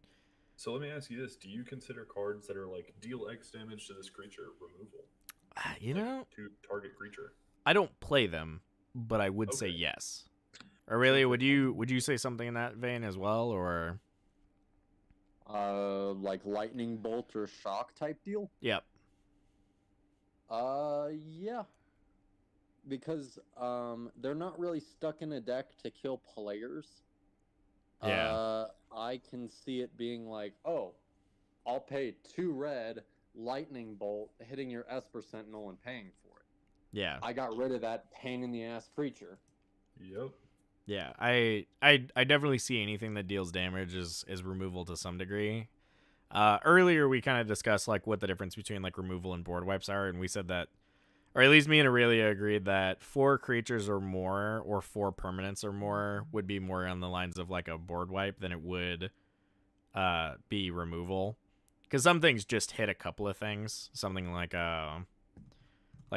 C: So let me ask you this: do you consider cards that are like deal X damage to this creature removal?
A: You know,
C: To target creature.
A: I don't play them, but I would say
C: Okay.
A: yes. Or really, would you say something in that vein as well, or?
D: Like lightning bolt or shock type deal?
A: Yep.
D: Yeah. Because they're not really stuck in a deck to kill players.
A: Yeah.
D: I can see it being like, oh, I'll pay 2 red, lightning bolt, hitting your Esper Sentinel and paying for it.
A: Yeah.
D: I got rid of that pain in the ass creature.
C: Yep.
A: Yeah, I definitely see anything that deals damage is removal to some degree. Earlier we kind of discussed like what the difference between like removal and board wipes are, and we said that, or at least me and Aurelia agreed that 4 creatures or more or 4 permanents or more would be more on the lines of like a board wipe than it would be removal. Because some things just hit a couple of things. Something like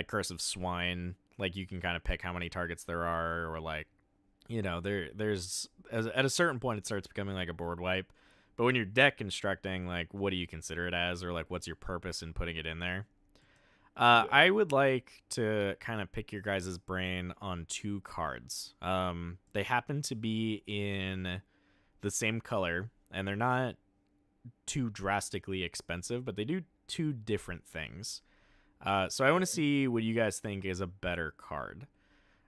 A: Curse of Swine, like you can kind of pick how many targets there are, or like, you know, there's at a certain point it starts becoming like a board wipe. But when you're deck constructing, like, what do you consider it as, or like what's your purpose in putting it in there? I would like to kind of pick your guys' brain on 2 cards. They happen to be in the same color, and they're not too drastically expensive, but they do two different things. So I want to see what you guys think is a better card.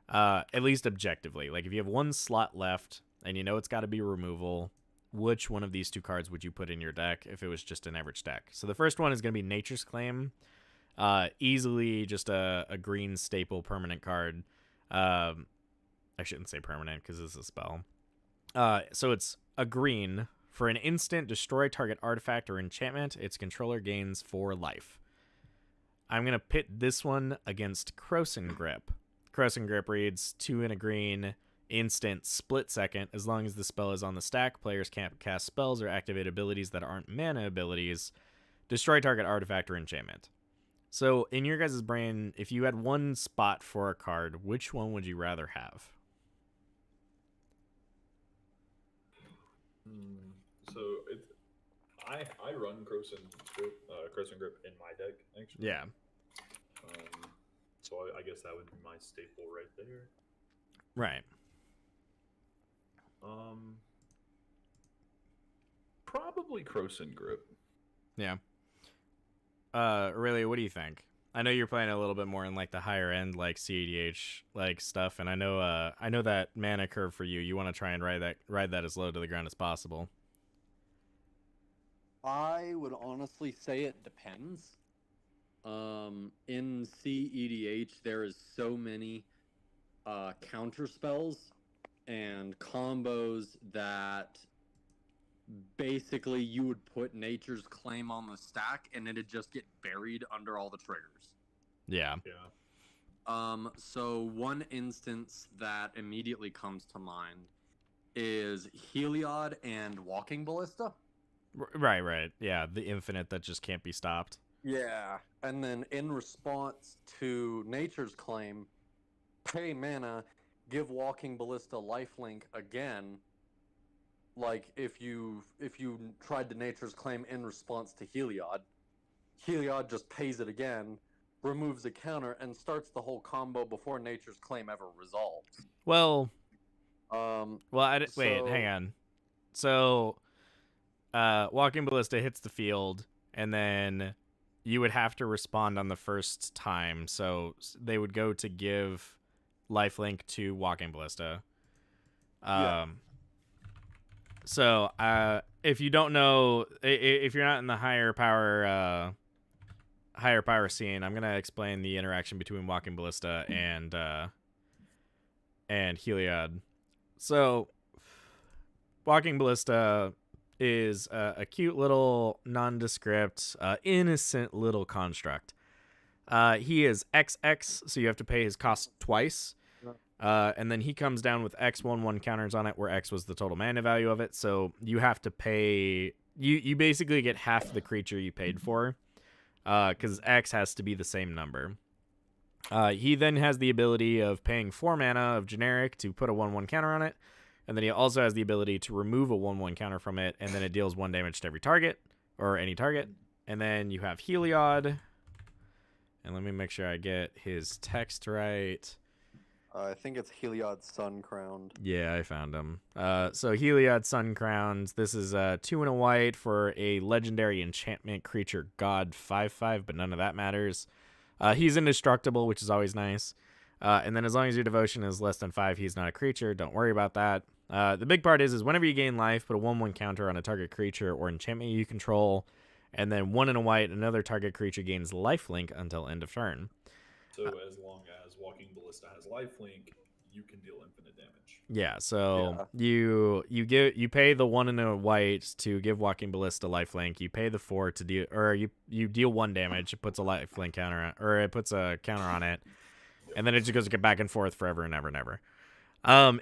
A: At least objectively. Like, if you have one slot left and you know it's got to be removal, which one of these two cards would you put in your deck if it was just an average deck? So the first one is going to be Nature's Claim. Easily just a green staple permanent card. I shouldn't say permanent because this is a spell. So it's a green. For an instant, destroy target artifact or enchantment. Its controller gains 4 life. I'm going to pit this one against Krosan Grip. Krosan Grip reads 2 and a green, instant, split second. As long as the spell is on the stack, players can't cast spells or activate abilities that aren't mana abilities. Destroy target artifact or enchantment. So, in your guys' brain, if you had one spot for a card, which one would you rather have?
C: So I run Krosan Grip in my deck actually.
A: Yeah.
C: So I guess that would be my staple right there.
A: Right.
C: Probably Krosan Grip.
A: Yeah. Really, what do you think? I know you're playing a little bit more in like the higher end, like CEDH like stuff, and I know that mana curve for you. You want to try and ride that as low to the ground as possible.
D: I would honestly say it depends. In CEDH, there is so many counter spells and combos that basically you would put Nature's Claim on the stack and it'd just get buried under all the triggers.
A: Yeah.
C: Yeah.
D: So one instance that immediately comes to mind is Heliod and Walking Ballista.
A: Right. Yeah, the infinite that just can't be stopped.
D: Yeah, and then in response to Nature's Claim, pay mana, give Walking Ballista lifelink again. Like if you tried to Nature's Claim in response to Heliod, Heliod just pays it again, removes a counter, and starts the whole combo before Nature's Claim ever resolves.
A: Well, wait,
D: so-
A: hang on. So, Walking Ballista hits the field, and then you would have to respond on the first time. So they would go to give lifelink to Walking Ballista.
D: Yeah.
A: So, if you don't know, if you're not in the higher power scene, I'm gonna explain the interaction between Walking Ballista and Heliod. So, Walking Ballista is a cute little nondescript, innocent little construct. He is XX, so you have to pay his cost twice. And then he comes down with X 1/1 counters on it, where X was the total mana value of it. So you have to pay. You basically get half the creature you paid for, because X has to be the same number. He then has the ability of paying 4 mana of generic to put a 1/1 counter on it. And then he also has the ability to remove a 1/1 counter from it, and then it deals 1 damage to every target, or any target. And then you have Heliod. And let me make sure I get his text right.
D: I think it's Heliod Sun Crowned.
A: Yeah, I found him. So Heliod Sun Crowned. This is 2 and a white for a legendary enchantment creature god 5/5, but none of that matters. He's indestructible, which is always nice. And then as long as your devotion is less than 5, he's not a creature. Don't worry about that. The big part is whenever you gain life, put a 1/1 counter on a target creature or enchantment you control, and then 1 and a white, another target creature gains lifelink until end of turn.
C: So as long as Walking Ballista has lifelink, you can deal infinite damage.
A: Yeah, so you pay the 1 and a white to give Walking Ballista lifelink. You pay the 4 to deal, or you deal 1 damage. It puts a lifelink counter, or it puts a counter on it, and then it just goes back and forth forever and ever and ever.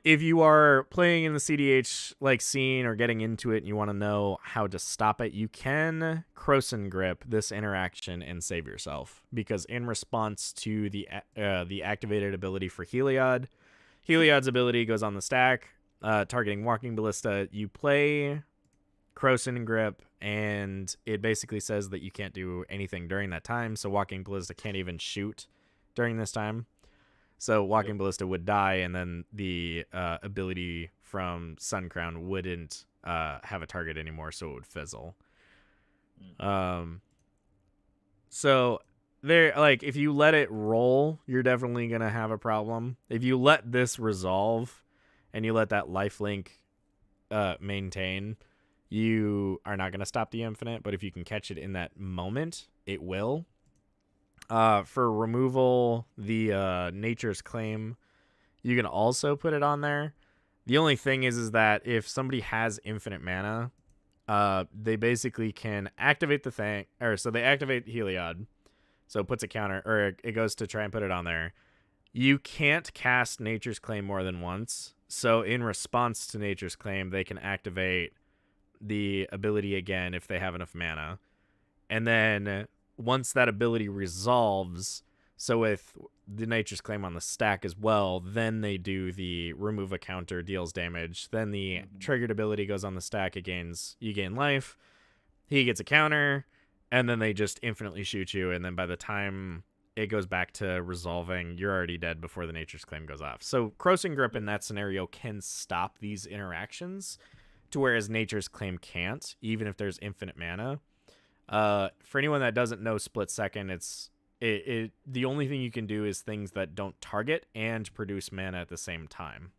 A: If you are playing in the CDH like scene or getting into it and you want to know how to stop it, you can Krosan Grip this interaction and save yourself, because in response to the activated ability for Heliod's ability goes on the stack, targeting Walking Ballista. You play Krosan Grip, and it basically says that you can't do anything during that time, so Walking Ballista can't even shoot during this time. So Walking Ballista would die, and then the ability from Sun Crown wouldn't have a target anymore, so it would fizzle. So there, like, if you let it roll, you're definitely gonna have a problem. If you let this resolve, and you let that lifelink maintain, you are not gonna stop the infinite. But if you can catch it in that moment, it will. For removal, the Nature's Claim, you can also put it on there. The only thing is that if somebody has infinite mana, they basically can activate the thing, or so they activate Heliod, so it puts a counter, or it goes to try and put it on there. You can't cast Nature's Claim more than once, so in response to Nature's Claim, they can activate the ability again if they have enough mana. And then once that ability resolves, so with the Nature's Claim on the stack as well, then they do the remove a counter, deals damage. Then the triggered ability goes on the stack, you gain life. He gets a counter, and then they just infinitely shoot you. And then by the time it goes back to resolving, you're already dead before the Nature's Claim goes off. So Crossing Grip in that scenario can stop these interactions, to whereas Nature's Claim can't, even if there's infinite mana. For anyone that doesn't know Split Second, the only thing you can do is things that don't target and produce mana at the same time.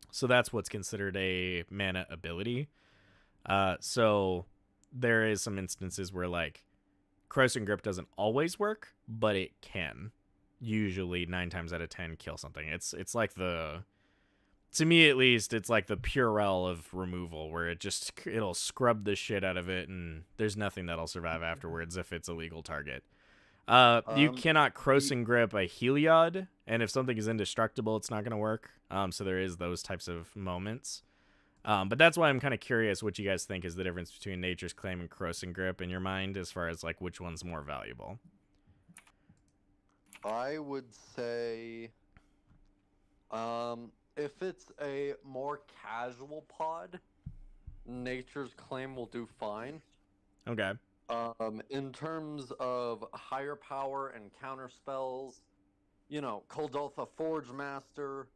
A: So that's what's considered a mana ability. So there is some instances where, like, Crossing Grip doesn't always work, but it can usually 9 times out of 10 kill something. It's like to me at least, it's like the Purell of removal, where it'll scrub the shit out of it, and there's nothing that'll survive afterwards if it's a legal target. You cannot Crossing Grip a Heliod, and if something is indestructible, it's not going to work. So there is those types of moments. But that's why I'm kind of curious what you guys think is the difference between Nature's Claim and Crossing Grip in your mind, as far as like which one's more valuable.
D: I would say, if it's a more casual pod, Nature's Claim will do fine.
A: Okay.
D: In terms of higher power and counter spells, Kuldotha Forge Master,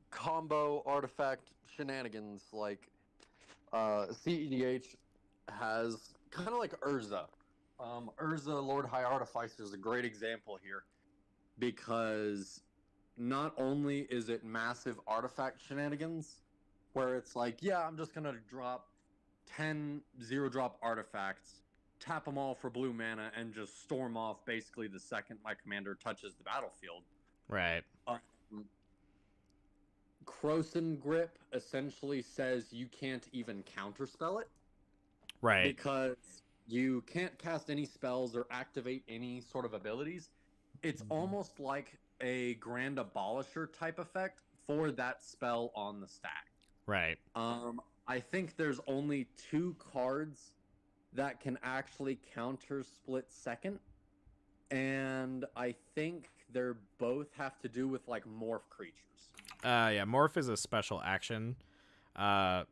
D: combo artifact shenanigans, like CEDH has kind of like Urza. Urza Lord High Artificer is a great example here, because not only is it massive artifact shenanigans, where it's like, yeah, I'm just gonna drop 10 0-drop artifacts, tap them all for blue mana, and just storm off basically the second my commander touches the battlefield.
A: Right.
D: Crossing Grip essentially says you can't even counterspell it.
A: Right.
D: Because you can't cast any spells or activate any sort of abilities. It's almost like a Grand Abolisher type effect for that spell on the stack.
A: Right.
D: I think there's only 2 cards that can actually counter Split Second, and I think they're both have to do with like morph creatures.
A: Yeah, morph is a special action.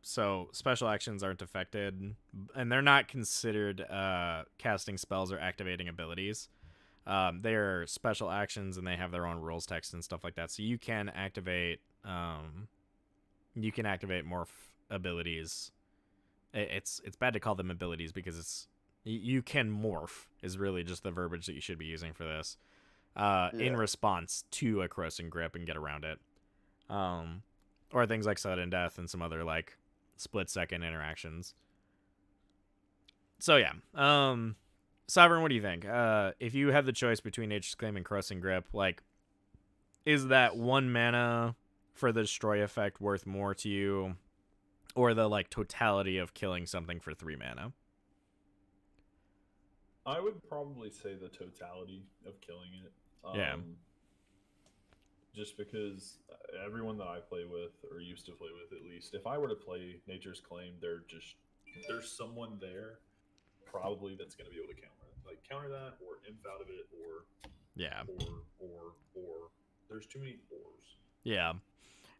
A: So special actions aren't affected, and they're not considered casting spells or activating abilities. They are special actions, and they have their own rules text and stuff like that. So you can activate morph abilities. It's bad to call them abilities, because you can morph is really just the verbiage that you should be using for this. In response to a Crossing Grip, and get around it. Or things like Sudden Death and some other like Split Second interactions. So yeah. Sovereign, what do you think? If you had the choice between Nature's Claim and Crossing Grip, like, is that 1 mana for the destroy effect worth more to you, or the like totality of killing something for 3 mana?
C: I would probably say the totality of killing it.
A: Yeah.
C: Just because everyone that I play with, or used to play with at least, if I were to play Nature's Claim, there's someone there probably that's going to be able to counter that, or inf out of it, or there's too many ors.
A: Yeah.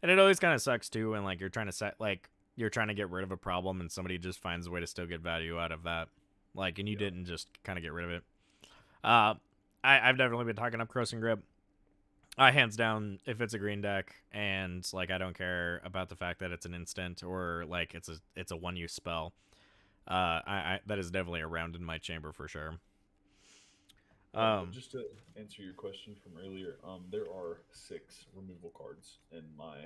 A: And it always kind of sucks too when like you're trying to get rid of a problem, and somebody just finds a way to still get value out of that. Like, and you didn't just kind of get rid of it. I've definitely been talking up Crossing Grip. Hands down, if it's a green deck, and like I don't care about the fact that it's an instant, or like it's a one-use spell, that is definitely around in my chamber for sure.
C: Just to answer your question from earlier, there are 6 removal cards in my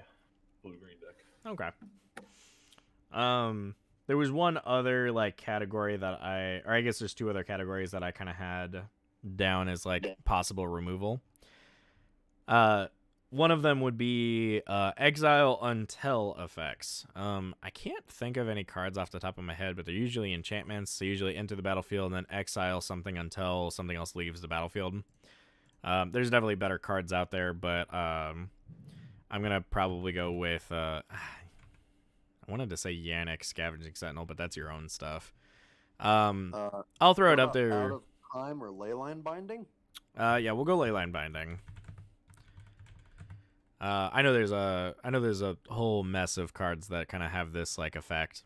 C: blue-green deck.
A: Okay. There was one other like category that I guess there's 2 other categories that I kind of had down as like possible removal. One of them would be exile until effects. I can't think of any cards off the top of my head, but they're usually enchantments. They usually enter the battlefield and then exile something until something else leaves the battlefield. There's definitely better cards out there, but I'm gonna probably go with I wanted to say Yannick Scavenging Sentinel, but that's your own stuff. I'll throw it up there.
D: Out of Time or Leyline Binding?
A: Yeah, we'll go Leyline Binding. I know there's a whole mess of cards that kind of have this like effect.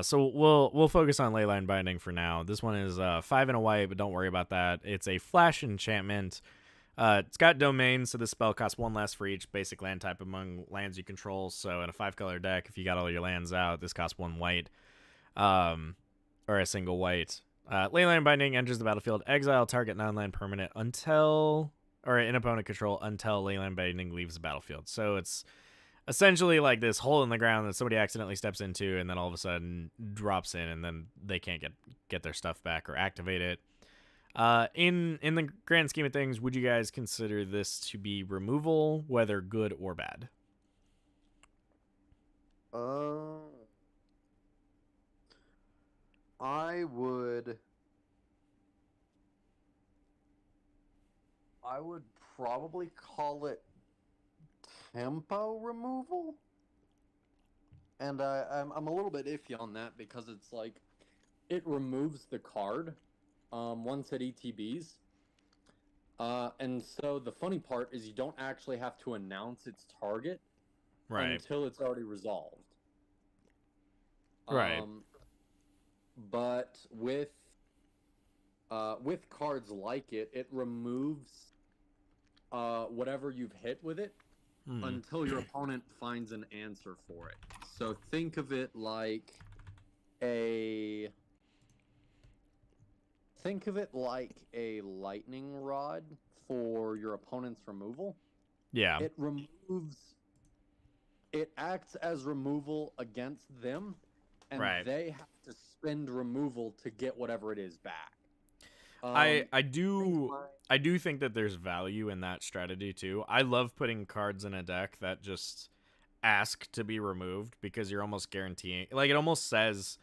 A: So we'll focus on Leyline Binding for now. This one is 5 and a white, but don't worry about that. It's a flash enchantment. It's got domain, so this spell costs 1 less for each basic land type among lands you control. So in a 5-color deck, if you got all your lands out, this costs 1 white, or a single white. Leyline Binding enters the battlefield. Exile target non-land permanent until, or in opponent control until Leyline Binding leaves the battlefield. So it's essentially like this hole in the ground that somebody accidentally steps into and then all of a sudden drops in, and then they can't get their stuff back or activate it. In the grand scheme of things, would you guys consider this to be removal, whether good or bad?
D: I would probably call it tempo removal, and I'm a little bit iffy on that because it's like it removes the card once it ETBs, and so the funny part is you don't actually have to announce its target until it's already resolved.
A: Right.
D: But with cards like it, it removes whatever you've hit with it until your opponent finds an answer for it. So think of it like a lightning rod for your opponent's removal.
A: Yeah.
D: It acts as removal against them, and they have to spend removal to get whatever it is back.
A: I do think that there's value in that strategy too. I love putting cards in a deck that just ask to be removed because you're almost guaranteeing, like it almost says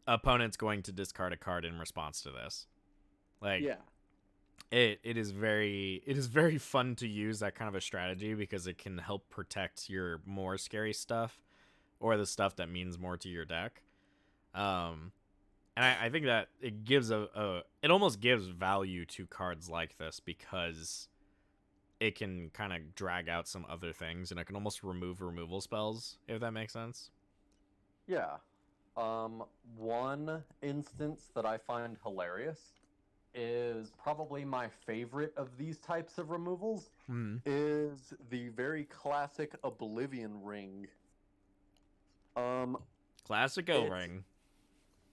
A: opponent's going to discard a card in response to this. Like it is very fun to use that kind of a strategy because it can help protect your more scary stuff or the stuff that means more to your deck. And I think that it gives it almost gives value to cards like this because it can kind of drag out some other things and it can almost remove removal spells, if that makes sense.
D: Yeah. One instance that I find hilarious is probably my favorite of these types of removals is the very classic Oblivion Ring.
A: Classic O-Ring.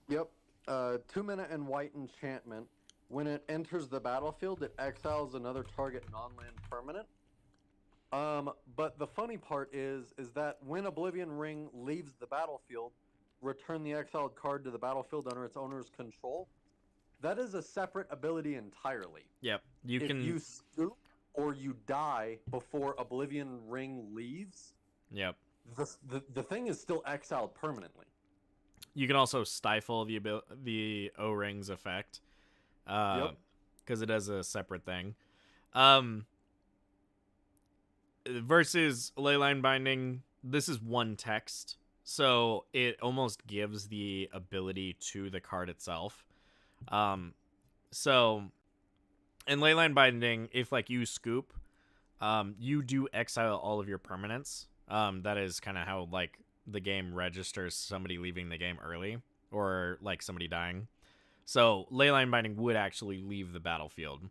D: Yep. 2-mana and white enchantment. When it enters the battlefield, it exiles another target non-land permanent. But the funny part is that when Oblivion Ring leaves the battlefield, return the exiled card to the battlefield under its owner's control. That is a separate ability entirely.
A: Yep.
D: If you scoop or you die before Oblivion Ring leaves,
A: yep,
D: the thing is still exiled permanently.
A: You can also stifle the O-Ring's effect, because it does a separate thing. Versus Leyline Binding, this is one text, so it almost gives the ability to the card itself. So in Leyline Binding, if like you scoop, you do exile all of your permanents. That is kind of how like the game registers somebody leaving the game early or like somebody dying. So Leyline Binding would actually leave the battlefield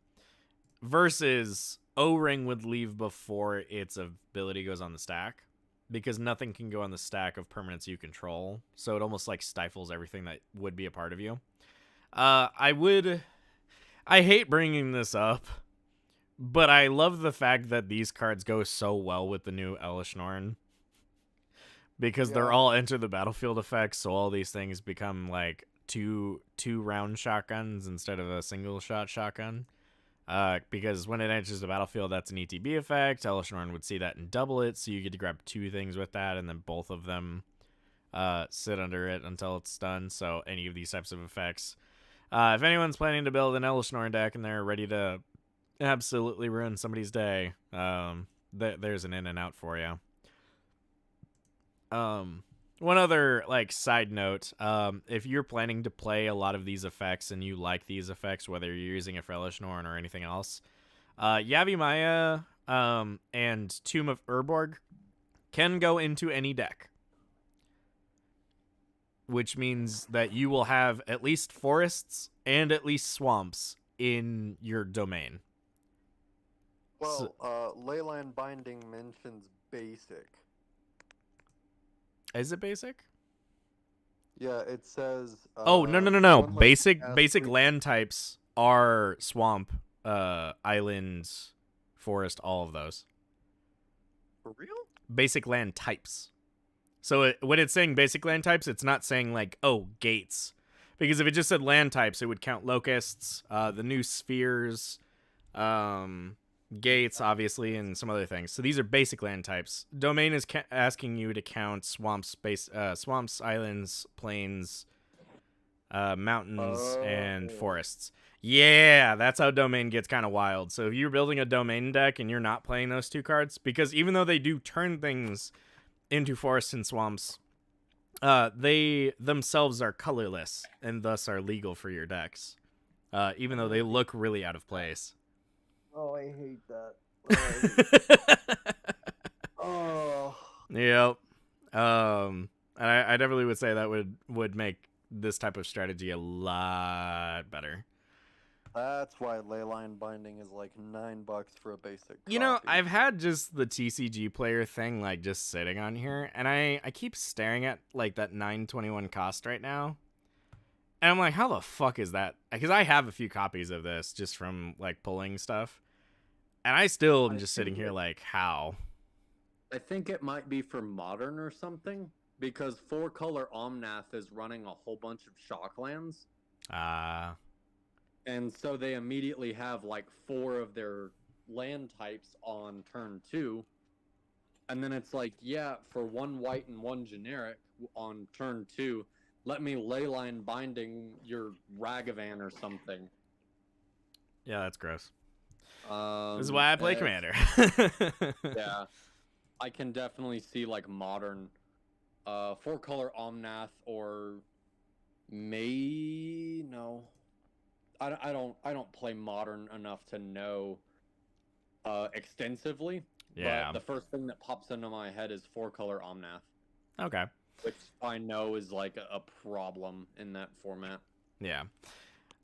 A: versus O-Ring would leave before its ability goes on the stack. because nothing can go on the stack of permanents you control. So it almost like stifles everything that would be a part of you. I hate bringing this up, but I love the fact that these cards go so well with the new Elesh Norn. Because they're all enter the battlefield effects, so all these things become like two round shotguns instead of a single shot shotgun. Because when it enters the battlefield, that's an ETB effect. Elesh Norn would see that and double it, so you get to grab 2 things with that, and then both of them sit under it until it's done. So any of these types of effects. If anyone's planning to build an Elesh Norn deck and they're ready to absolutely ruin somebody's day, there's an in and out for you. One other like side note, if you're planning to play a lot of these effects and you like these effects, whether you're using it for Elesh Norn or anything else, Yavimaya and Tomb of Urborg can go into any deck, which means that you will have at least forests and at least swamps in your domain.
D: Well, Leyline Binding mentions basic.
A: Is it basic?
D: Yeah, it says.
A: Oh no! Basic land types are swamp, island, forest, all of those.
D: For real?
A: Basic land types. So when it's saying basic land types, it's not saying like gates, because if it just said land types, it would count locusts, the new spheres, gates, obviously, and some other things. So these are basic land types. Domain is asking you to count swamps, islands, plains, mountains, and forests. Yeah, that's how domain gets kind of wild. So if you're building a domain deck and you're not playing those 2 cards, because even though they do turn things into forests and swamps, they themselves are colorless and thus are legal for your decks, even though they look really out of place.
D: Oh, I hate that. Oh.
A: Yep. And I definitely would say that would make this type of strategy a lot better.
D: That's why Leyline Binding is like $9 for a basic.
A: You know,
D: copy.
A: I've had just the TCG player thing like just sitting on here, and I keep staring at like that $9.21 cost right now. And I'm like, how the fuck is that? Because I have a few copies of this just from like pulling stuff. And I still am just sitting here like, how?
D: I think it might be for Modern or something, because 4-color Omnath is running a whole bunch of Shocklands. And so they immediately have like 4 of their land types on turn 2. And then it's like, yeah, for 1 white and 1 generic on turn 2, let me Leyline Binding your Ragavan or something.
A: Yeah, that's gross. This is why I play Commander.
D: Yeah. I can definitely see like Modern 4-color Omnath, or no. I don't play Modern enough to know extensively.
A: Yeah.
D: But the first thing that pops into my head is 4-color Omnath.
A: Okay.
D: Which I know is like a problem in that format.
A: Yeah.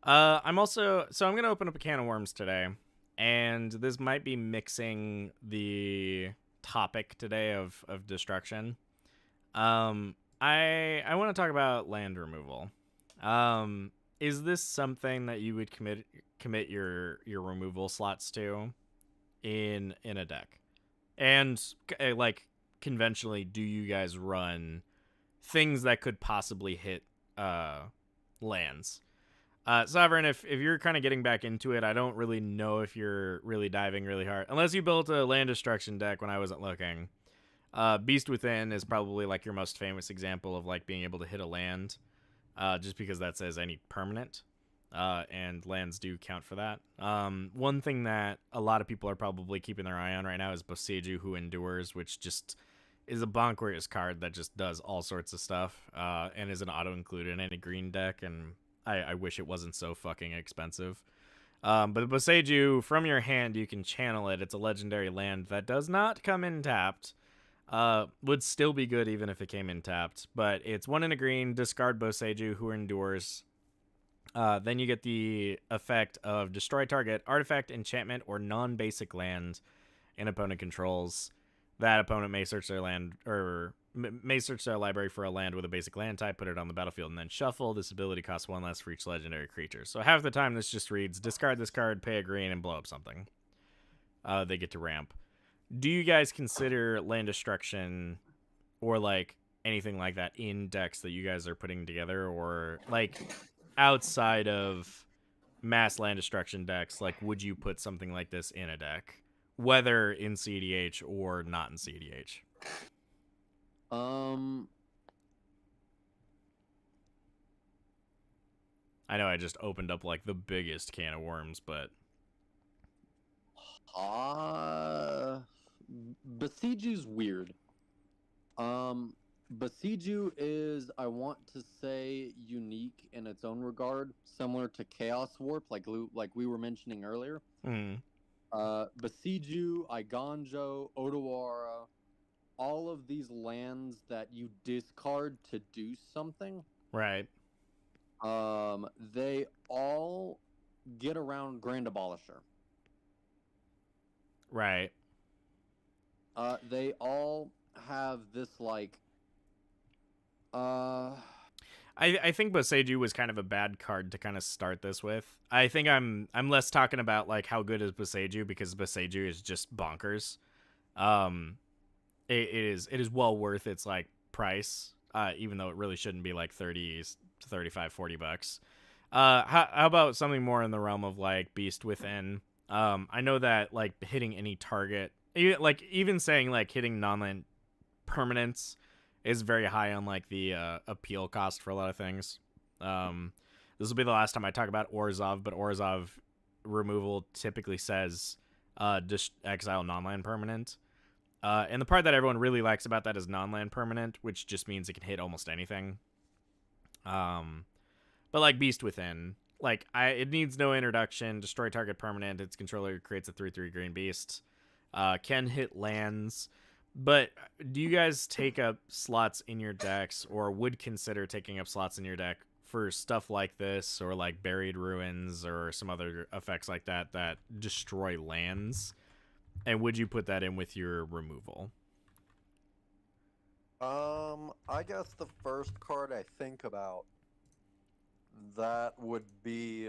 A: I'm going to open up a can of worms today, and this might be mixing the topic today of destruction. I want to talk about land removal. Is this something that you would commit your removal slots to in a deck? And like conventionally, do you guys run things that could possibly hit lands? Sovereign, if you're kind of getting back into it, I don't really know if you're really diving really hard. Unless you built a land destruction deck when I wasn't looking. Beast Within is probably like your most famous example of like being able to hit a land. Just because that says any permanent. And lands do count for that. One thing that a lot of people are probably keeping their eye on right now is Boseiju Who Endures, which just is a Bonkwarriors card that just does all sorts of stuff, and is an auto-include in any green deck, and I wish it wasn't so fucking expensive. But Boseiju, from your hand, you can channel it. It's a legendary land that does not come in tapped. Would still be good even if it came in tapped, but it's 1 in a green, discard Boseiju Who Endures. Then you get the effect of destroy target artifact, enchantment, or non-basic land an opponent controls. That opponent may search their land or may search their library for a land with a basic land type, put it on the battlefield, and then shuffle. This ability costs 1 less for each legendary creature. So half the time this just reads discard this card, pay a green, and blow up something. They get to ramp. Do you guys consider land destruction or like anything like that in decks that you guys are putting together, or like outside of mass land destruction decks, like would you put something like this in a deck, whether in CDH or not in CDH? I know I just opened up like the biggest can of worms, but
D: Besiege's weird. Besieju is, I want to say, unique in its own regard, similar to Chaos Warp, like we were mentioning earlier. Besieju, Iganjo, Otawara, all of these lands that you discard to do something.
A: right.
D: They all get around Grand Abolisher.
A: Right.
D: They all have this like
A: I think Boseiju was kind of a bad card to kind of start this with. I think I'm less talking about like how good is Boseiju, because Boseiju is just bonkers. It is well worth its like price, even though it really shouldn't be like 30 to 35 40 bucks. How about something more in the realm of like Beast Within? I know that like hitting any target, even saying like hitting non-land permanents is very high on like the appeal cost for a lot of things. This will be the last time I talk about Orzhov, but Orzhov removal typically says just exile non-land permanent. And the part that everyone really likes about that is non-land permanent, which just means it can hit almost anything. But like Beast Within, like it needs no introduction. Destroy target permanent. Its controller creates a 3/3 green beast. Can hit lands. But do you guys take up slots in your decks, or would consider taking up slots in your deck for stuff like this, or like Buried Ruins, or some other effects like that that destroy lands? And would you put that in with your removal?
D: I guess the first card I think about that would be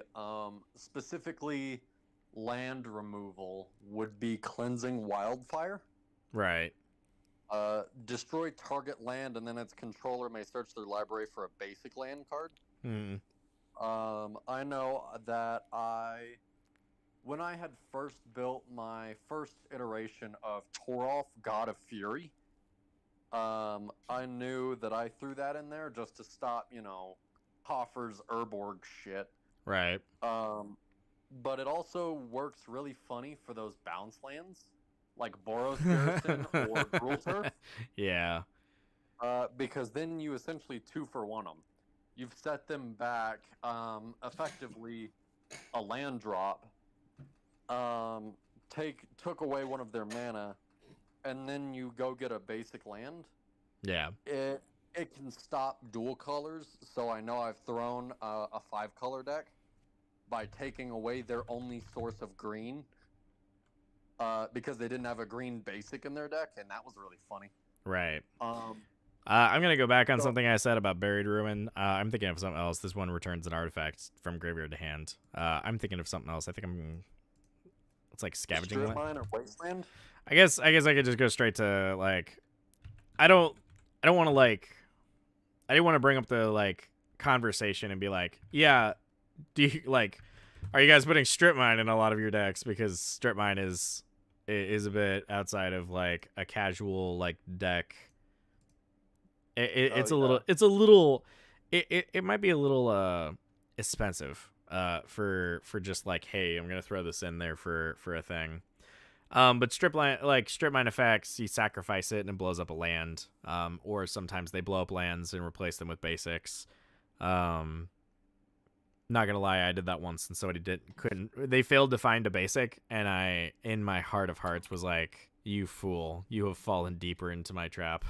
D: specifically land removal would be Cleansing Wildfire.
A: Right.
D: Destroy target land, and then its controller may search their library for a basic land card. I know that when I had first built my first iteration of Torolf, God of Fury, I knew that I threw that in there just to stop, Hoffer's Urborg shit.
A: Right.
D: But it also works really funny for those bounce lands, like Boros Garrison or Grultur.
A: Yeah.
D: Because then you essentially 2-for-1 them. You've set them back, effectively a land drop, took away one of their mana, and then you go get a basic land.
A: Yeah.
D: It can stop dual colors, so I know I've thrown a 5-color deck by taking away their only source of green, because they didn't have a green basic in their deck, and that was really funny.
A: Right. I'm going to go back on something I said about Buried Ruin. I'm thinking of something else. This one returns an artifact from graveyard to hand. I'm thinking of something else. I think it's like Scavenging
D: Strip Mine or Wasteland?
A: I guess I could just go straight to like, I don't want to like, I didn't want to bring up the like conversation and be like, yeah, do you like, are you guys putting Strip Mine in a lot of your decks? Because Strip Mine is a bit outside of like a casual like deck. It might be a little expensive for just like, hey, I'm gonna throw this in there for a thing. But Strip Mine effects, you sacrifice it and it blows up a land. Or sometimes they blow up lands and replace them with basics. Not gonna lie, I did that once and somebody they failed to find a basic, and I, in my heart of hearts, was like, you fool, you have fallen deeper into my trap.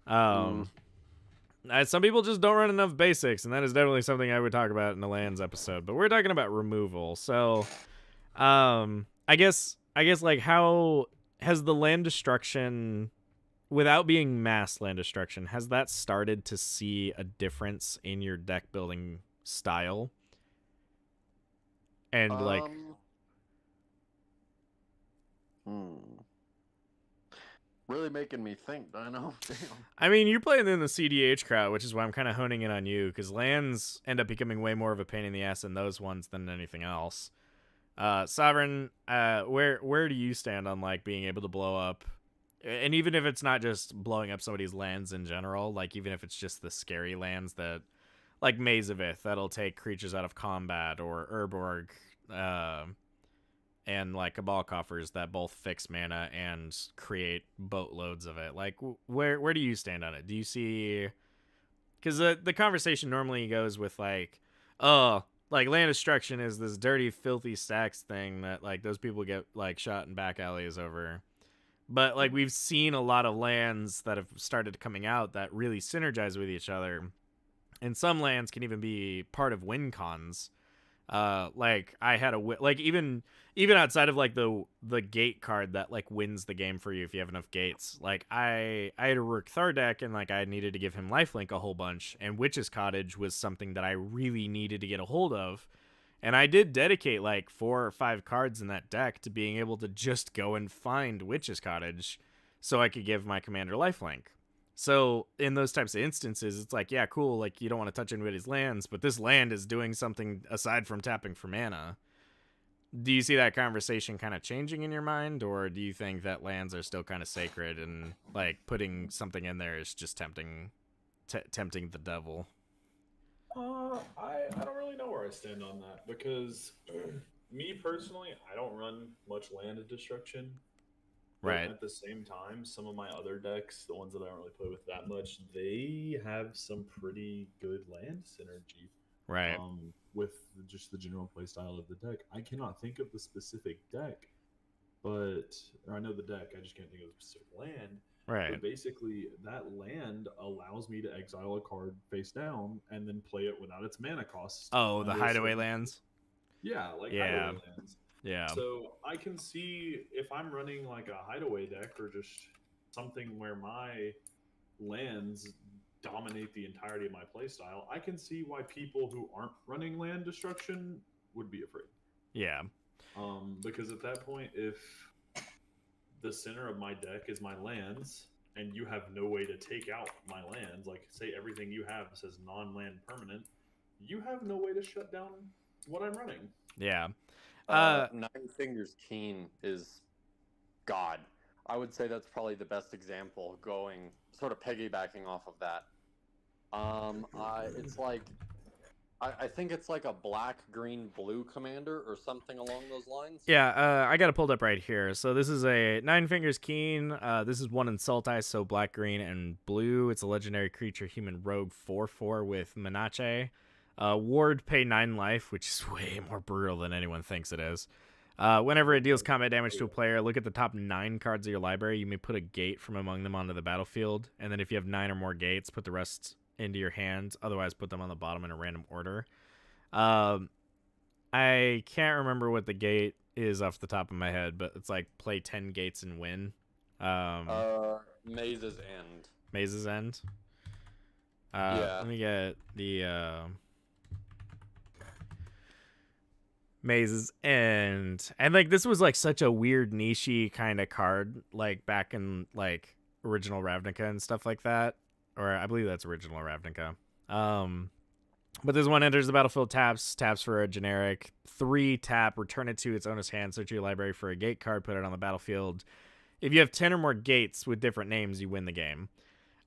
A: Some people just don't run enough basics, and that is definitely something I would talk about in the lands episode, but we're talking about removal. So I guess like how has the land destruction, without being mass land destruction, has that started to see a difference in your deck building style? And like,
D: really making me think, Dino. Damn.
A: I mean, you're playing in the CDH crowd, which is why I'm kind of honing in on you, because lands end up becoming way more of a pain in the ass in those ones than anything else. Sovereign, where do you stand on like being able to blow up, and even if it's not just blowing up somebody's lands in general, like even if it's just the scary lands that, like Maze of Ith, that'll take creatures out of combat, or Urborg, and like Cabal Coffers that both fix mana and create boatloads of it. Like, where do you stand on it? Do you see? Because the conversation normally goes with like, oh, like land destruction is this dirty, filthy stacks thing that like those people get like shot in back alleys over. But like we've seen a lot of lands that have started coming out that really synergize with each other, and some lands can even be part of win cons. Like I had like even outside of like the gate card that like wins the game for you if you have enough gates. Like I had a Rook Thar deck, and like I needed to give him lifelink a whole bunch, and Witch's Cottage was something that I really needed to get a hold of. And I did dedicate like 4 or 5 cards in that deck to being able to just go and find Witch's Cottage so I could give my commander lifelink. So in those types of instances, it's like, yeah, cool, like you don't want to touch anybody's lands, but this land is doing something aside from tapping for mana. Do you see that conversation kind of changing in your mind, or do you think that lands are still kind of sacred and like putting something in there is just tempting the devil?
C: I don't really know where I stand on that, because me personally, I don't run much land destruction. But
A: Right.
C: at the same time, some of my other decks, the ones that I don't really play with that much, they have some pretty good land synergy.
A: Right.
C: With just the general play style of the deck. I cannot think of the specific deck, or I know the deck, I just can't think of the specific land.
A: Right.
C: But basically, that land allows me to exile a card face down and then play it without its mana cost.
A: Oh, the hideaway lands?
C: Yeah, like
A: Yeah.
C: hideaway lands.
A: Yeah.
C: So I can see if I'm running like a hideaway deck or just something where my lands dominate the entirety of my playstyle, I can see why people who aren't running land destruction would be afraid.
A: Yeah.
C: Because at that point, if the center of my deck is my lands and you have no way to take out my lands, like say everything you have says non-land permanent, you have no way to shut down what I'm running.
A: Yeah.
D: Nine Fingers Keen is God. I would say that's probably the best example, going sort of piggybacking off of that. It's like I think it's like a black, green, blue commander or something along those lines.
A: Yeah, I got it pulled up right here. So this is a Nine Fingers Keen. This is 1 in Sultai, so black, green, and blue. It's a legendary creature, human rogue, 4/4 with Menache. Ward, pay 9 life, which is way more brutal than anyone thinks it is. Whenever it deals combat damage to a player, look at the top 9 cards of your library. You may put a gate from among them onto the battlefield, and then if you have 9 or more gates, put the rest into your hand. Otherwise, put them on the bottom in a random order. I can't remember what the gate is off the top of my head, but it's like play 10 gates and win.
D: Maze's End.
A: Maze's End.
D: Yeah.
A: Let me get the Maze's End. And like this was like such a weird niche-y kind of card, like back in like original Ravnica and stuff like that. Or I believe that's original Ravnica. But this one enters the battlefield, taps for a generic 3 tap, return it to its owner's hand, search your library for a gate card, put it on the battlefield. If you have 10 or more gates with different names, you win the game.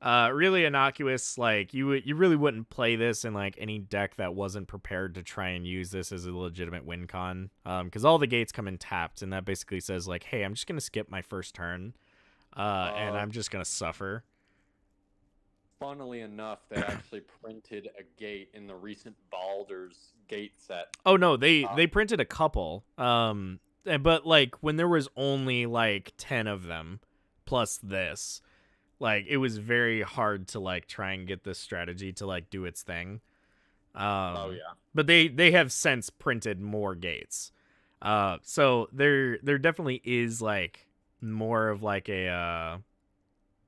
A: Really innocuous. Like you really wouldn't play this in like any deck that wasn't prepared to try and use this as a legitimate win con. Because all the gates come in tapped, and that basically says like, hey, I'm just gonna skip my first turn, and I'm just gonna suffer.
D: Funnily enough, they actually printed a gate in the recent Baldur's Gate set.
A: Oh no, they printed a couple. But like when there was only like 10 of them, plus this, like it was very hard to like try and get this strategy to like do its thing.
D: Oh yeah.
A: But they have since printed more gates. So there definitely is like more of like a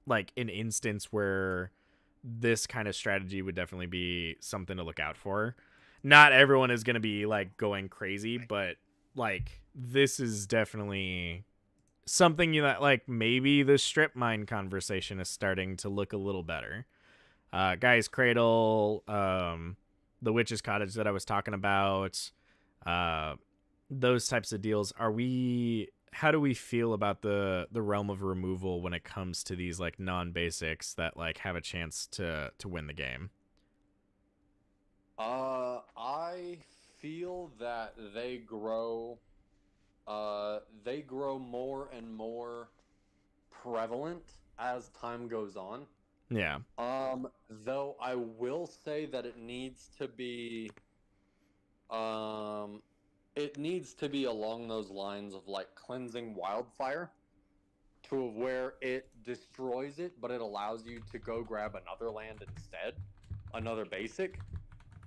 A: like an instance where this kind of strategy would definitely be something to look out for. Not everyone is going to be like going crazy, but like this is definitely something that like maybe the strip mine conversation is starting to look a little better. Guy's Cradle, the Witch's Cottage that I was talking about, those types of deals. How do we feel about the realm of removal when it comes to these like non-basics that like have a chance to win the game?
D: I feel that they grow more and more prevalent as time goes on.
A: Yeah.
D: Though I will say that it needs to be along those lines of like cleansing wildfire, to where it destroys it, but it allows you to go grab another land instead, another basic,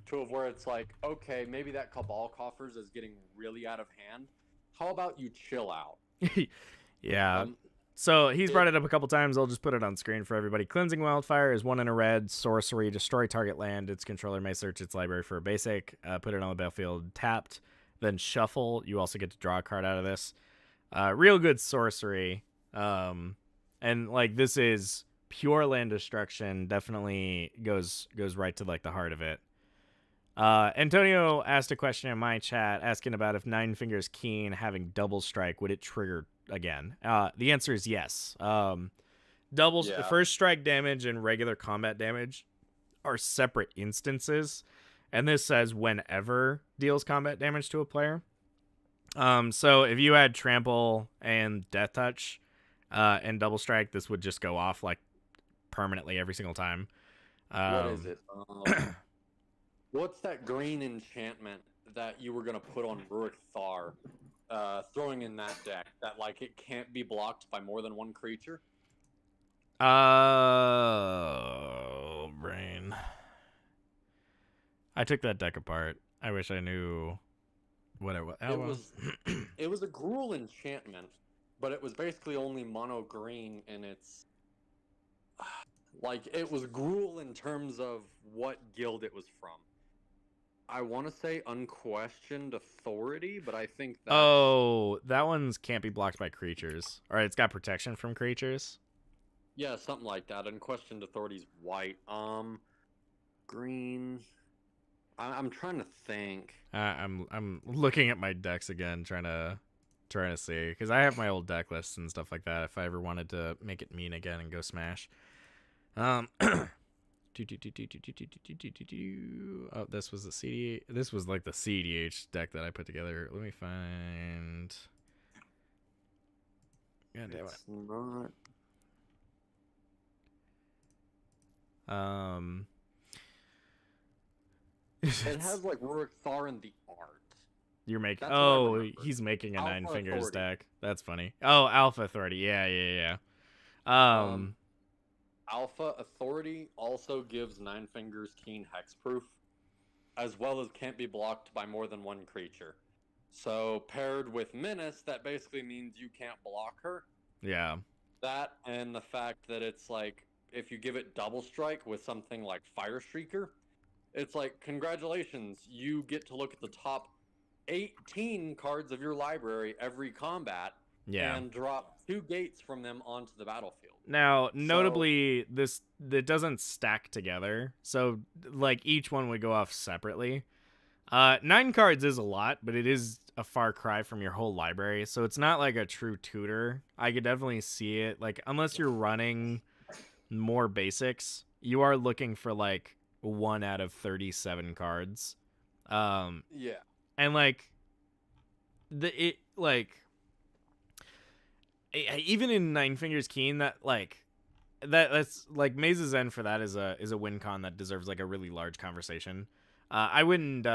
D: to where it's like, okay, maybe that Cabal Coffers is getting really out of hand. How about you chill out?
A: Yeah. So he's brought it up a couple times. I'll just put it on screen for everybody. Cleansing Wildfire is 1 in a red sorcery. Destroy target land. Its controller may search its library for a basic. Put it on the battlefield tapped. Then shuffle. You also get to draw a card out of this. Real good sorcery. And like this is pure land destruction. Definitely goes right to like the heart of it. Antonio asked a question in my chat asking about if Nine Fingers Keen having double strike, would it trigger again? The answer is yes. First strike damage and regular combat damage are separate instances, and this says whenever deals combat damage to a player. So if you had trample and death touch and double strike, this would just go off like permanently every single time.
D: What is it? What's that green enchantment that you were gonna put on Rurik Thar? Throwing in that deck that like it can't be blocked by more than one creature.
A: Oh, brain. I took that deck apart. I wish I knew what it was.
D: It was a Gruul enchantment, but it was basically only mono green, and it's like it was Gruul in terms of what guild it was from. I want to say Unquestioned Authority, but I think that.
A: Oh, that one's can't be blocked by creatures. All right, it's got protection from creatures.
D: Yeah, something like that. Unquestioned Authority's white. Green. I'm trying to think.
A: I'm looking at my decks again, trying to see, because I have my old deck lists and stuff like that. If I ever wanted to make it mean again and go smash. Oh, this was the CD. This was like the CDH deck that I put together. Let me find. God damn it.
D: It's not. It has like Rurik Thar in the art.
A: You're making.
D: That's what I
A: Oh,
D: remember.
A: he's making a
D: Alpha
A: Nine Fingers
D: Authority.
A: deck. That's funny. Oh, Alpha Authority. Yeah.
D: Alpha Authority also gives Nine Fingers Keen hexproof, as well as can't be blocked by more than one creature. So paired with Menace, that basically means you can't block her.
A: Yeah.
D: That and the fact that it's like, if you give it double strike with something like Fire Streaker, it's like, congratulations, you get to look at the top 18 cards of your library every combat and drop 2 gates from them onto the battlefield.
A: Now, notably, it doesn't stack together, so like each one would go off separately. 9 cards is a lot, but it is a far cry from your whole library, so it's not like a true tutor. I could definitely see it. Like, unless you're running more basics, you are looking for like 1 out of 37 cards.
D: Yeah.
A: And like even in Nine Fingers Keen, that's like Maze's End for that is a win con that deserves like a really large conversation. I wouldn't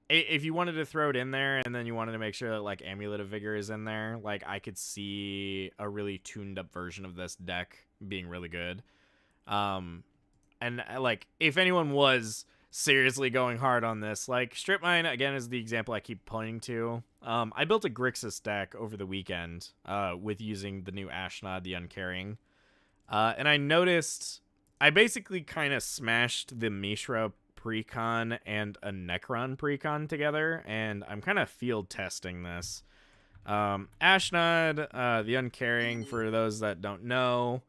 A: if you wanted to throw it in there and then you wanted to make sure that like Amulet of Vigor is in there, like I could see a really tuned up version of this deck being really good. And like if anyone was seriously going hard on this. Like, Strip Mine, again, is the example I keep pointing to. I built a Grixis deck over the weekend with using the new Ashnod, the Uncaring. And I noticed I basically kind of smashed the Mishra precon and a Necron precon together, and I'm kind of field testing this. Ashnod, the Uncaring, for those that don't know,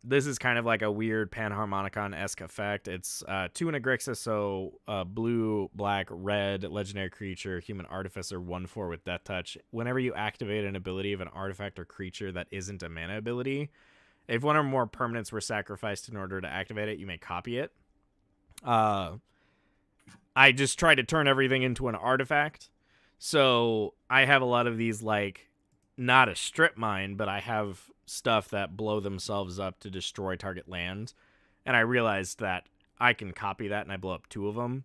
A: this is kind of like a weird Panharmonicon-esque effect. It's 2 in a Grixis, so blue, black, red, legendary creature, human artificer, 1/4 with death touch. Whenever you activate an ability of an artifact or creature that isn't a mana ability, if one or more permanents were sacrificed in order to activate it, you may copy it. I just try to turn everything into an artifact. So I have a lot of these, like, not a strip mine, but I have stuff that blow themselves up to destroy target land. And I realized that I can copy that, and I blow up 2 of them.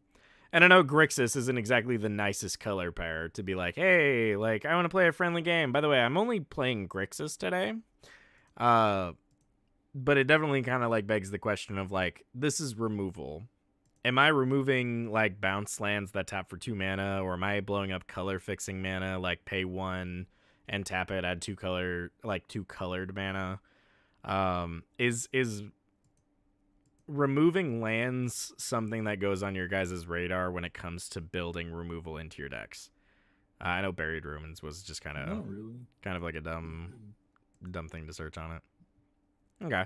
A: And I know Grixis isn't exactly the nicest color pair to be like, hey, like, I want to play a friendly game. By the way, I'm only playing Grixis today. But it definitely kind of, like, begs the question of, like, this is removal. Am I removing, like, bounce lands that tap for 2 mana, or am I blowing up color fixing mana, like pay 1 and tap it, add 2 colored mana? Is removing lands something that goes on your guys' radar when it comes to building removal into your decks? I know Buried Ruins was just kind
C: Not really.
A: of like a dumb thing to search on it. Okay.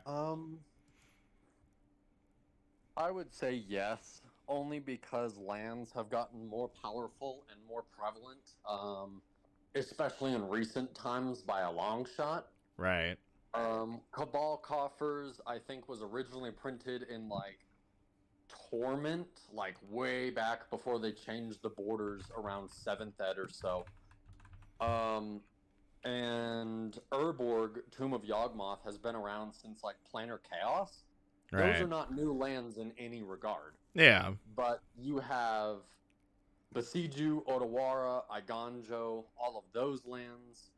D: I would say yes, only because lands have gotten more powerful and more prevalent, especially in recent times by a long shot.
A: Right.
D: Cabal Coffers, I think, was originally printed in, like, Torment, like, way back before they changed the borders around 7th Ed or so. And Urborg, Tomb of Yawgmoth, has been around since, like, Planar Chaos.
A: Right.
D: Those are not new lands in any regard.
A: Yeah.
D: But you have Besiju, Otawara, Iganjo, all of those lands.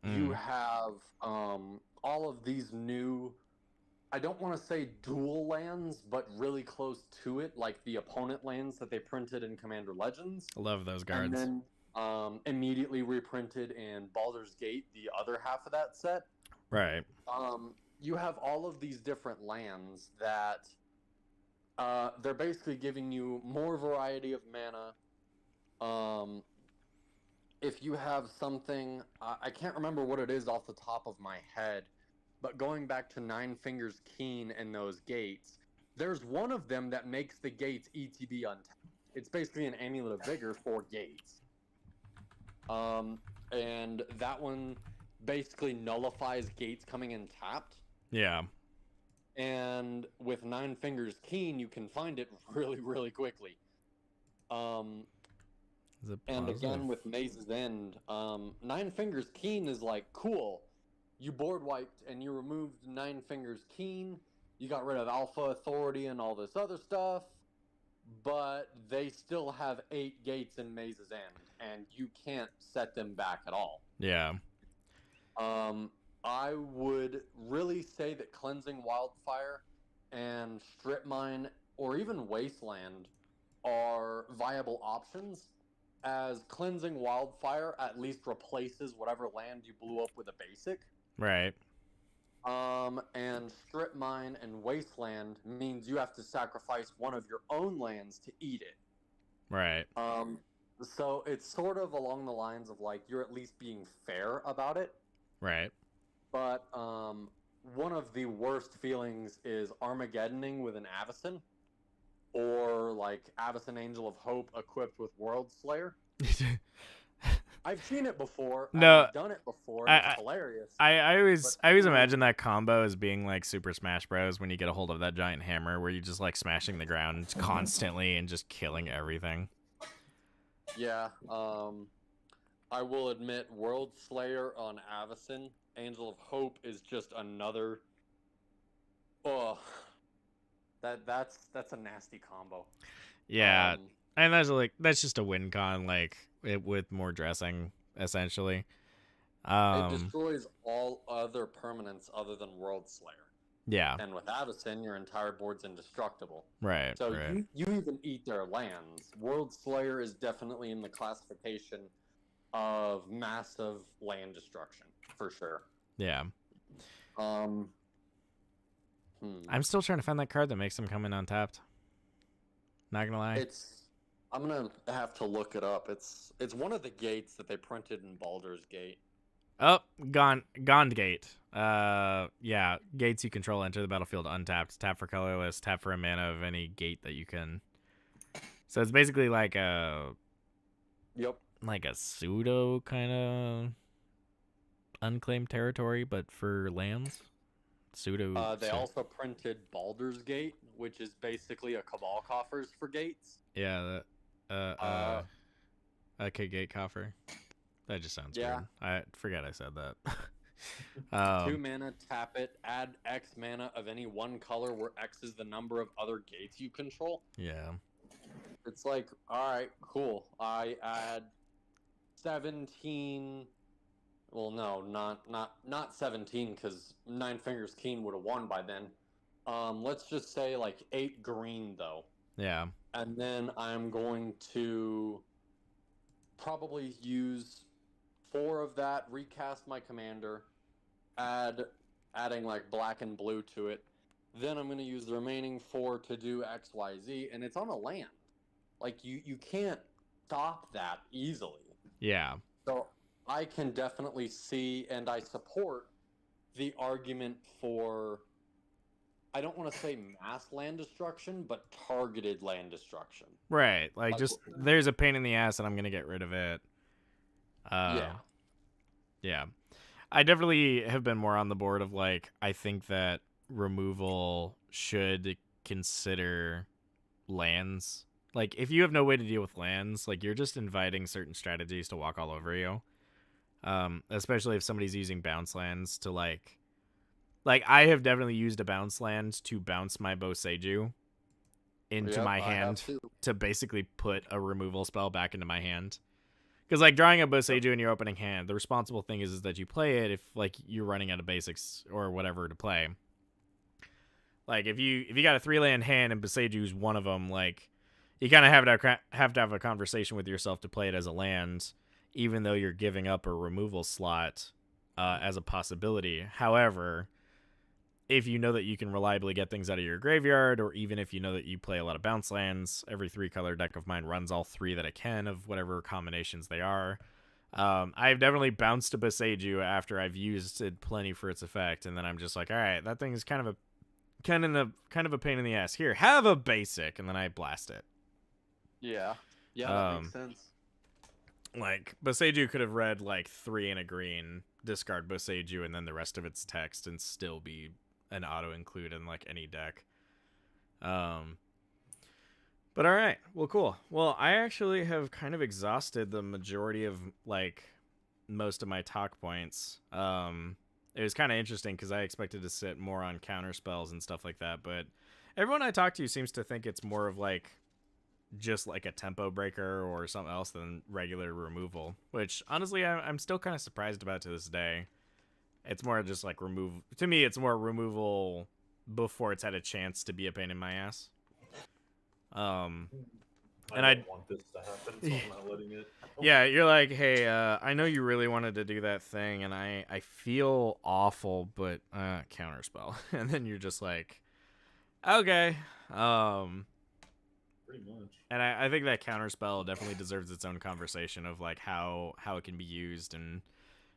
D: You have all of these new, I don't want to say dual lands, but really close to it, like the opponent lands that they printed in Commander Legends.
A: Love those cards.
D: And then immediately reprinted in Baldur's Gate, the other half of that set.
A: Right.
D: You have all of these different lands that they're basically giving you more variety of mana. If you have something, I can't remember what it is off the top of my head, but going back to Nine Fingers Keen and those gates, there's one of them that makes the gates ETB untapped. It's basically an Amulet of Vigor for gates. And that one basically nullifies gates coming in tapped.
A: Yeah.
D: And with Nine Fingers Keen, you can find it really, really quickly. And again, with Maze's End, Nine Fingers Keen is like, cool. You board wiped and you removed Nine Fingers Keen. You got rid of Alpha Authority and all this other stuff. But they still have 8 gates in Maze's End, and you can't set them back at all.
A: Yeah.
D: I would really say that Cleansing Wildfire and Strip Mine, or even Wasteland, are viable options, as Cleansing Wildfire at least replaces whatever land you blew up with a basic.
A: Right.
D: And Strip Mine and Wasteland means you have to sacrifice one of your own lands to eat it.
A: Right.
D: So it's sort of along the lines of, like, you're at least being fair about it.
A: Right.
D: But one of the worst feelings is Armageddoning with an Avacyn, or like Avacyn Angel of Hope equipped with World Slayer. I've seen it before.
A: No,
D: I've done it before. And it's hilarious.
A: I always imagine that combo as being like Super Smash Bros. When you get a hold of that giant hammer, where you're just like smashing the ground constantly and just killing everything.
D: Yeah. I will admit, World Slayer on Avacyn, Angel of Hope is just another. Oh, that's a nasty combo.
A: Yeah, and that's just a win con, like with more dressing, essentially.
D: It destroys all other permanents other than World Slayer.
A: Yeah.
D: And with Avacyn, your entire board's indestructible.
A: Right.
D: So
A: right.
D: you even eat their lands. World Slayer is definitely in the classification of massive land destruction, for sure.
A: Yeah.
D: Hmm.
A: I'm still trying to find that card that makes him come in untapped. Not gonna lie.
D: I'm gonna have to look it up. It's one of the gates that they printed in Baldur's Gate.
A: Oh, Gond Gate. Yeah, gates you control enter the battlefield untapped. Tap for colorless. Tap for a mana of any gate that you can. So it's basically like a pseudo kind of unclaimed territory, but for lands. Pseudo.
D: They also printed Baldur's Gate, which is basically a Cabal coffers for gates.
A: Yeah. Okay, gate coffer. That just sounds
D: Yeah.
A: weird. I forget I said that.
D: 2 mana, tap it, add X mana of any one color where X is the number of other gates you control.
A: Yeah.
D: It's like, alright, cool. I add 17. Well, no, not 17, because Nine Fingers Keen would have won by then. Let's just say like 8 green though.
A: Yeah.
D: And then I'm going to probably use 4 of that, recast my commander, adding like black and blue to it. Then I'm going to use the remaining 4 to do XYZ, and it's on a land. Like, you can't stop that easily.
A: Yeah.
D: So I can definitely see, and I support the argument for, I don't want to say mass land destruction, but targeted land destruction.
A: Right. Like just there's a pain in the ass and I'm going to get rid of it.
D: Yeah.
A: Yeah. I definitely have been more on the board of like, I think that removal should consider lands. Like, if you have no way to deal with lands, like, you're just inviting certain strategies to walk all over you. Especially if somebody's using bounce lands to, like, I have definitely used a bounce land to bounce my Boseiju into my hand to basically put a removal spell back into my hand. Because, like, drawing a Boseiju in your opening hand, the responsible thing is that you play it if, like, you're running out of basics or whatever to play. Like, if you got a 3-land hand and Boseiju's one of them, like, you kind of have to have a conversation with yourself to play it as a land, even though you're giving up a removal slot as a possibility. However, if you know that you can reliably get things out of your graveyard, or even if you know that you play a lot of bounce lands, every 3-color deck of mine runs all 3 that it can of whatever combinations they are. I've definitely bounced a Boseiju after I've used it plenty for its effect, and then I'm just like, all right, that thing is kind of a pain in the ass. Here, have a basic, and then I blast it.
D: Yeah, that makes sense.
A: Like, Boseiju could have read, like, 3 and a green, discard Boseiju, and then the rest of its text, and still be an auto-include in, like, any deck. But alright, well, cool. Well, I actually have kind of exhausted the majority of, like, most of my talk points. It was kind of interesting, because I expected to sit more on counter spells and stuff like that, but everyone I talk to seems to think it's more of, like, just like a tempo breaker or something else than regular removal, which honestly I'm still kind of surprised about to this day. It's more just like to me it's more removal before it's had a chance to be a pain in my ass.
C: I don't want this to happen, so I'm not letting it.
A: Yeah, you're like, hey, I know you really wanted to do that thing, and I feel awful, but counterspell. And then you're just like, okay.
C: Pretty much.
A: And I think that counterspell definitely deserves its own conversation of like how it can be used, and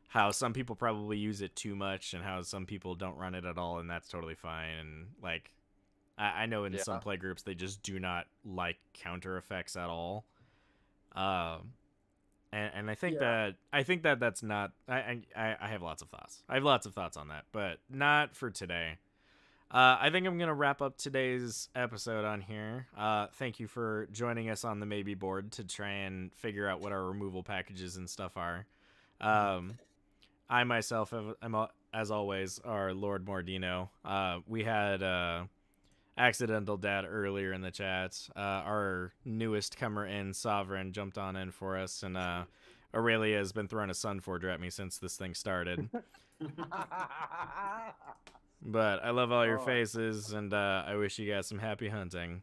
A: how some people probably use it too much, and how some people don't run it at all, and that's totally fine. And like, I know in some play groups they just do not like counter effects at all. And I think that's not. I have lots of thoughts. I have lots of thoughts on that, but not for today. I think I'm going to wrap up today's episode on here. Thank you for joining us on the Maybe board to try and figure out what our removal packages and stuff are. I myself, am, as always, are Lord Mordino. We had Accidental Dad earlier in the chat. Our newest comer in, Sovereign, jumped on in for us, and Aurelia has been throwing a Sunforger at me since this thing started. But I love all your
B: Oh.
A: faces, and I wish you guys some happy hunting.